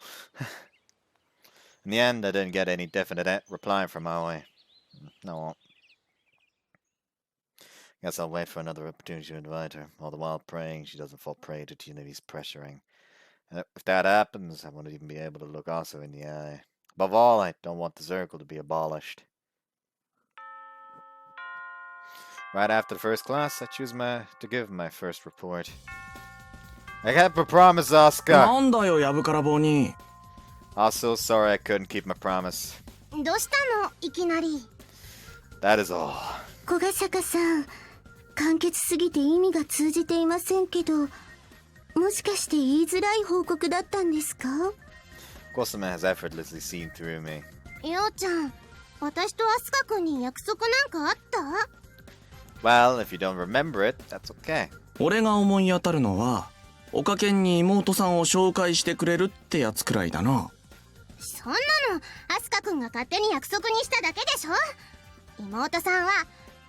In the end, I didn't get any definite reply from Aoi. No, I won't. Guess I'll wait for another opportunity to invite her, all the while praying she doesn't fall prey to Chinami's pressuring. And if that happens, I won't even be able to look Aso in the eye. Above all, I don't want the circle to be abolished. Right after the first class, I choose to give my first report. I kept my promise, Asuka! なんだよ、やぶから棒に。 Also, sorry I couldn't keep my promise. どうしたの、いきなり。 That is all. 小ヶ坂さん、簡潔すぎて意味が通じていませんけど、もしかして言いづらい報告だったんですか？ Kosama has effortlessly seen through me. ようちゃん、私とアスカ君に約束なんかあった？ Well, if you don't remember it, that's okay. 俺が思い当たるのは、おかけんに妹さんを紹介してくれるってやつくらいだな。そんなのアスカ君が勝手に約束にしただけでしょ。妹さんは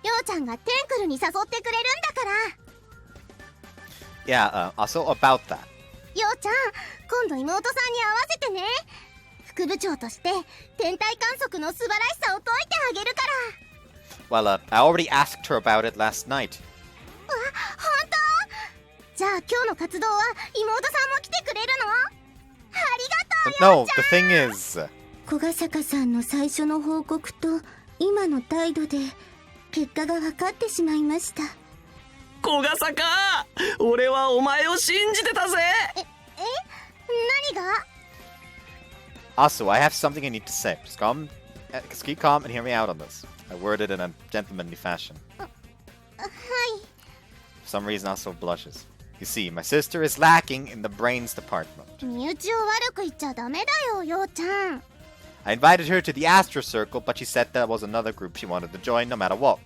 ようちゃんがテンクルに誘ってくれるんだから。 Yeah, also about that. ようちゃん、今度妹さんに会わせてね。副部長として天体観測の素晴らしさを解いてあげるから。 Well, I already asked her about it last night. 本当？じゃあ今日の活動は妹さんも来てくれるの？ありがとう。 No, the thing is... 小ヶ坂さんの最初の報告と今の態度で結果が分かってしまいました。小ヶ坂、俺はお前を信じてたぜ。何が？ Also, I have something I need to say. Just keep calm and hear me out on this. I worded in a gentlemanly fashion. はい。 For some reason, also blushes. You see, my sister is lacking in the brains department. 身内を悪く言っちゃダメだよ、ようちゃん。 I invited her to the Astro Circle, but she said that was another group she wanted to join no matter what.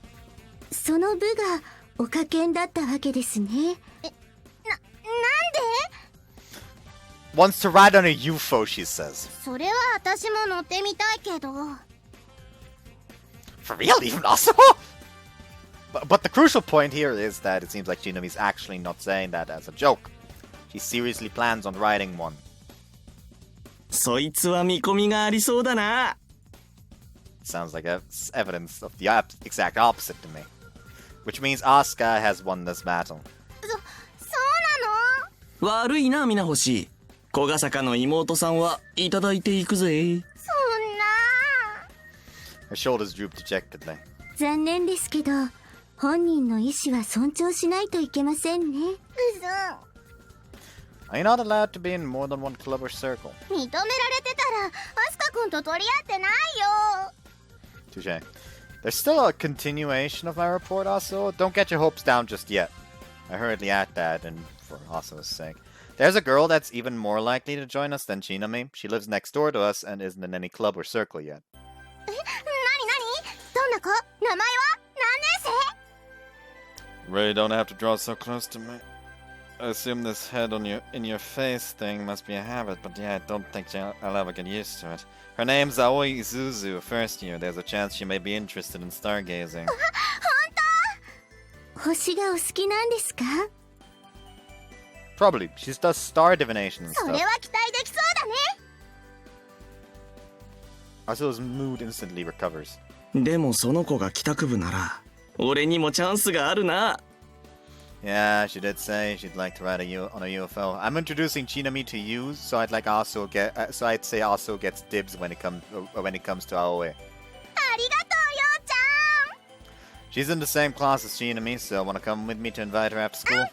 その部がおかけんだったわけですね。なんで？ Wants to ride on a UFO, she says. それは私も乗ってみたいけど。 For real, even also? But the crucial point here is that it seems like Shinami's actually not saying that as a joke. She seriously plans on riding one. そいつは見込みがありそうだな。 Sounds like evidence of the exact opposite to me. Which means Asuka has won this battle. そうなの？悪いな、皆星。小ヶ坂の妹さんはいただいていくぜ。そんな。 Her shoulders droop dejectedly. 残念ですけど、本人の意思は尊重しないといけませんね。嘘。 Are you not allowed to be in more than one club or circle? 認められてたらアスカ君と取り合ってないよ。 Touche. There's still a continuation of my report, also. Don't get your hopes down just yet. I hurriedly add that, and for Aso's sake. There's a girl that's even more likely to join us than Shinami. She lives next door to us and isn't in any club or circle yet. なにどんな子？名前は？何年 Really don't have to draw so close to me. I assume this head in your face thing must be a habit, but yeah, I don't think I'll ever get used to it. Her name's Aoi Izuzu, first year. There's a chance she may be interested in stargazing. 本星がお好きなんですか？ Probably. She does star divination and 当？それ stuff. は期待できそうだね。 Aso's mood instantly recovers. でもその子が帰宅部なら、俺にもチャンスがあるな。Yeah, she did say she'd like to ride on a UFO. I'm introducing Chinami to you, so I'd like Aso I'd say Aso gets dibs when it comes to Aoi. ありがとうようちゃん She's in the same class as Chinami, so wanna come with me to invite her after school?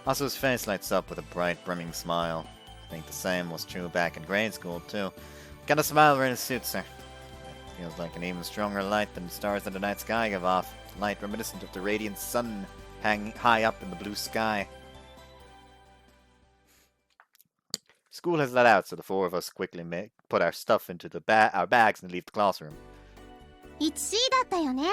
Aso's face lights up with a bright, brimming smile. I think the same was true back in grade school too. Got a smile really suits her. It feels like an even stronger light than the stars in the night sky give off. Light reminiscent of the radiant sun hanging high up in the blue sky. School has let out, so the four of us quickly put our stuff into our bags and leave the classroom. 1C だったよね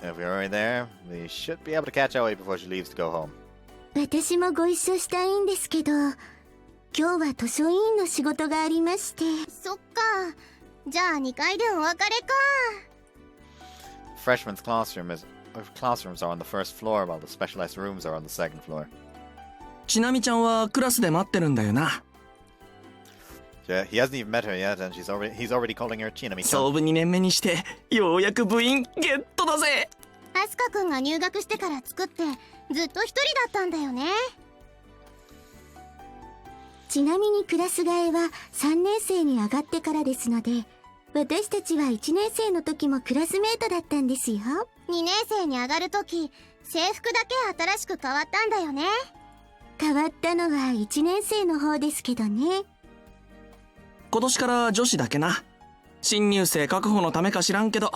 If we're already there, we should be able to catch Aoi before she leaves to go home. 私もご一緒したいんですけど、今日は図書委員の仕事がありまして。そっかじゃあ2階でお別れか Freshmen's classrooms are on the first floor, while the specialized rooms are on the second floor. ちなみちゃんはクラスで待ってるんだよな。Yeah, he hasn't even met her yet, and he's already calling her Chinami-chan. 総部2年目にしてようやく部員ゲットだぜ。アスカくんが入学してから作ってずっと一人だったんだよねちなみにクラス替えは3年生に上がってからですので、私たちは1年生の時もクラスメートだったんですよ。2年生に上がる時制服だけ新しく変わったんだよね変わったのは1年生の方ですけどね。今年から女子だけな。新入生確保のためか知らんけど。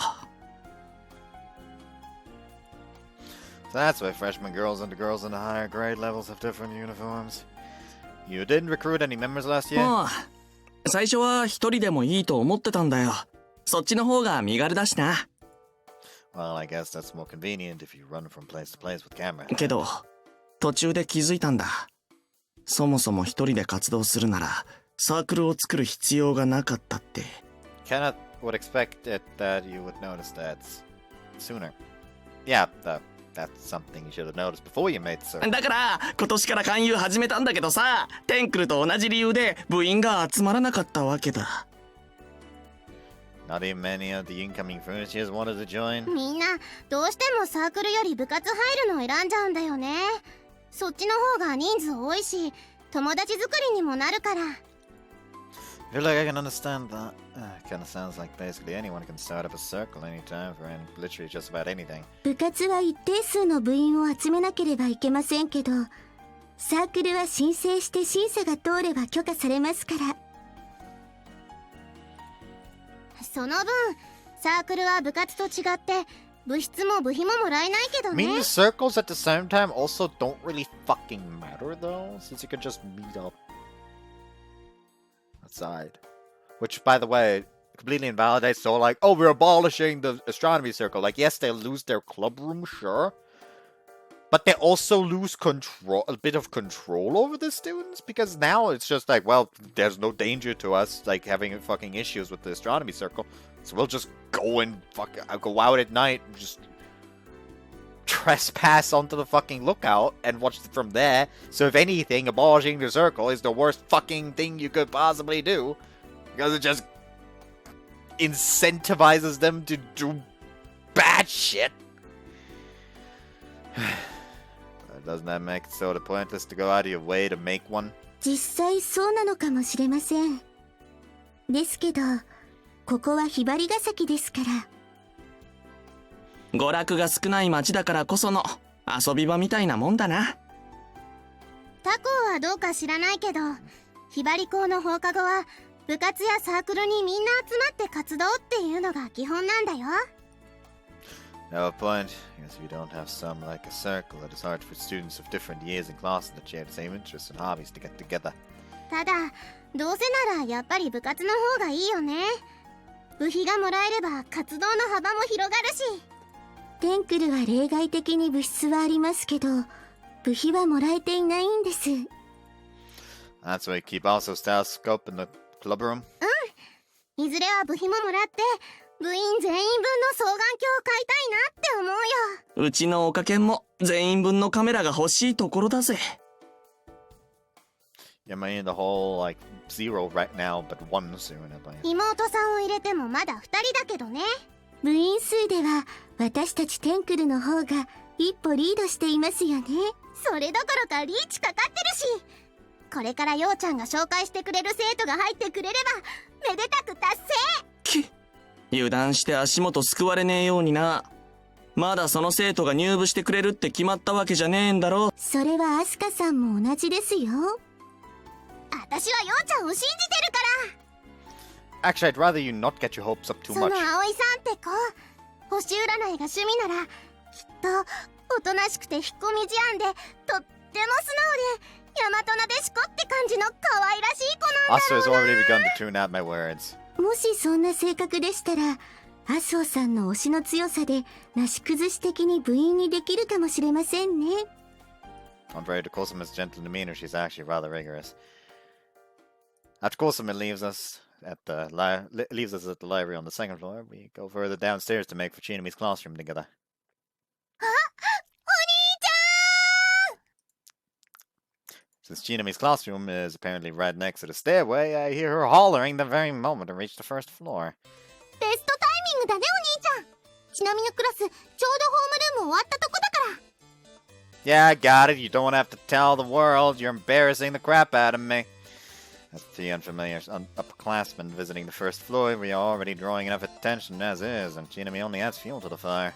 So that's why freshman girls and the girls in the higher grade levels have different uniforms. You didn't recruit any members last year? ああ、最初は一人でもいいと思ってたんだよ。そっちの方が身軽だしな。Well, I guess that's more convenient if you run from place to place with camera. けど、途中で気づいたんだ。そもそも一人で活動するなら、サークルを作る必要がなかったって。Kenneth would expect it that you would notice that sooner. Yeah, that's something you should have noticed before you made the circle. だから今年から勧誘始めたんだけどさ、テンクルと同じ理由で部員が集まらなかったわけだ。Not even many of the incoming furnitures wanted to join. みんなどうしてもサークルより部活入るのを選んじゃうんだよねそっちの方が人数多いし友達作りにもなるから I feel like I can understand that. Kinda sounds like basically anyone can start up a circle anytime for literally just about anything. 部活は一定数の部員を集めなければいけませんけど、サークルは申請して審査が通れば許可されますから。その分サークルは部活と違って部室も部費ももらえないけど I ね mean, the circles at the same time also don't really fucking matter though, since you can just meet up outside. Which, by the way, completely invalidates the whole like, oh, we're abolishing the astronomy circle. Like, yes, they lose their club room, sure. But they also lose a bit of control over the students, because now it's just like, well, there's no danger to us, like, having fucking issues with the astronomy circle. So we'll just go and go out at night and just trespass onto the fucking lookout and watch it from there. So if anything, abolishing the circle is the worst fucking thing you could possibly do, because it just incentivizes them to do bad shit. Doesn't that make it sort of pointless to go out of your way to make one? 実際そうなのかもしれません。ですけど、ここはひばりが崎ですから。娯楽が少ない町だからこその遊び場みたいなもんだな。他校はどうか知らないけどひばり校の放課後は部活やサークルにみんな集まって活動っていうのが基本なんだよ No point. Because if you don't have some like a circle, it is hard for students of different years and classes that share the same interests and hobbies to get together. ただどうせならやっぱり部活の方がいいよね部費がもらえれば活動の幅も広がるしテンクルは例外的に部室はありますけど、部費はもらえていないんです。That's why you keep also stethoscope in the club room? いずれは部費ももらって部員全員分の双眼鏡を買いたいなって思うようちのおかけんも全員分のカメラが欲しいところだぜ。Yeah, I mean the whole like 0 right now, but 1 soon. 妹さんを入れてもまだ2人だけどね部員数では私たちテンクルの方が一歩リードしていますよね。それどころかリーチかかってるし、これからようちゃんが紹介してくれる生徒が入ってくれればめでたく達成。油断して足元すくわれねえようにな。まだその生徒が入部してくれるって決まったわけじゃねえんだろ。それはアスカさんも同じですよ。私はようちゃんを信じてるから。 Actually, I'd rather you not get your hopes up too その much. 葵さんって子、星占いが趣味ならきっとおとなしくて引っ込み思案でとっても素直で大和なでしこって感じの可愛らしい子なんだ Astro ろ has うな。 already begun to tune out my words. もしそんな性格でしたら、麻生さんの推しの強さでなし崩し的に部員にできるかもしれませんね。Contrary to Kosuma's gentle demeanor, she's actually rather rigorous. After Kosuma leaves us at the library on the second floor, we go further downstairs to make for Chinami's classroom together. あ、お兄ちゃん。 Since Chinami's classroom is apparently right next to the stairway, I hear her hollering the very moment I reach the first floor. ベストタイミングだねお兄ちゃん。ちなみのクラスちょうどホームルーム終わったとこだから。 Yeah, I got it. You don't have to tell the world. You're embarrassing the crap out of me. As the unfamiliar upperclassmen visiting the first floor, we are already drawing enough attention as is, and Chinami only adds fuel to the fire.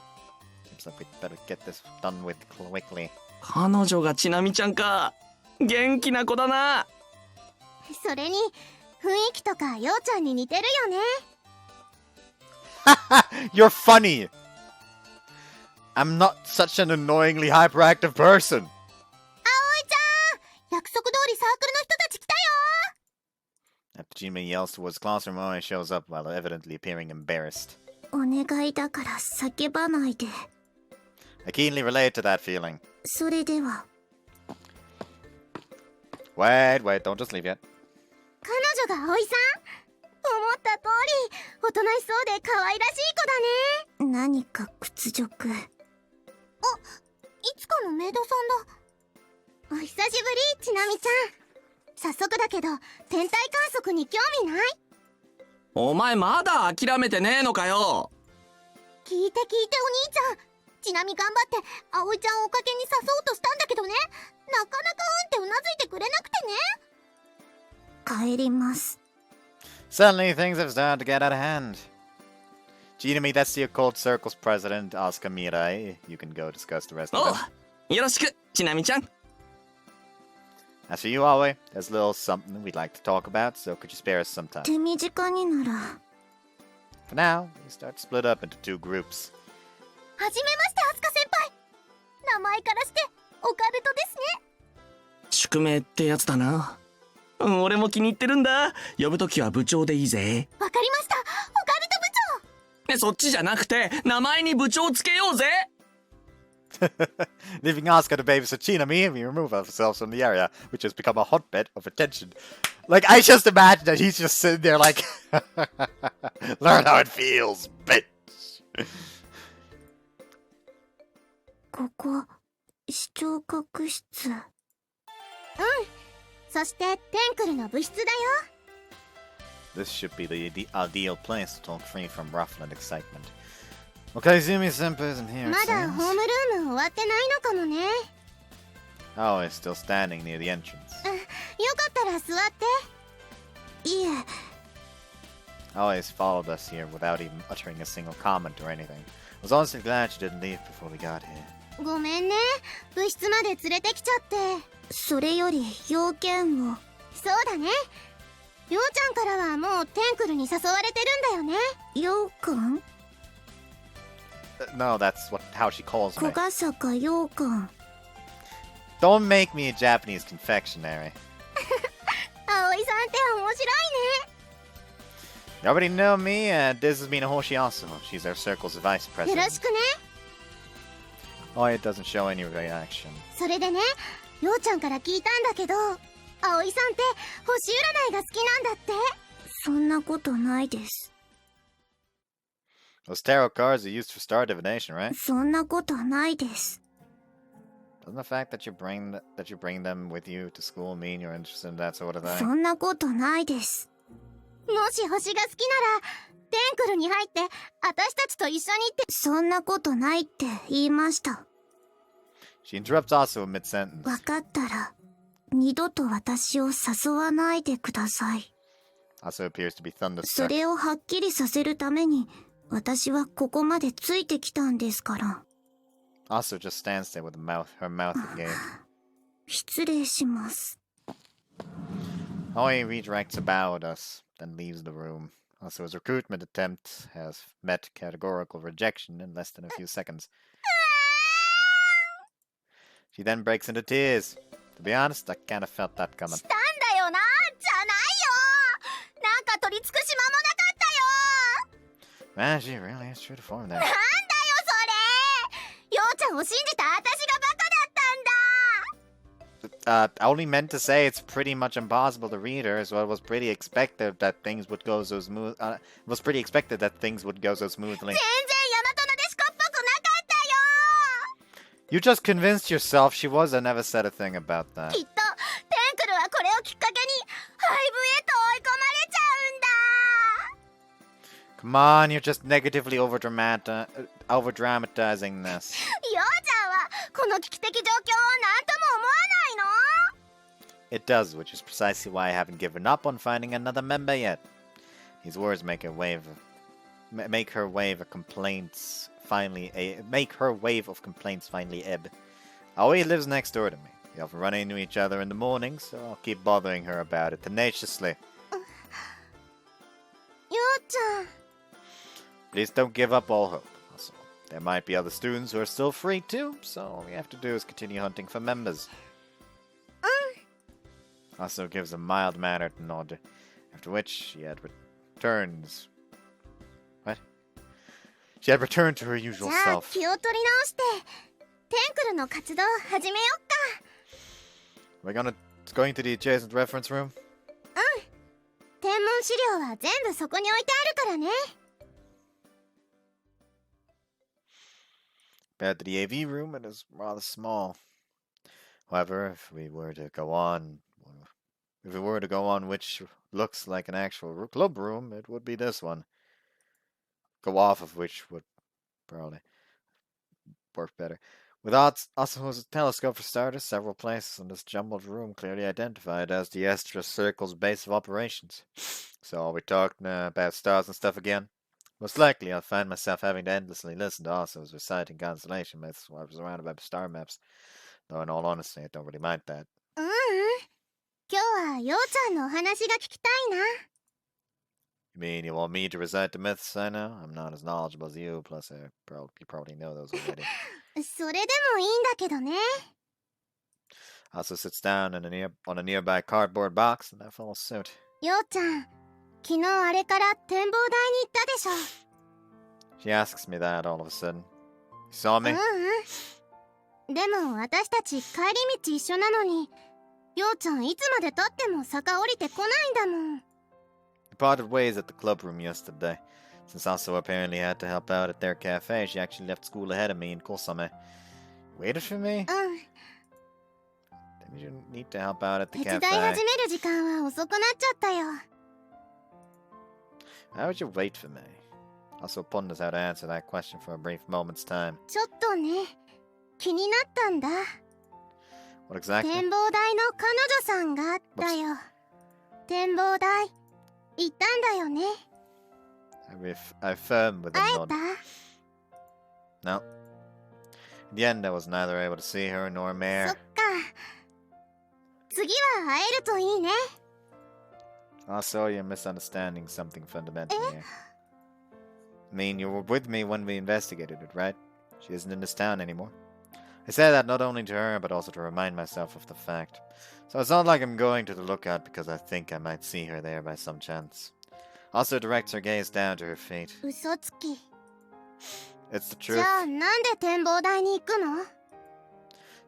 Seems like we'd better get this done with quickly. 彼女がちなみちゃんか。元気な子だな。それに雰囲気とかようちゃんに似てるよね。 You're funny! I'm not such an annoyingly hyperactive person! 葵ちゃん、約束通りサークルの人たち来たよ。 After Chinami yells towards the classroom, Oi shows up while evidently appearing embarrassed. お願いだから叫ばないで。 I keenly relate to that feeling. それでは。Wait, don't just leave yet. 彼女が葵さん。思った通りおとなしそうで可愛らしい子だね。何か屈辱。あ、いつかのメイドさんだ。お久しぶりちなみちゃん。早速だけど天体観測に興味ない？お前まだ諦めてねえのかよ。聞いてお兄ちゃん。ちなみ頑張って葵ちゃんを追っかけに誘おうとしたんだけどね、なかなかうんってうなずいてくれなくてね。帰ります。 Suddenly, things have started to get out of hand. Chinami, that's the occult circle's president, Asuka Mirai. You can go discuss the rest of お them. う、よろしくちなみちゃん。 As for you, Aoi, there's a little something we'd like to talk about, so could you spare us some time? 手短になら。 For now, we start to split up into two groups. はじめましてアスカ先輩。名前からしてオカルトですね。宿命ってやつだな。俺も気に入ってるんだ。呼ぶときは部長でいいぜ。わかりました、オカルト部長。そっちじゃなくて名前に部長つけようぜ。Leaving Asuka to babysit Chinami, we remove ourselves from the area, which has become a hotbed of attention. Like, I just imagine that he's just sitting there like, learn how it feels, bitch. ここ、視聴覚室。うん。そしてテンクルの部室だよ。 This should be the ideal place to talk free from ruffle and excitement. Okay, Zumi-senpai isn't here. まだホームルーム終わってないのかもね。Oh, he's still standing near the entrance. よかったら座って。いえ、 Always followed us here without even uttering a single comment or anything. I was honestly glad she didn't leave before we got here. ごめんね、部室まで連れてきちゃって。それより要件を。そうだね、ようちゃんからはもうテンクルに誘われてるんだよね。ようくん？ No, that's how she calls 小 me. ヶ坂ようくん。 Don't make me a Japanese confectionery. 葵さんって面白いね。 You already know me, this is Mina Hoshizora. She's our circle's vice よろ president. しくね。 Oh, it doesn't show any reaction. それでね、ようちゃんから聞いたんだけど、葵さんって星占いが好きなんだって。そんなことないです。 Those tarot cards are used for star divination, right? そんなことないです。 Doesn't the fact that you bring them with you to school mean you're interested in that sort of そ thing? んなことないです。もし星が好きならテンクルに入って私たちと一緒にって。そんなことないって言いました。She interrupts Asuo mid-sentence. わかったら、二度と私を誘わないでください。Asuo appears to be そ thunderstruck. れをはっきりさせるために、私はここまでついてきたんですから。Asuo just stands there with her mouth agape. 失礼します。Aoi redirects a bow at us, then leaves the room. Asuo's recruitment attempt has met categorical rejection in less than a few seconds. She then breaks into tears. To be honest, I kind of felt that coming. したんだよな、じゃないよ。なんか取り尽くし間もなかったよ。 Man, she really is true to form there. なんだよそれ。ようちゃんを信じた私がバカだったんだ。 I only meant to say it's pretty much impossible to read her, so it was pretty expected that things would go so smooth. It was pretty expected that things would go so smoothly. 全然ヤマトなでしこっぽくなかったよ。 You just convinced yourself she was. I never said a thing about that. きっとテンクルはこれをきっかけに廃部へと追い込まれちゃうんだ。 Come on, you're just negatively overdramatizing this. ようちゃんはこの危機的状況を何とも思わないの？ It does, which is precisely why I haven't given up on finding another member yet. These words make her wave of complaints finally ebb. Aoi lives next door to me. We often run into each other in the morning, so I'll keep bothering her about it tenaciously. ようちゃん。 Please don't give up all hope. Also, there might be other students who are still free too, so all we have to do is continue hunting for members. Also gives a mild-mannered nod, after which she had returns. What? She had returned to her じ usual ゃあ self. 気を取り直してテンクルの活動を始めよっか。 We're going to the adjacent reference room? 天文資料は全部そこに置いてあるからね。 Compared to the AV room, it is rather small. However, if we were to go on which looks like an actual club room, it would be this one. Go off of which would probably work better. With Asuo's telescope for starters, several places in this jumbled room clearly identified as the Astro Circle's base of operations. So are we talking about stars and stuff again? Most likely I'll find myself having to endlessly listen to Asuo's reciting constellation myths while I was surrounded by star maps. Though in all honesty, I don't really mind that. 今日はようちゃんのお話が聞きたいな。 You mean you want me to recite the myths I know? I'm not as knowledgeable as you, plus you probably know those already. それでもいいんだけどね。 Asuo sits down on a nearby cardboard box, and I follow suit. ようちゃん、昨日あれから展望台に行ったでしょ。 She asks me that all of a sudden. You saw me? でも私たち帰り道一緒なのに、ようちゃんいつまで経っても坂降りてこないんだもん。 We parted ways at the club room yesterday. Since Asuo apparently had to help out at their cafe, she actually left school ahead of me in Kosame. Waited for me? Didn't you need to help out at the 手伝い cafe? 始める時間は遅くなっちゃったよ。 How would you wait for me? Asuo ponders how to answer that question for a brief moment's time. ちょっとね、気になったんだ。 What exactly? 展望台の彼女さんがだよ。展望台行ったんだよね。 I affirm with a 会え nod. た？ No. In the end, I was neither able to see her nor そっ Mare. か。次は会えるといいね。 Also, you're misunderstanding something fundamental here. I mean, you were with me when we investigated it, right? She isn't in this town anymore. I say that not only to her, but also to remind myself of the fact. So it's not like I'm going to the lookout because I think I might see her there by some chance. Also directs her gaze down to her feet. 嘘つき。 It's the じ truth. ゃあなんで展望台に行くの？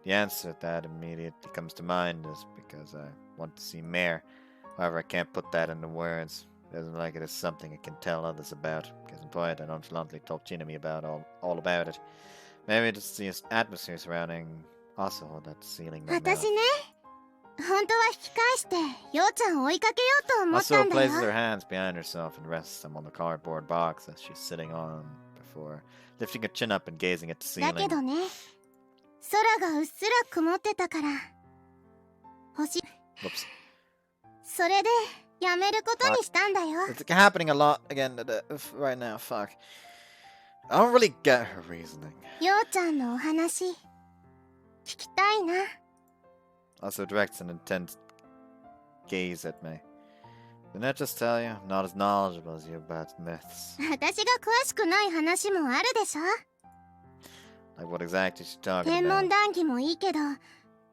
The answer that immediately comes to mind is because I want to see Mare. However, I can't put that into words. It isn't like it is something I can tell others about. Case in point, I nonchalantly told Chinami about all about it. Maybe it's the atmosphere surrounding Asuo that's sealing my mouth. 私ね、本当は引き返してようちゃんを追いかけようと思ったん Asuo だ places her よ。 hands behind herself and rests them on the cardboard box that she's sitting on before lifting her chin up and gazing at the だけ ceiling. どね、空がうっすら曇ってたから、星 Whoops. それでやめることにしたんだよ。 It's happening a lot again right now. Fuck. I don't really get her reasoning. ようちゃんのお話聞きたいな。 Also directs an intense gaze at me. Didn't I just tell you? I'm not as knowledgeable as you about myths. 私が詳しくない話もあるでしょ。 Like what exactly is she talking 天 about? 文談義もいいけど、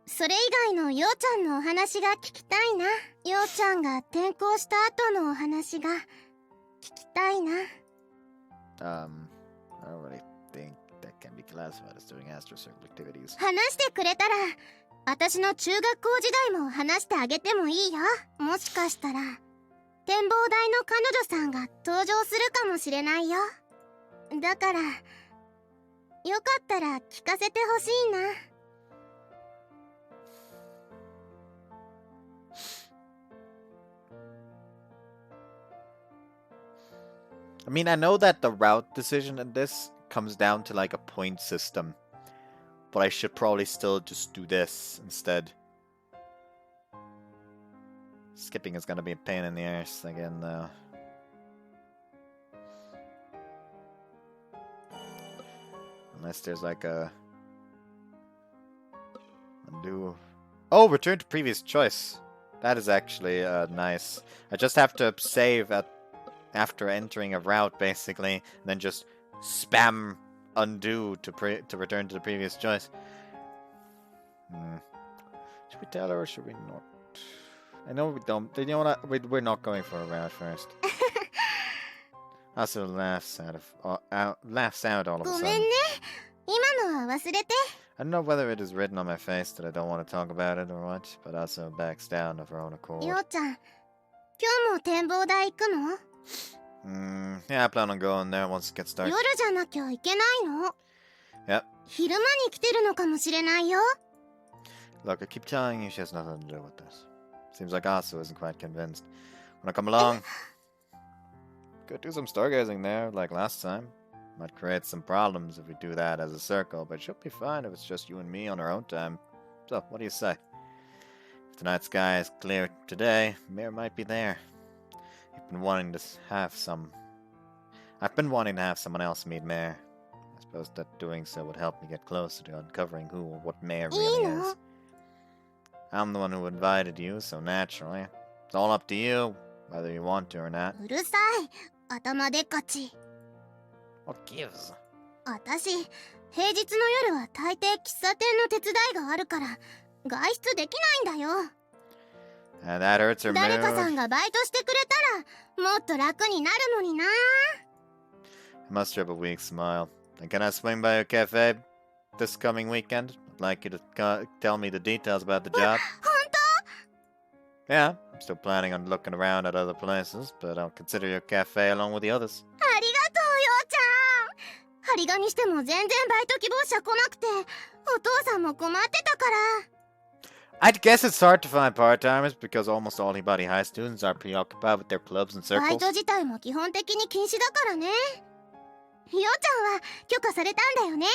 それ以外のようちゃんのお話が聞きたいな。ようちゃんが転校した後のお話が聞きたいな。 I don't really think that can be classified as doing Astro Circle activities. 話してくれたら、私の中学校時代も話してあげてもいいよ。もしかしたら展望台の彼女さんが登場するかもしれないよ。だからよかったら聞かせてほしいな。 I mean, I know that the route decision in this comes down to like a point system, but I should probably still just do this instead. Skipping is gonna be a pain in the arse again, though. Unless there's like a undo. Oh, return to previous choice. That is actually nice. I just have to save after entering a route, basically, and then just spam undo to return to the previous choice. Should we tell her or should we not? I know we don't. You know what? We're not going for a route first. Also laughs out all of a ご sudden. めんね。今のは忘れて。 I don't know whether it is written on my face that I don't want to talk about it or what, but also backs down of her own accord. ようちゃん、今日も展望台行くの？ Yeah, I plan on going there once it gets dark. 夜じゃなきゃいけないの？ Yep. 昼間に来てるのかもしれないよ。 Look, I keep telling you she has nothing to do with this. Seems like Asu isn't quite convinced. Wanna come along? Could do some stargazing there, like last time. Might create some problems if we do that as a circle, but it should be fine if it's just you and me on our own time. So, what do you say? If the night sky is clear today, Mir might be there. I've been wanting to have someone else meet Mir. I suppose that doing so would help me get closer to uncovering who or what Mir really is. I'm the one who invited you, so naturally. It's all up to you, whether you want to or not. うるさい。頭でっかち。 What gives? 私、平日の夜は大抵喫茶店の手伝いがあるから外出できないんだよ。 And that hurts her 誰かさ mood. んがバイトしてくれたらもっと楽になるのにな。 I must have a weak smile. And can I swing by your cafe this coming weekend? I'd like you to tell me the details about the job. 本 Yeah, I'm still planning on looking around at other places, but I'll consider your cafe along with the others. 当？ありがとう、ようちゃん。張り紙しても全然バイト希望者来なくてお父さんも困ってたから。 I guess it's hard to find part-timers because almost all Hibari High students are preoccupied with their clubs and バイ circles. ト自体も基本的に禁止だからね。ようちゃんは許可されたんだよね。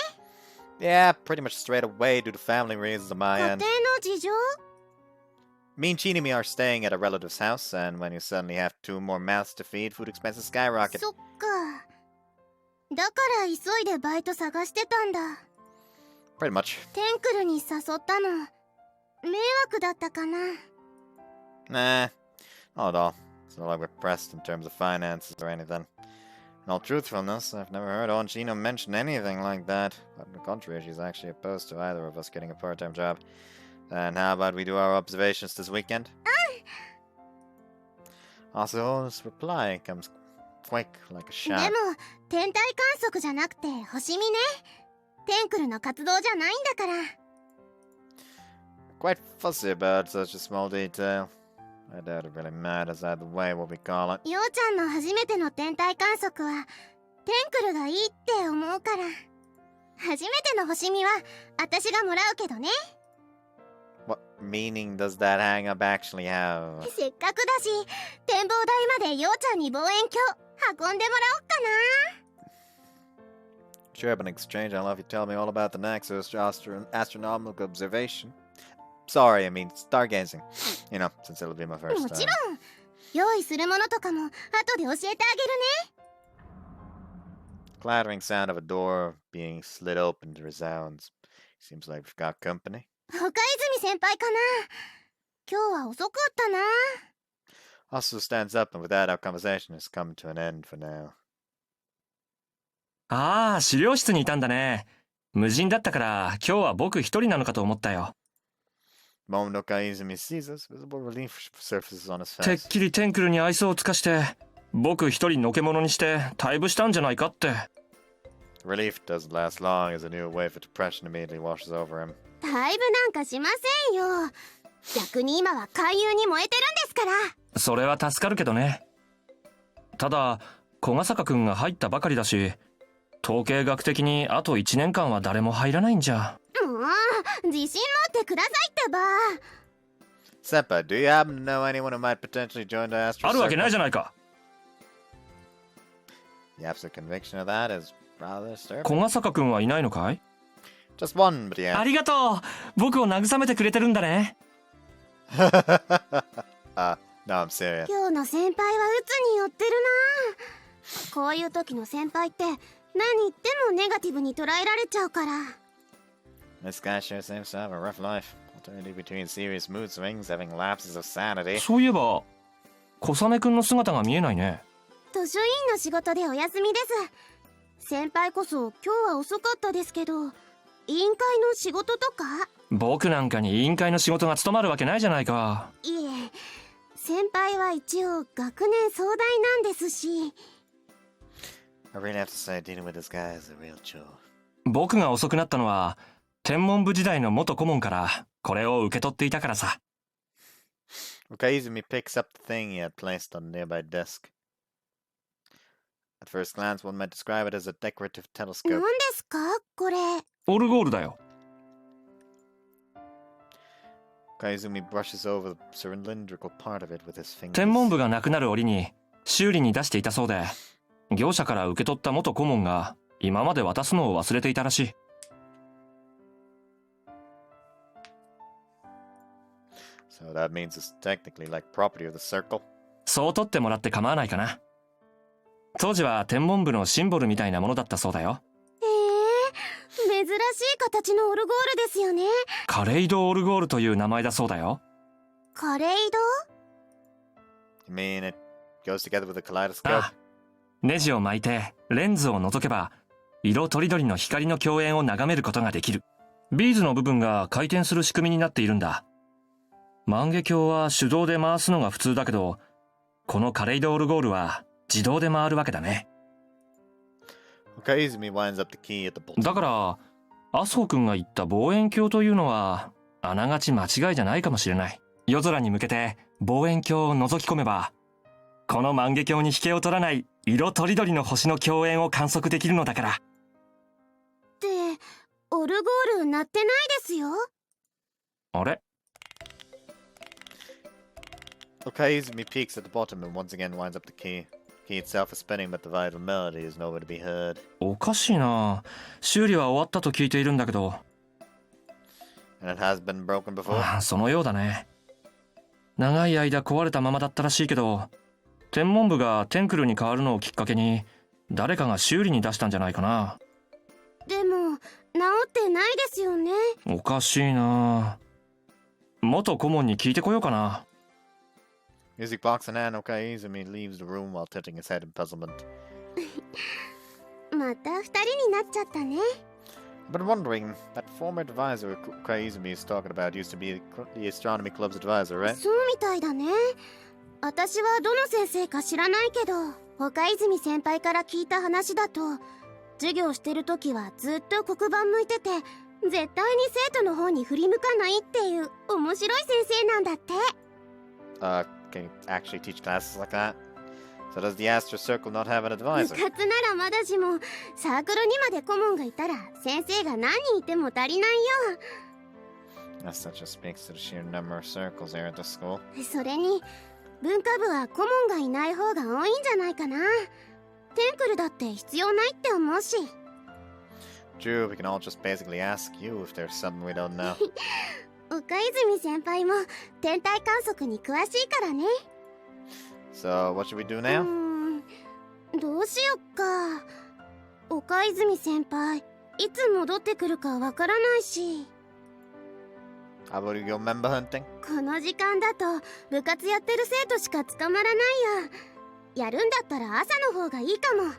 Yeah, pretty much straight away due to family reasons on my 家庭 end. の事情？ Me and Chinimi are staying at a relative's house, and when you suddenly have 2 more mouths to feed, food expenses skyrocket. そっか。だから急いでバイト探してたんだ。 Pretty much. テンクルに誘ったの迷惑だったかな。 Nah, not at all. It's not like we're pressed in terms of finances or anything. In all truthfulness, I've never heard Onchino mention anything like that. But on the contrary, she's actually opposed to either of us getting a part-time job. And how about we do our observations this weekend? Also, his reply comes quick like a で shot. も天体観測じゃなくて星見ね。テンクルの活動じゃないんだから。 Quite fussy about such a small detail. I doubt it really matters either way what we call it. ようちゃんの初めての天体観測はテンクルがいいって思うから。初めての星見は私がもらうけどね。 What meaning does that hang up actually have? せっかくだし展望台までようちゃんに望遠鏡運んでもらおっかな。Sure, but in exchange, I'll have you tell me all about the next astronomical observation. Sorry, I mean stargazing. You know, since it'll be my first も time. ちろん用意するものとかも後で教えてあげるね。 Clattering sound of a door being slid open resounds. Seems like we've got company. 岡泉先輩かな。今日は遅かったな。 Astro stands up, and with that, our conversation has come to an end for now. ああ、資料室にいたんだね。無人だったから今日は僕一人なのかと思ったよ。 The moment Okaizumi sees us, visible relief surfaces on his てっ face. きりテンクルに愛想を尽かして僕一人のけ者にして退部したんじゃないかって。 Relief doesn't last long as a new wave of depression immediately washes over him. 退部なんかしませんよ。逆に今は勧誘に燃えてるんですから。それは助かるけどね。ただ小笠坂くんが入ったばかりだし、統計学的にあと1年間は誰も入らないんじゃ。もう自信持ってくださいってば。 Senpai, do you happen to know anyone who might potentially join the Astro あるわけない Circle? じゃないか。 The absolute conviction of that is rather disturbing. 小笠坂くんはいないのかい？ Just one, but yeah. ありがとう。僕を慰めてくれてるんだね。No, I'm serious. 今日の先輩は鬱に寄ってるな。こういう時の先輩って何言ってもネガティブに捉えられちゃうから。 This guy sure seems to have a rough life. Alternating between serious mood swings, having lapses of sanity. そういえば小雨くんの姿が見えないね。図書委員の仕事でお休みです。先輩こそ今日は遅かったですけど、委員会の仕事とか？僕なんかに委員会の仕事が務まるわけないじゃないか。いえ、先輩は一応学年総代なんですし。 I really have to say, dealing with this guy is a real chore. 僕が遅くなったのは天文部時代の元顧問からこれを受け取っていたからさ。 Okaizumi picks up the thing he had placed on a nearby desk. At first glance, one might describe it as a decorative 何 telescope. ですかこれ？オルゴールだよ。 Okaizumi brushes over the cylindrical part of it with his fingers. 天文部がなくなる折に修理に出していたそうで、業者から受け取った元顧問が今まで渡すのを忘れていたらしい。 So that means it's technically like property of the circle. そう取ってもらって構わないかな。当時は天文部のシンボルみたいなものだったそうだよ。珍しい形のオルゴールですよね。カレイドオルゴールという名前だそうだよ。カレイ You mean it goes together with a kaleidoscope? ああ、ネジを巻いてレンズを覗けば色とりどりの光の共演を眺めることができる。ビーズの部分が回転する仕組みになっているんだ。万華鏡は手動で回すのが普通だけど、このカレイドオルゴールは自動で回るわけだね。 Okaizumi winds up the key at the bolt. だから麻生くんが言った望遠鏡というのはあながち間違いじゃないかもしれない。夜空に向けて望遠鏡を覗き込めば、この万華鏡に引けを取らない色とりどりの星の共演を観測できるのだから。ってオルゴール鳴ってないですよ。あれ？ Okaizumi peeks at the bottom and once again winds up the key. The key itself is spinning, but the vital melody is nowhere to be heard. おかしいな。修理は終わったと聞いているんだけど。 And it has been broken before? ああ、そのようだね。長い間壊れたままだったらしいけど、天文部がテンクルに変わるのをきっかけに誰かが修理に出したんじゃないかな。でも治ってないですよね。おかしいな。元顧問に聞いてこようかな。 Music box in hand, Okaizumi leaves the room while tilting his head in puzzlement. また二人になっちゃったね。 I've been wondering, that former advisor Okaizumi is talking about used to be the astronomy club's advisor, right? そうみたいだね。私はどの先生か知らないけど、岡泉先輩から聞いた話だと、授業してる時はずっと黒板向いてて、絶対に生徒の方に振り向かないっていう面白い先生なんだって。Can you actually teach classes like that? So does the Astro Circle not have an 部 advisor? 活ならまだしも、サークルにまで顧問がいたら先生が何人いても足りないよ。 Guess that just speaks to the sheer number of circles here at the school. それに文化部は顧問がいない方が多いんじゃないかな。テンクルだって必要ないって思うし。True, we can all just basically ask you if there's something we don't know. 岡泉先輩も天体観測に詳しいからね。So, what should we do now? どうしよっか。岡泉先輩、いつ戻ってくるかわからないし。How about you go member hunting? この時間だと部活やってる生徒しか捕まらないや。やるんだったら朝の方がいいかも。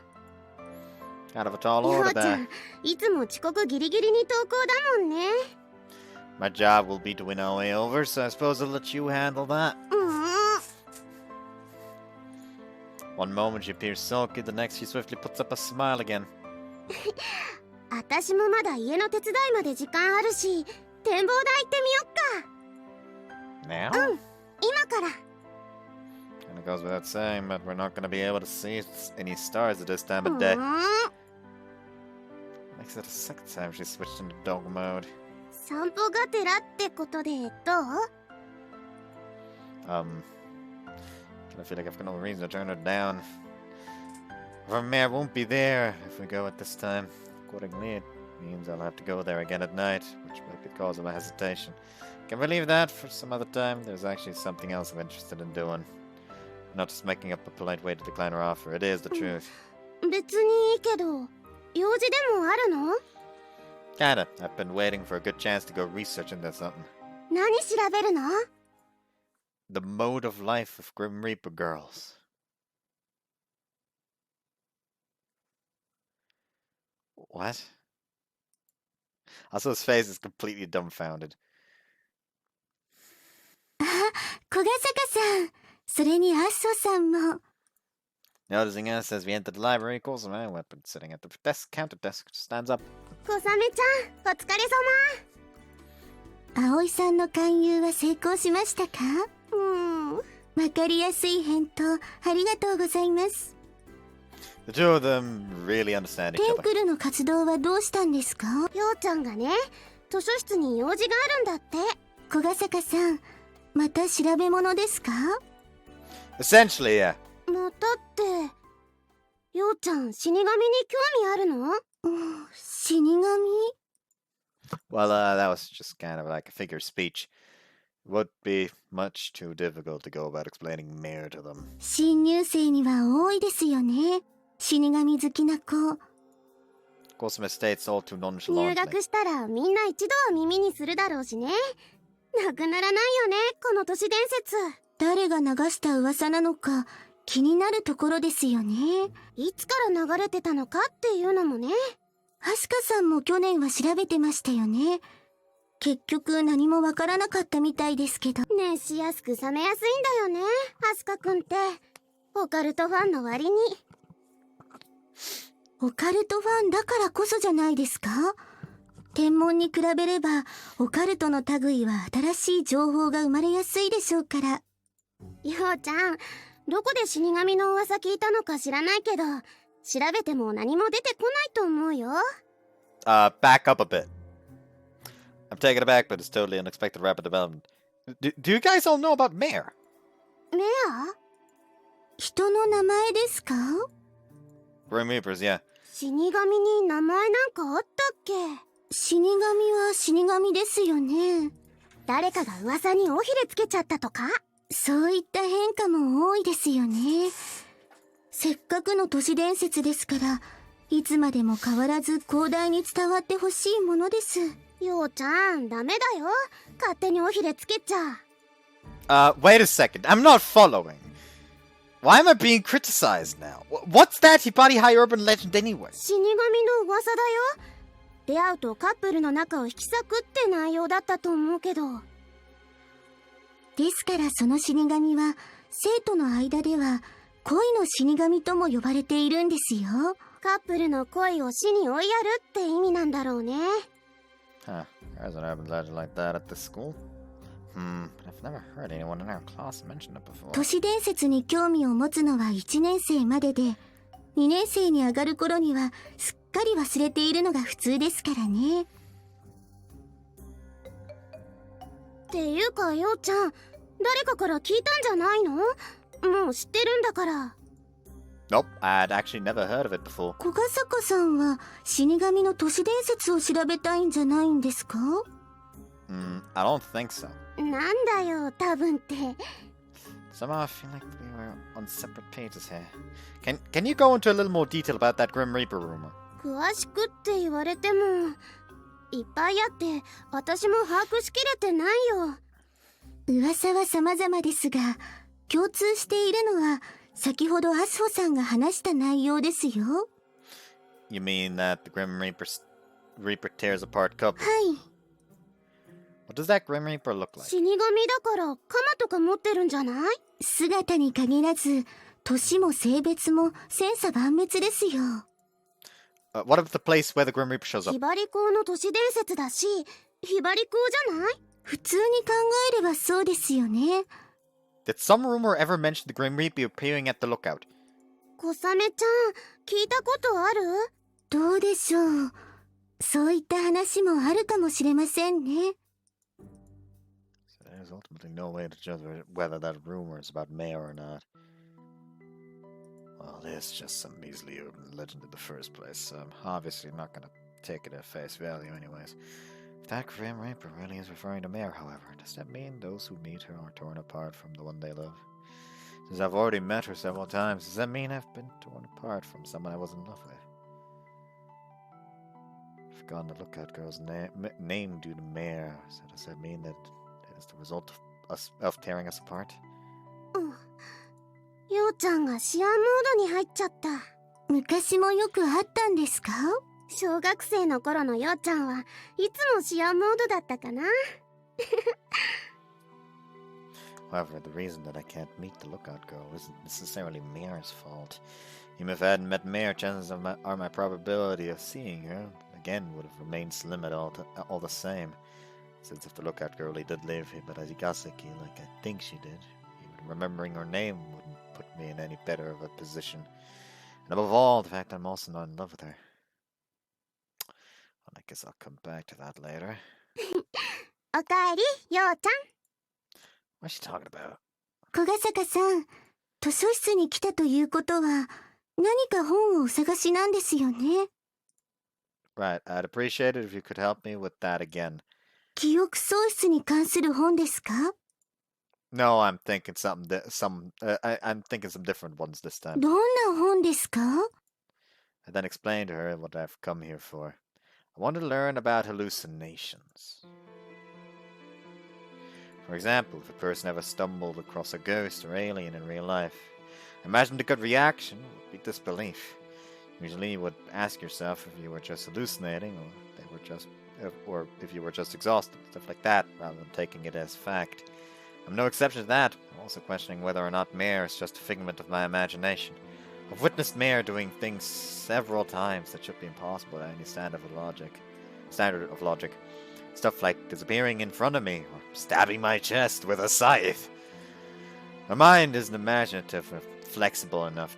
Kind of a tall りょ order うちゃ there. ん、いつも遅刻ギリギリに登校だもんね。My job will be to win our way over, so I suppose I'll let you handle that. One moment she appears sulky, the next she swiftly puts up a smile again. 私もまだ家の手伝いまで時間あるし、展望台行ってみよっ Now? か。今から。And it goes without saying, but we're not going to be able to see any stars at this time of day. Makes it the second time she switched into dog mode. 散歩がてらってことでどう？ I feel like I've got no reason to turn her down. Our mayor won't be there if we go at this time. Accordingly, it means I'll have to go there again at night, which might be the cause of my hesitation. Can we leave that for some other time? There's actually something else I'm interested in doing. Not just making up a polite way to decline her offer, it is the truth. 別にいいけど、用事でもあるの？ Kinda. I've been waiting for a good chance to go research into something. 何調べるの？ The mode of life of Grim Reaper girls. What? Also, his face is completely dumbfounded. 小笠坂さん、それにアッソさんも。 Noticing us as we enter the library, calls my weapon sitting at the counter desk, stands up. 小雨ちゃん、お疲れ様。葵さんの勧誘は成功しましたか？わかりやすい返答ありがとうございます。 The two of them really understand each テン other. クルの活動はどうしたんですか？ようちゃんがね、図書室に用事があるんだって。小笠坂さん、また調べ物ですか？ Essentially, yeah. またって、ようちゃん死神に興味あるの？死神？ Well, that was just kind of like a figure of speech. It would be much too difficult to go about explaining Mare to them. 新入生には多いですよね。死神好きな子。 Cosmo states all too 入 nonchalantly. 学したらみんな一度は耳にするだろうしね。なくならないよね、この都市伝説。誰が流した噂なのか気になるところですよね。いつから流れてたのかっていうのもね。アスカさんも去年は調べてましたよね。結局何もわからなかったみたいですけど。熱しやすく冷めやすいんだよね、アスカくんって。オカルトファンの割に。オカルトファンだからこそじゃないですか？天文に比べればオカルトの類は新しい情報が生まれやすいでしょうから。ようちゃん、どこで死神の噂聞いたのか知らないけど、調べても何も出てこないと思うよ。Back up a bit. I'm taken aback, but it's totally unexpected rapid development. Do you guys all know about Mare? メア？人の名前ですか？ Grim Reapers, yeah. 死神に名前なんかあったっけ？死神は死神ですよね。誰かが噂に尾ひれつけちゃったとか？そういった変化も多いですよね。せっかくの都市伝説ですから、いつまでも変わらず広大に伝わってほしいものです。ようちゃん、ダメだよ。勝手に尾ひれつけちゃ。Wait a second. I'm not following. Why am I being criticized now? What's that body high urban legend anyway? 死神の噂だよ。出会うとカップルの仲を引き裂くって内容だったと思うけど。ですからその死神は生徒の間では恋の死神とも呼ばれているんですよ。カップルの恋を死に追いやるって意味なんだろうね。Huh. There's an urban legend like that at this school. I've never heard anyone in our class mention it before. 都市伝説に興味を持つのは1年生までで、2年生に上がる頃にはすっかり忘れているのが普通ですからね。っていうか、ようちゃん、誰かから聞いたんじゃないの？もう知ってるんだから。Nope, I'd actually never heard of it before. 小ヶ坂さんは死神の都市伝説を調べたいんじゃないんですか？ I don't think so. なんだよ、多分って。 Somehow I feel like we were on separate pages here. Can you go into a little more detail about that Grim Reaper rumor? 詳しくって言われても、いっぱいあって私も把握しきれてないよ。噂は様々ですが、共通しているのは先ほどアスホさんが話した内容ですよ。 You mean that the Grim Reaper tears apart couples? はい。 What does that Grim Reaper look like? 死神だから鎌とか持ってるんじゃない？姿に限らず、年も性別も千差万別ですよ。What of the place where the Grim Reaper shows up? ひばり校の都市伝説だし、ひばり校じゃない？普通に考えればそうですよね。 Did some rumor ever mention the Grim Reaper appearing at the lookout? 小雨ちゃん、聞いたことある？どうでしょう。そういった話もあるかもしれませんね。 So there's ultimately no way to judge whether that rumor is about Maya or not. Well, it's just some measly urban legend in the first place, so I'm obviously not gonna take it at face value anyways. If that Grim Reaper really is referring to Mare, however, does that mean those who meet her are torn apart from the one they love? Since I've already met her several times, does that mean I've been torn apart from someone I was in love with? I've forgotten the lookout girl's name due to Mare, so does that mean that it is the result of tearing us apart? ようちゃんがシアンモードに入っちゃった。昔もよくあったんですか？小学生の頃のようちゃんはいつもシアンモードだったかな。 However, the reason that I can't meet the lookout girl isn't necessarily Mare's fault. Even if I hadn't met Mare, chances of my probability of seeing her again would have remained slim at all the same. Since if the lookout girl did live here, but as Higaseki, like I think she did, even remembering her name wouldn't put me in any better of a position. And above all, the fact I'm also not in love with her. Well, I guess I'll come back to that later. おかえり、ようちゃん。 What's she talking about? 小ヶ坂さん、図書室に来たということは何か本をお探しなんですよね。 Right, I'd appreciate it if you could help me with that again. 記憶喪失に関する本ですか？ No, I'm thinking I'm thinking some different ones this time. どんな本ですか？ I then explained to her what I've come here for. I wanted to learn about hallucinations. For example, if a person ever stumbled across a ghost or alien in real life, I imagined a good reaction would be disbelief. Usually you would ask yourself if you were just hallucinating or if you were just exhausted, stuff like that, rather than taking it as fact. I'm no exception to that. I'm also questioning whether or not Mare is just a figment of my imagination. I've witnessed Mare doing things several times that should be impossible by any standard of logic. Stuff like disappearing in front of me, or stabbing my chest with a scythe. My mind isn't imaginative or flexible enough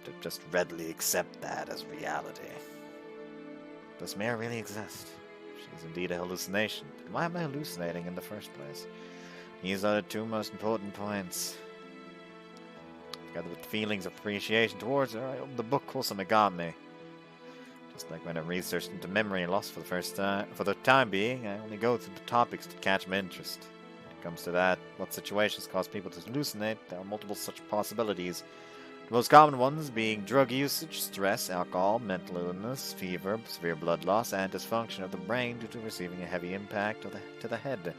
to just readily accept that as reality. Does Mare really exist? She's indeed a hallucination. But why am I hallucinating in the first place? These are the two most important points. Together with feelings of appreciation towards her, I opened the book Hoshizora. Just like when I researched into Memoria and lost for the time being, I only go through the topics that catch my interest. When it comes to that, what situations cause people to hallucinate, there are multiple such possibilities. The most common ones being drug usage, stress, alcohol, mental illness, fever, severe blood loss, and dysfunction of the brain due to receiving a heavy impact to the head. It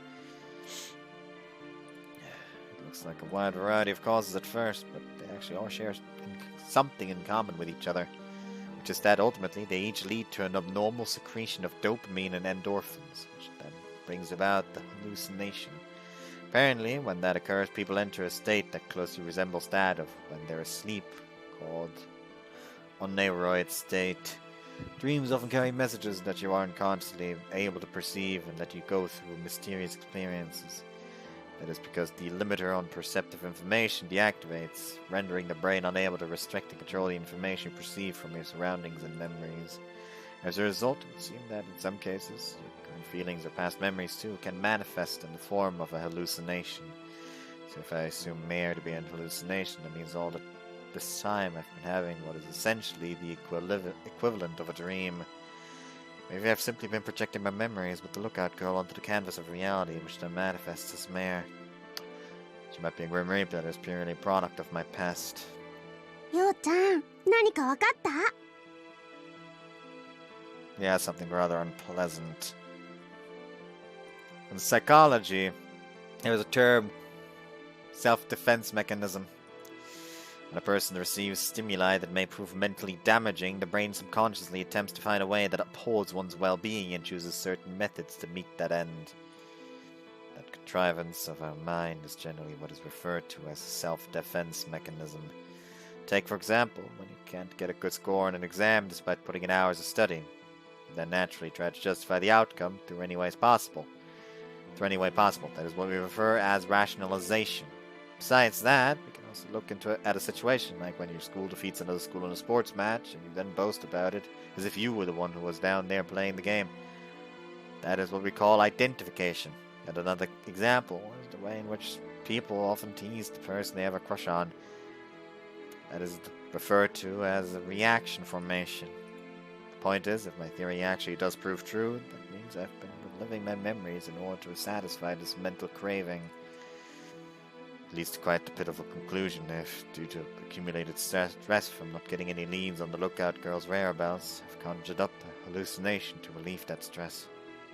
looks like a wide variety of causes at first, but they actually all share something in common with each other, which is that ultimately they each lead to an abnormal secretion of dopamine and endorphins, which then brings about the hallucination. Apparently, when that occurs, people enter a state that closely resembles that of when they're asleep, called unaeroid state. Dreams often carry messages that you aren't consciously able to perceive and let you go through mysterious experiences. That is because the limiter on perceptive information deactivates, rendering the brain unable to restrict and control the information you perceive from your surroundings and memories. As a result, it would seem that in some cases, your current feelings or past memories too can manifest in the form of a hallucination. So if I assume Mare to be an hallucination, that means all the this time I've been having what is essentially the equivalent of a dream. Maybe I've simply been projecting my memories with the lookout girl onto the canvas of reality, which then manifests as Mare. She might be a grim reaper that is purely a product of my past. ようちゃん、何かわかった？ Yeah, something rather unpleasant. In psychology, there is a term, self-defense mechanism. When a person receives stimuli that may prove mentally damaging, the brain subconsciously attempts to find a way that upholds one's well-being and chooses certain methods to meet that end. That contrivance of our mind is generally what is referred to as a self-defense mechanism. Take, for example, when you can't get a good score on an exam despite putting in hours of studying. You then naturally try to justify the outcome through any way possible. That is what we refer as rationalization. Besides that, we can also look at a situation like when your school defeats another school in a sports match, and you then boast about it as if you were the one who was down there playing the game. That is what we call identification. And another example is the way in which people often tease the person they have a crush on. That is referred to as a reaction formation. The point is, if my theory actually does prove true, that means I've been reliving my memories in order to satisfy this mental craving. It leads to quite a bit of a conclusion if, due to accumulated stress from not getting any leads on the lookout girl's whereabouts, I've conjured up a hallucination to relieve that stress.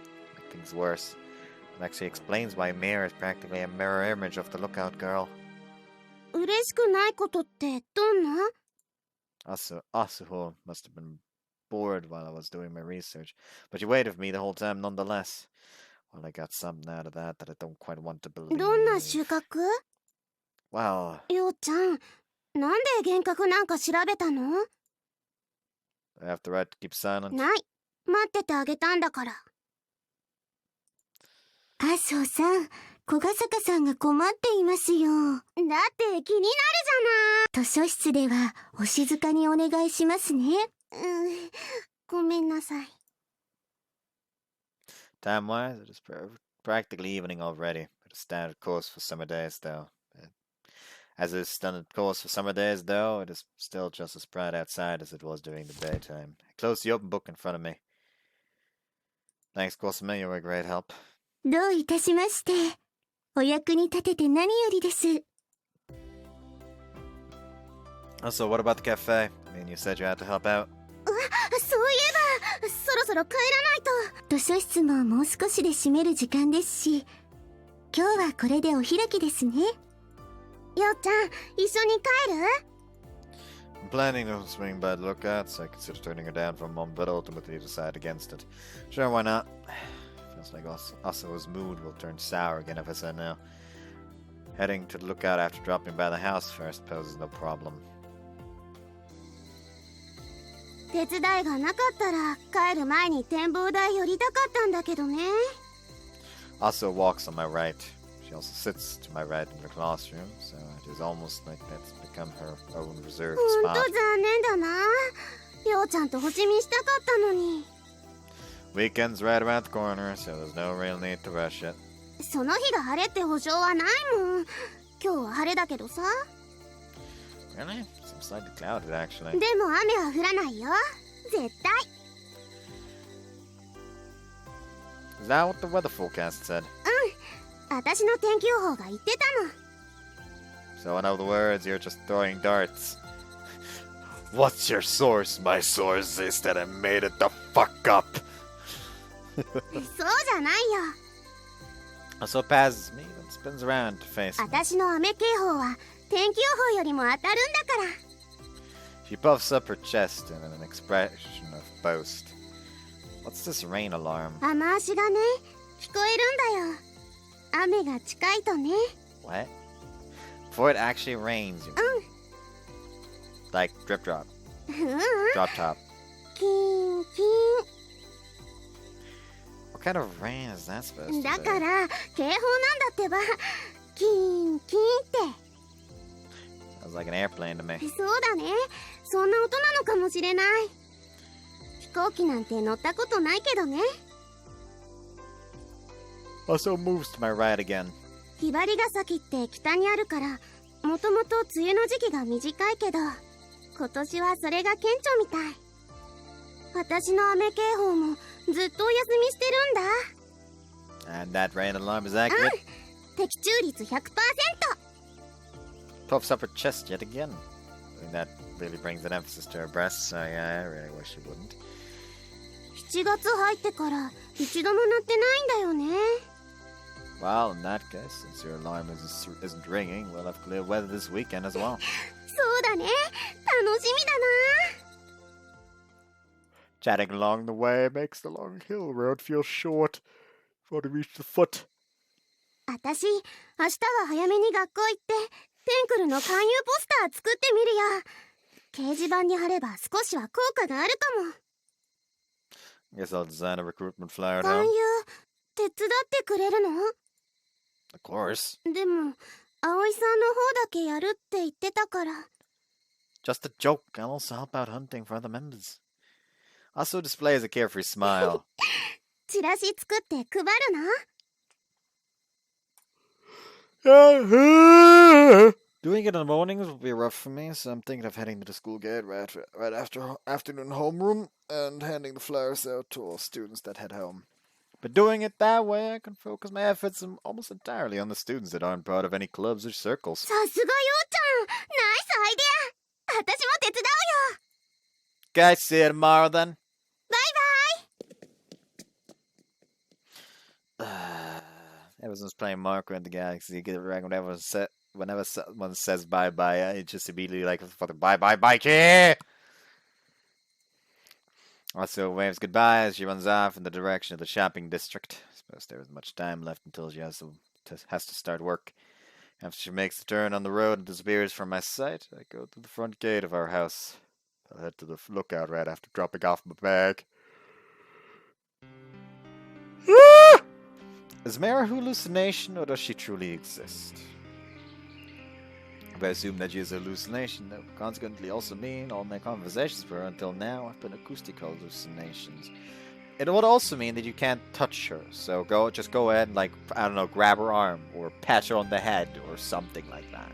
To make things worse, it actually explains why Mare is practically a mirror image of the lookout girl. 嬉しくないことってどんな？ Asuho must have been bored while I was doing my research, but she waited for me the whole time nonetheless. Well, I got something out of that I don't quite want to believe. どんな収穫？ Well, ようちゃん、なんで幻覚なんか調べたの？ I have the right to keep silent. ない、待っててあげたんだから。麻生さん、小ヶ坂さんが困っていますよ。だって気になるじゃない。図書室ではお静かにお願いしますね。ごめんなさい。Time-wise, it is practically evening already. It's a standard course for summer days, though. As is standard course for summer days, though, it is still just as bright outside as it was during the daytime. I closed the open book in front of me. Thanks, Cosme, you were a great help. どういたしまして。お役に立てて何よりです。Also, what about the cafe? I mean, you said you had to help out. そういえば、そろそろ帰らないと。図書室ももう少しで閉める時間ですし、今日はこれでお開きですね。ようちゃん、一緒に帰る？ I'm planning to swing by the lookout, so I consider turning her down for a moment, but ultimately decide against it. Sure, why not? Feels like Asuho's mood will turn sour again if I say no. Heading to the lookout after dropping by the house first poses no problem. 手伝いがなかったら帰る前に展望台寄りたかったんだけどね。Asuho walks on my right. She also sits to my right in the classroom, so it is almost like that's become her own reserved ほんと spot. 残念だな。ようちゃんと星見したかったのに。Weekend's right around the corner, so there's no real need to rush it. その日が晴れって保証はないもん。今日は晴れだけどさ。Really? Seems slightly clouded, actually. でも雨は降らないよ。絶対。Is that what the weather forecast said? 私の天気予報が言ってたの。 So in other words, you're just throwing darts. What's your source? My source is that I made it the fuck up. そうじゃないよ。 So it passes me, then spins around to face me. 私の雨警報は天気予報よりも当たるんだから。 She puffs up her chest in an expression of boast. What's this rain alarm? 雨足がね、聞こえるんだよ。雨が近いとね。 What? Before it actually rains, you mean? Like drip drop. うん。 Drop top. キンキ What kind of rain is that supposed to ン。 be? だから警報なんだってば。キンキンって。 Sounds like an airplane to me. そうだね。そんな音なのかもしれない。飛行機なんて乗ったことないけどね。 Also moves to my right again. ひばりが先って北にあるからもともと梅雨の時期が短いけど、今年はそれが顕著みたい。私の雨警報もずっとお休みしてるんだ。 And that rain alarm is accurate. 的中率 100%。 Puffs up her chest yet again. I mean, that really brings an emphasis to her breasts, so yeah, I really wish she wouldn't. 7月入ってから一度も鳴ってないんだよね。 Well, in that case, since your alarm isn't ringing, we'll have clear weather this weekend as well. そうだね、楽しみだな。 Chatting along the way makes the long hill road feel short before we reach the foot. 私、明日は早めに学校行って、テンクルの勧誘ポスター作ってみるよ。掲示板に貼れば少しは効果があるかも。 Guess I'll design a recruitment flyer at 勧 home. 誘、手伝ってくれるの？ Of course. でも、葵さんの方だけやるって言ってたから。 Just a joke. I'll also help out hunting for other members. Also displays a carefree smile. チラシ作って配るの？ Doing it in the mornings will be rough for me, so I'm thinking of heading to the school gate right after afternoon homeroom and handing the flyers out to all students that head home. But doing it that way, I can focus my efforts almost entirely on the students that aren't part of any clubs or circles. さすがようちゃん、ナイスアイデア。私も手伝うよ。 Guys, see you tomorrow then. バイ Ever since playing Marco in the Galaxy, you get it right whenever someone says bye-bye, it's just immediately like, bye-bye, kid! Also waves goodbye as she runs off in the direction of the shopping district. I suppose there isn't much time left until she has to start work. After she makes the turn on the road and disappears from my sight, I go to the front gate of our house. I'll head to the lookout right after dropping off my bag. Is Mara a hallucination, or does she truly exist? If I assume that she is a hallucination, that would consequently also mean all my conversations with her until now have been acoustic hallucinations. It would also mean that you can't touch her, so just go ahead and, like, I don't know, grab her arm, or pat her on the head, or something like that.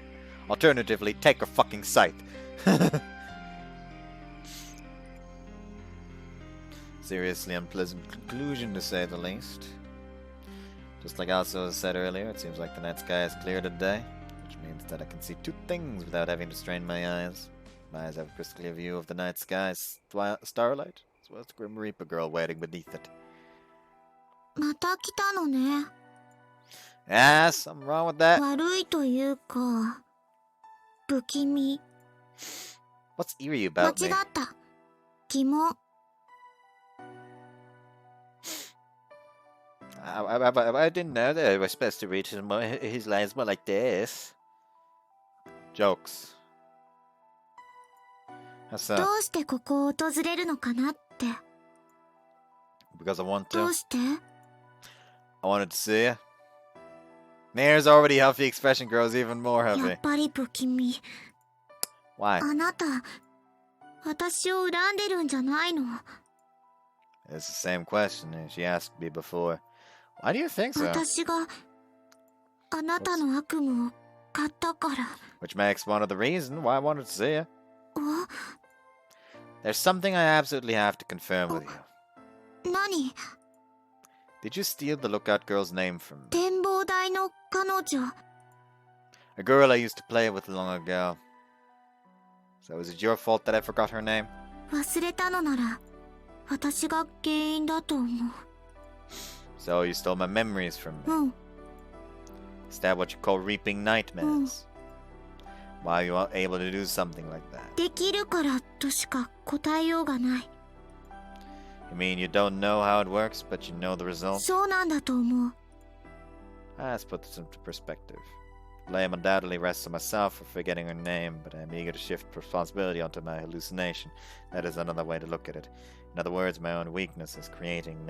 Alternatively, take her fucking sight. Seriously unpleasant conclusion, to say the least. Just like also said earlier, it seems like the night sky is clear today, which means that I can see two things without having to strain my eyes. My eyes have a crystal clear view of the night sky's starlight, as well as the Grim Reaper girl waiting beneath it. また来たのね。 Yeah, something wrong with that? 悪いというか、不気味。 What's eerie 間 about 違 me? った。疑問。 I didn't know that I was supposed to read his lines more like this. Jokes. That's どうしてここを訪れるのかなって。 because I want ど to. うして？ I wanted to see you. Nair's already healthy expression grows even more や healthy. っぱり不気味。 Why? あなた、私を恨んでるんじゃないの？ It's the same question she asked me before. Why do you think so? 私があなたの悪夢を買ったから。 Which makes one of the reasons why I wanted to see you. お、 There's something I absolutely have to confirm with you. 何？ Did you steal the lookout girl's name from me? 展望台の彼女。 A girl I used to play with long ago. So is it your fault that I forgot her name? 忘れたのなら、私が原因だと思う。 So you stole my memories from me. うん。 Is that what you call reaping nightmares? Why are you able to do something like that? できるからとしか答えようがない。 You mean you don't know how it works, but you know the result? そうなんだと思う。 Let's put this into perspective. Blame undoubtedly rests on myself for forgetting her name, but I'm eager to shift responsibility onto my hallucination. That is another way to look at it. In other words, my own weakness is creating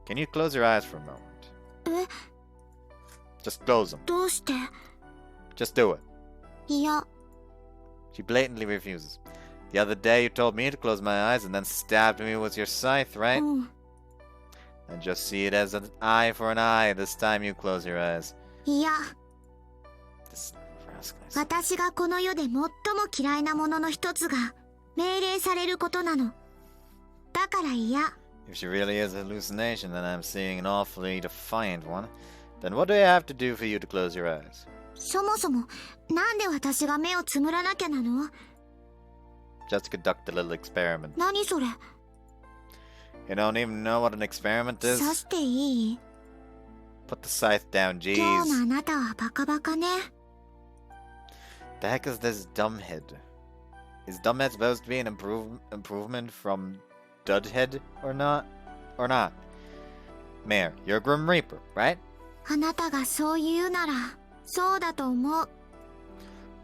Can you close your eyes for a moment? え、 Just close them. どうして？ Just do it. いや、 She blatantly refuses. The other day you told me to close my eyes and then stabbed me with your scythe, right? うん。 And just see it as an eye for an eye. This time you close your eyes. いや、 This ask this? 私がこの世で最も嫌いなものの一つが命令されることなの。だから嫌。If she really is a hallucination, then I'm seeing an awfully defiant one. Then what do I have to do for you to close your eyes? そもそも、なんで私が目をつむらなきゃなの？ Just to conduct a little experiment. 何それ？ You don't even know what an experiment 刺 is? していい？ Put the scythe down, 今日の jeez. あなたはバカバカね。The heck is this dumbhead? Is dumbhead supposed to be an improvement from dudhead or not? Or not? Mayor, you're a Grim Reaper, right? あなたがそう言うなら、そうだと思う。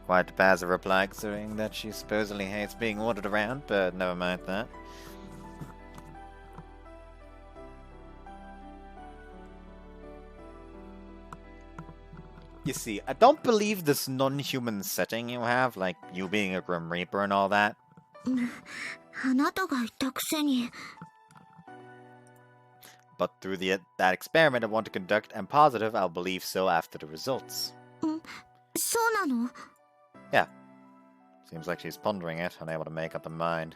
Quite the passive reply considering that she supposedly hates being ordered around, but never mind that. You see, I don't believe this non-human setting you have, like you being a Grim Reaper and all that. あなたが言ったくせに。 But through that experiment I want to conduct, I'm positive I'll believe so after the results. そうなの？ Yeah. Seems like she's pondering it, unable to make up her mind.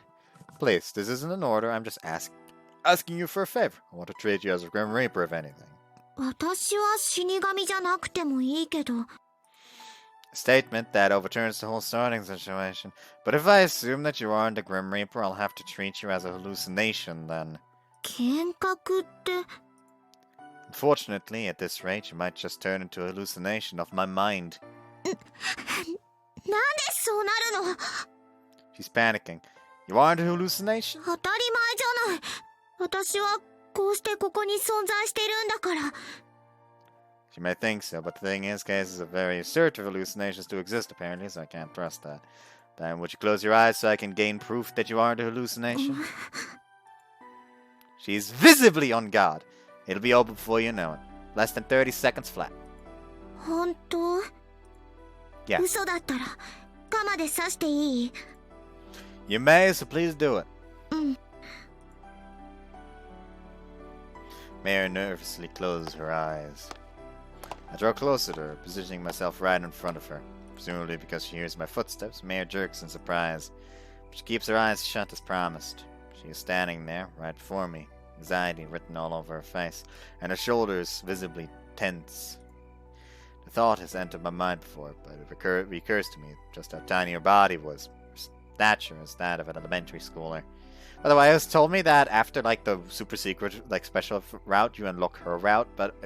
Please, this isn't an order, I'm just asking you for a favor. I want to treat you as a Grim Reaper, if anything. 私は死神じゃなくてもいいけど。 A statement that overturns the whole starting situation. But if I assume that you aren't a Grim Reaper, I'll have to treat you as a hallucination then. 幻覚って。 Unfortunately, at this rate, you might just turn into a hallucination of my mind. なんでそうなるの？ She's panicking. You aren't a hallucination? 当たり前じゃない。私はこうしてここに存在してるんだから。 She may think so, but the thing is, cases of very assertive hallucinations do exist apparently, so I can't trust that. Then would you close your eyes so I can gain proof that you aren't a hallucination? She's visibly on guard. It'll be over before you know it. Less than 30 seconds flat. 本当？ Yeah. 嘘だったら、鎌で刺していい？ You may, so please do it. うん。 Mary nervously closes her eyes. I draw closer to her, positioning myself right in front of her. Presumably because she hears my footsteps, Mary jerks in surprise. But she keeps her eyes shut as promised. She is standing there, right before me, anxiety written all over her face, and her shoulders visibly tense. The thought has entered my mind before, but it recurs to me just how tiny her body was. Her stature is that of an elementary schooler. By the way, it was told me that after like the super secret like special route, you unlock her route, but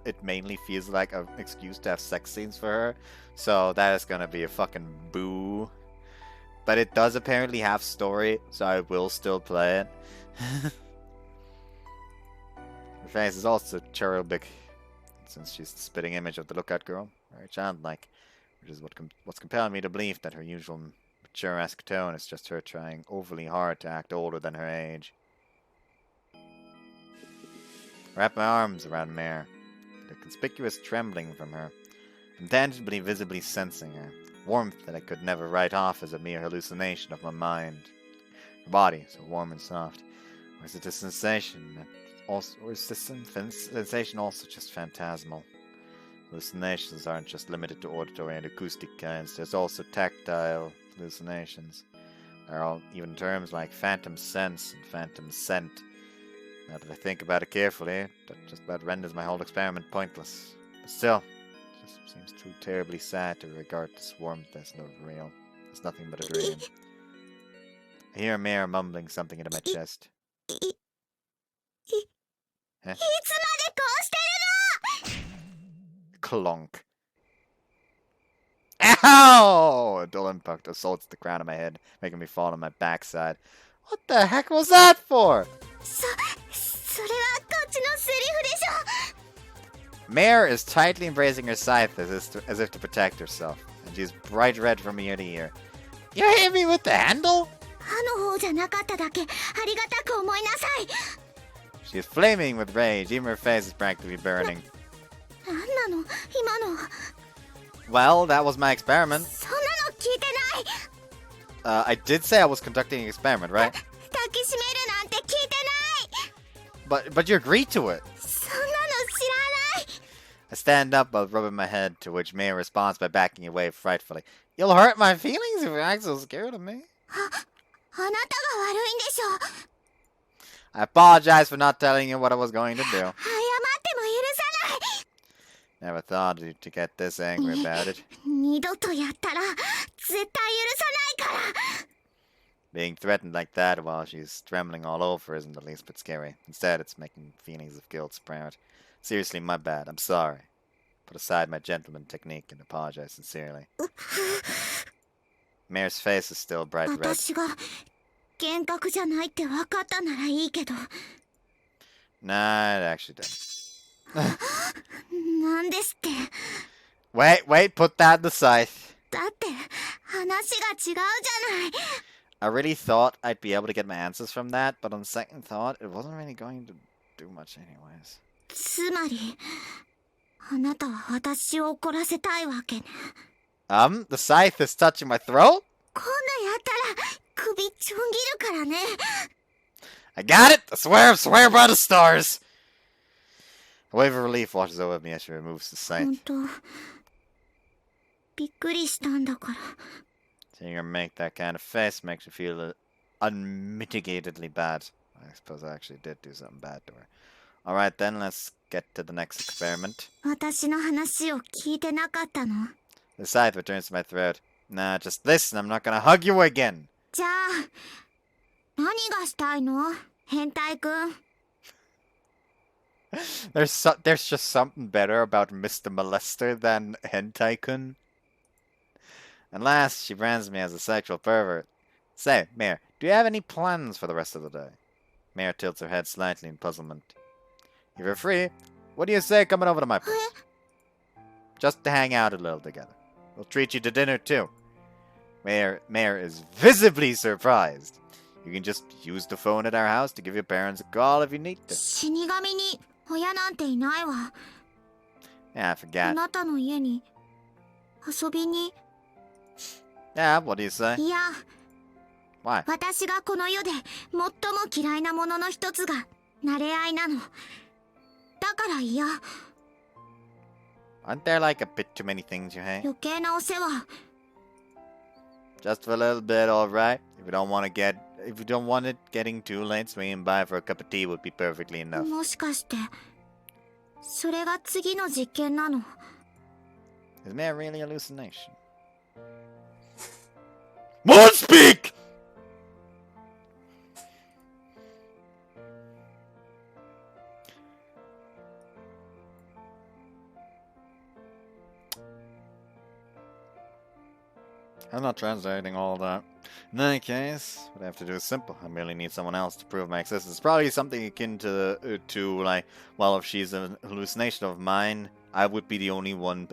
it mainly feels like an excuse to have sex scenes for her. So that is gonna be a fucking boo. But it does apparently have story, so I will still play it. Her face is also cherubic, since she's the spitting image of the Lookout Girl, very childlike, which is what's compelling me to believe that her usual mature-esque tone is just her trying overly hard to act older than her age. Wrap my arms around Mare, the conspicuous trembling from her, intangibly visibly sensing her, warmth that I could never write off as a mere hallucination of my mind. Her body, so warm and soft, or is it a sensation that also, or is this sensation also just phantasmal? Hallucinations aren't just limited to auditory and acoustic kinds, there's also tactile hallucinations. There are even terms like phantom sense and phantom scent. Now that I think about it carefully, that just about renders my whole experiment pointless. But still, it just seems too terribly sad to regard this warmth as not real. It's nothing but a dream. I hear Mare mumbling something into my chest. Huh? Clonk. Ow! A dull impact assaults the crown of my head, making me fall on my backside. What the heck was that for? それはこっちのセリフでしょ。 Mare is tightly embracing her scythe as if to protect herself, and she's bright red from ear to ear. You hit me with the handle? 歯の方じゃなかっただけ、ありがたく思いなさい。 She is flaming with rage, even her face is practically burning. なんなの今の。 Well, that was my experiment. そんなの聞いてない。 I did say I was conducting an experiment, right? 抱きしめるなんて聞いてない。 But you agreed to it. そんなの知らない。I stand up while rubbing my head, to which Mia responds by backing away frightfully. You'll hurt my feelings if you act so scared of me. あなたが悪いんでしょ。 I apologize for not telling you what I was going to do. 謝っても許さない。 Never thought to get this angry about it. 二度とやったら絶対許さないから。 Being threatened like that while she's trembling all over isn't the least bit scary. Instead, it's making feelings of guilt sprout. Seriously, my bad. I'm sorry. Put aside my gentleman technique and apologize sincerely. Mare's face is still bright red. 私が幻覚じゃないって分かったならいいけど。 Nah, it actually didn't. なんですって。 Wait, put that in the scythe. だって話が違うじゃない。 I really thought I'd be able to get my answers from that, but on second thought, it wasn't really going to do much anyways. つまりあなたは私を怒らせたいわけね。 The scythe is touching my throat? 今度やったら首ちょん切るからね。 I got it! I swear by the stars! A wave of relief washes over me as she removes the 本 scythe. 当びっくりしたんだから。 Seeing her make that kind of face makes me feel unmitigatedly bad. I suppose I actually did do something bad to her. Alright then, let's get to the next experiment. 私の話を聞いてなかったの？ The scythe returns to my throat. Nah, just listen, I'm not gonna hug you again! じゃあ何がしたいの？変態くん。 There's just something better about Mr. Molester than Hentai-kun. And last, she brands me as a sexual pervert. Say, Mare, do you have any plans for the rest of the day? Mare tilts her head slightly in puzzlement. If you're free, what do you say coming over to my place? Just to hang out a little together. We'll treat you to dinner too. Mare is visibly surprised. You can just use the phone at our house to give your parents a call if you need to. 死神に親なんていないわ。 Yeah, I あ forgot. なたの家に遊びに。 Yeah, what do you say? いや、 Why? 私がこの世で最も嫌いなものの一つが慣れ合いなの。だから嫌。 Aren't there like a bit too many things you hate? 余計なお世話。 Just for a little bit, alright? If you don't want it getting too late, swinging by for a cup of tea would be perfectly enough. もしかしてそれが次の実験なの？ Is Mare really a hallucination? Won't speak! I'm not translating all that. In that case, what I have to do is simple. I merely need someone else to prove my existence. It's probably something akin to like, well, if she's a hallucination of mine, I would be the only one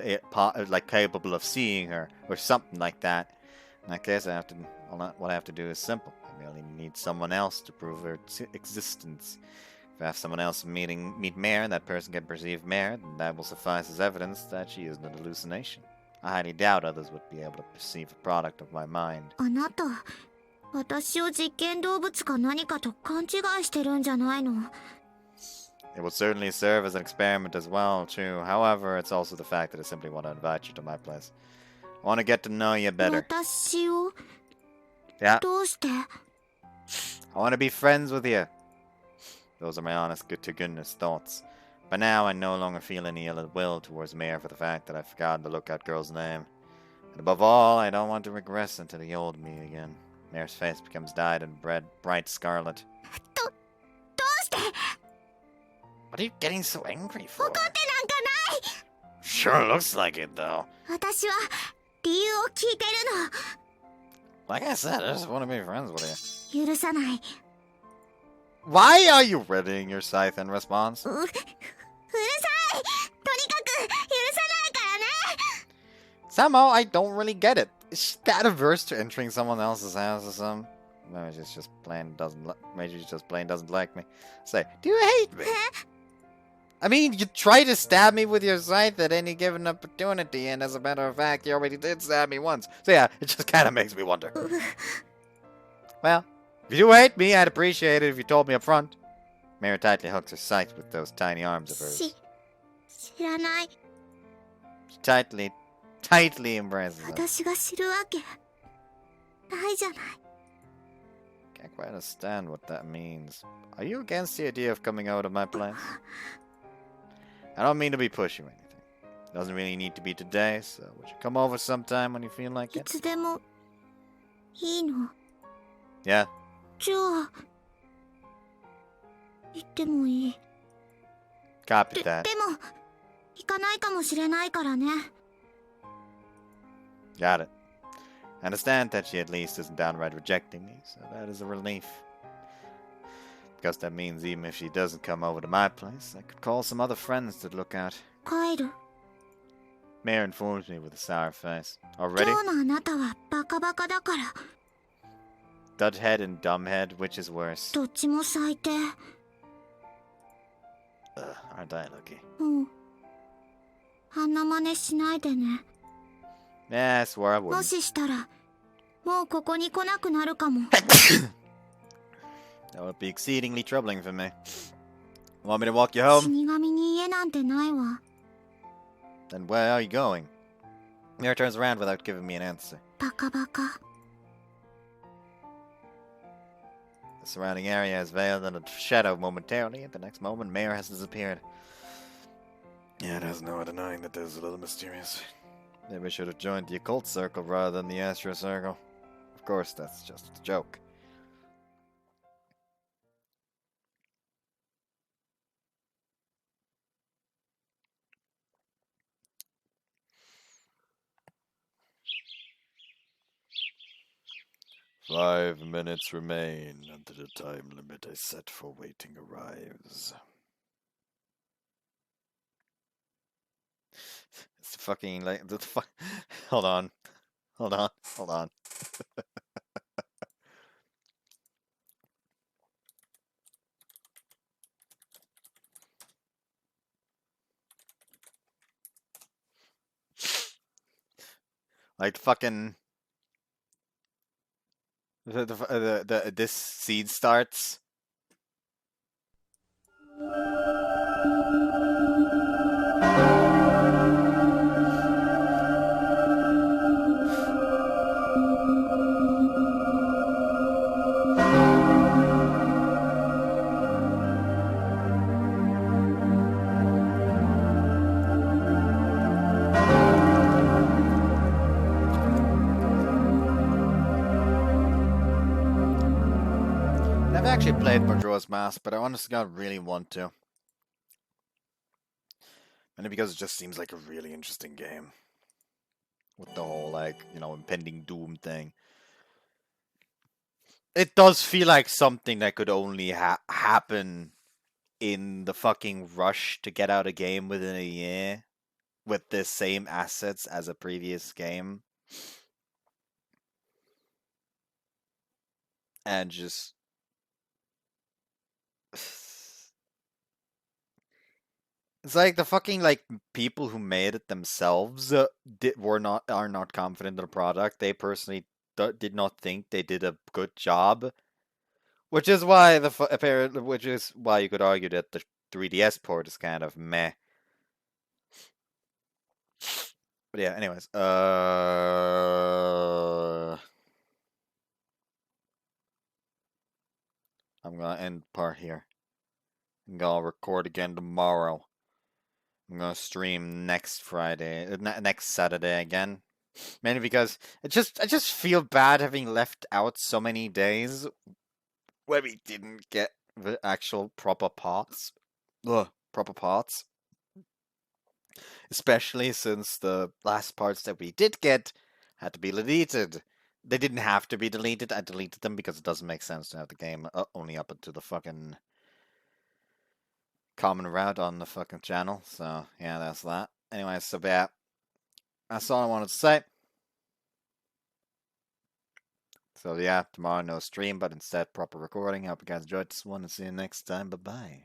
like capable of seeing her, or something like that. In that case, what I have to do is simple. I merely need someone else to prove her existence. If I have someone else meet Mare, and that person can perceive Mare, then that will suffice as evidence that she isn't a hallucination. I highly doubt others would be able to perceive a product of my mind. あなた、私を実験動物か何かと勘違いしてるんじゃないの？ It would certainly serve as an experiment as well, too. However, it's also the fact that I simply want to invite you to my place. I want to get to know you better. 私を Yeah, どうして？ I want to be friends with you. Those are my honest, good-to-goodness thoughts. By now, I no longer feel any ill will towards Mare for the fact that I've forgotten the lookout girl's name. And above all, I don't want to regress into the old me again. Mare's face becomes dyed in bright scarlet. どうして？ What are you getting so angry for? 怒ってなんかない。 Sure looks like it, though. 私は理由を聞いてる Like I said, I just want to be friends with you. の。許さない。 Why are you readying your scythe in response? うるさい。とにかく許さないからね。 Somehow, I don't really get it. Is she that averse to entering someone else's house or something? Maybe she just plain doesn't like me. Say, do you hate me? I mean, you try to stab me with your scythe at any given opportunity, and as a matter of fact, you already did stab me once. So yeah, it just kind of makes me wonder. Well, if you do hate me, I'd appreciate it if you told me up front. Mary tightly hugs her scythe with those tiny arms of hers. 知らない。tightly embraces him. 私が知るわけないじゃない。 Can't quite understand what that means. Are you against the idea of coming out of my place? I don't mean to be pushy or anything. Doesn't really need to be today, so would you come over sometime when you feel like い it? つでもいいの。 Yeah. じゃあ行ってもいい。 Copy that. でも行かないかもしれないからね。 Got it. I understand that she at least isn't downright rejecting me, so that is a relief. Because that means even if she doesn't come over to my place, I could call some other friends to look at. 帰る。 Mayor informs me with a sour face. Already? 今日のあなたはバカバカだから。 Dudhead and dumbhead, which is worse? どっちも最低。 Aren't I lucky? もうあんな真似しないでね。 Yeah, I swore I も wouldn't. ししたらもうここに来なくなるかも。 That would be exceedingly troubling for me. Want me to walk you 死 home? 神に家なんてないわ。 Then where are you going? Mayor turns around without giving me an answer. バカバカ。 The surrounding area is veiled in a shadow momentarily. At the next moment, Mayor has disappeared. Yeah, there's no denying that this is a little mysterious. Maybe I should have joined the occult circle rather than the Astro circle. Of course, that's just a joke. "5 minutes remain until the time limit I set for waiting arrives." It's fucking like the fuck. Hold on. Like fucking this scene starts. I've actually played Majora's Mask, but I honestly God really want to. Mainly because it just seems like a really interesting game. With the whole, like, you know, impending doom thing. It does feel like something that could only happen in the fucking rush to get out a game within a year. With the same assets as a previous game. And just... It's like the fucking like people who made it themselves are not confident in the product. They personally did not think they did a good job, which is why which is why you could argue that the 3DS port is kind of meh. But yeah, anyways, I'm gonna end part here. I'm gonna record again tomorrow. I'm gonna stream next Friday, next Saturday again. Mainly because I just feel bad having left out so many days where we didn't get the actual proper parts. Proper parts. Especially since the last parts that we did get had to be deleted. They didn't have to be deleted. I deleted them because it doesn't make sense to have the game only up until the fucking common route on the fucking channel. So yeah, that's that. Anyway, so yeah, that's all I wanted to say. So yeah, tomorrow no stream, but instead proper recording. I hope you guys enjoyed this one and see you next time. Bye bye.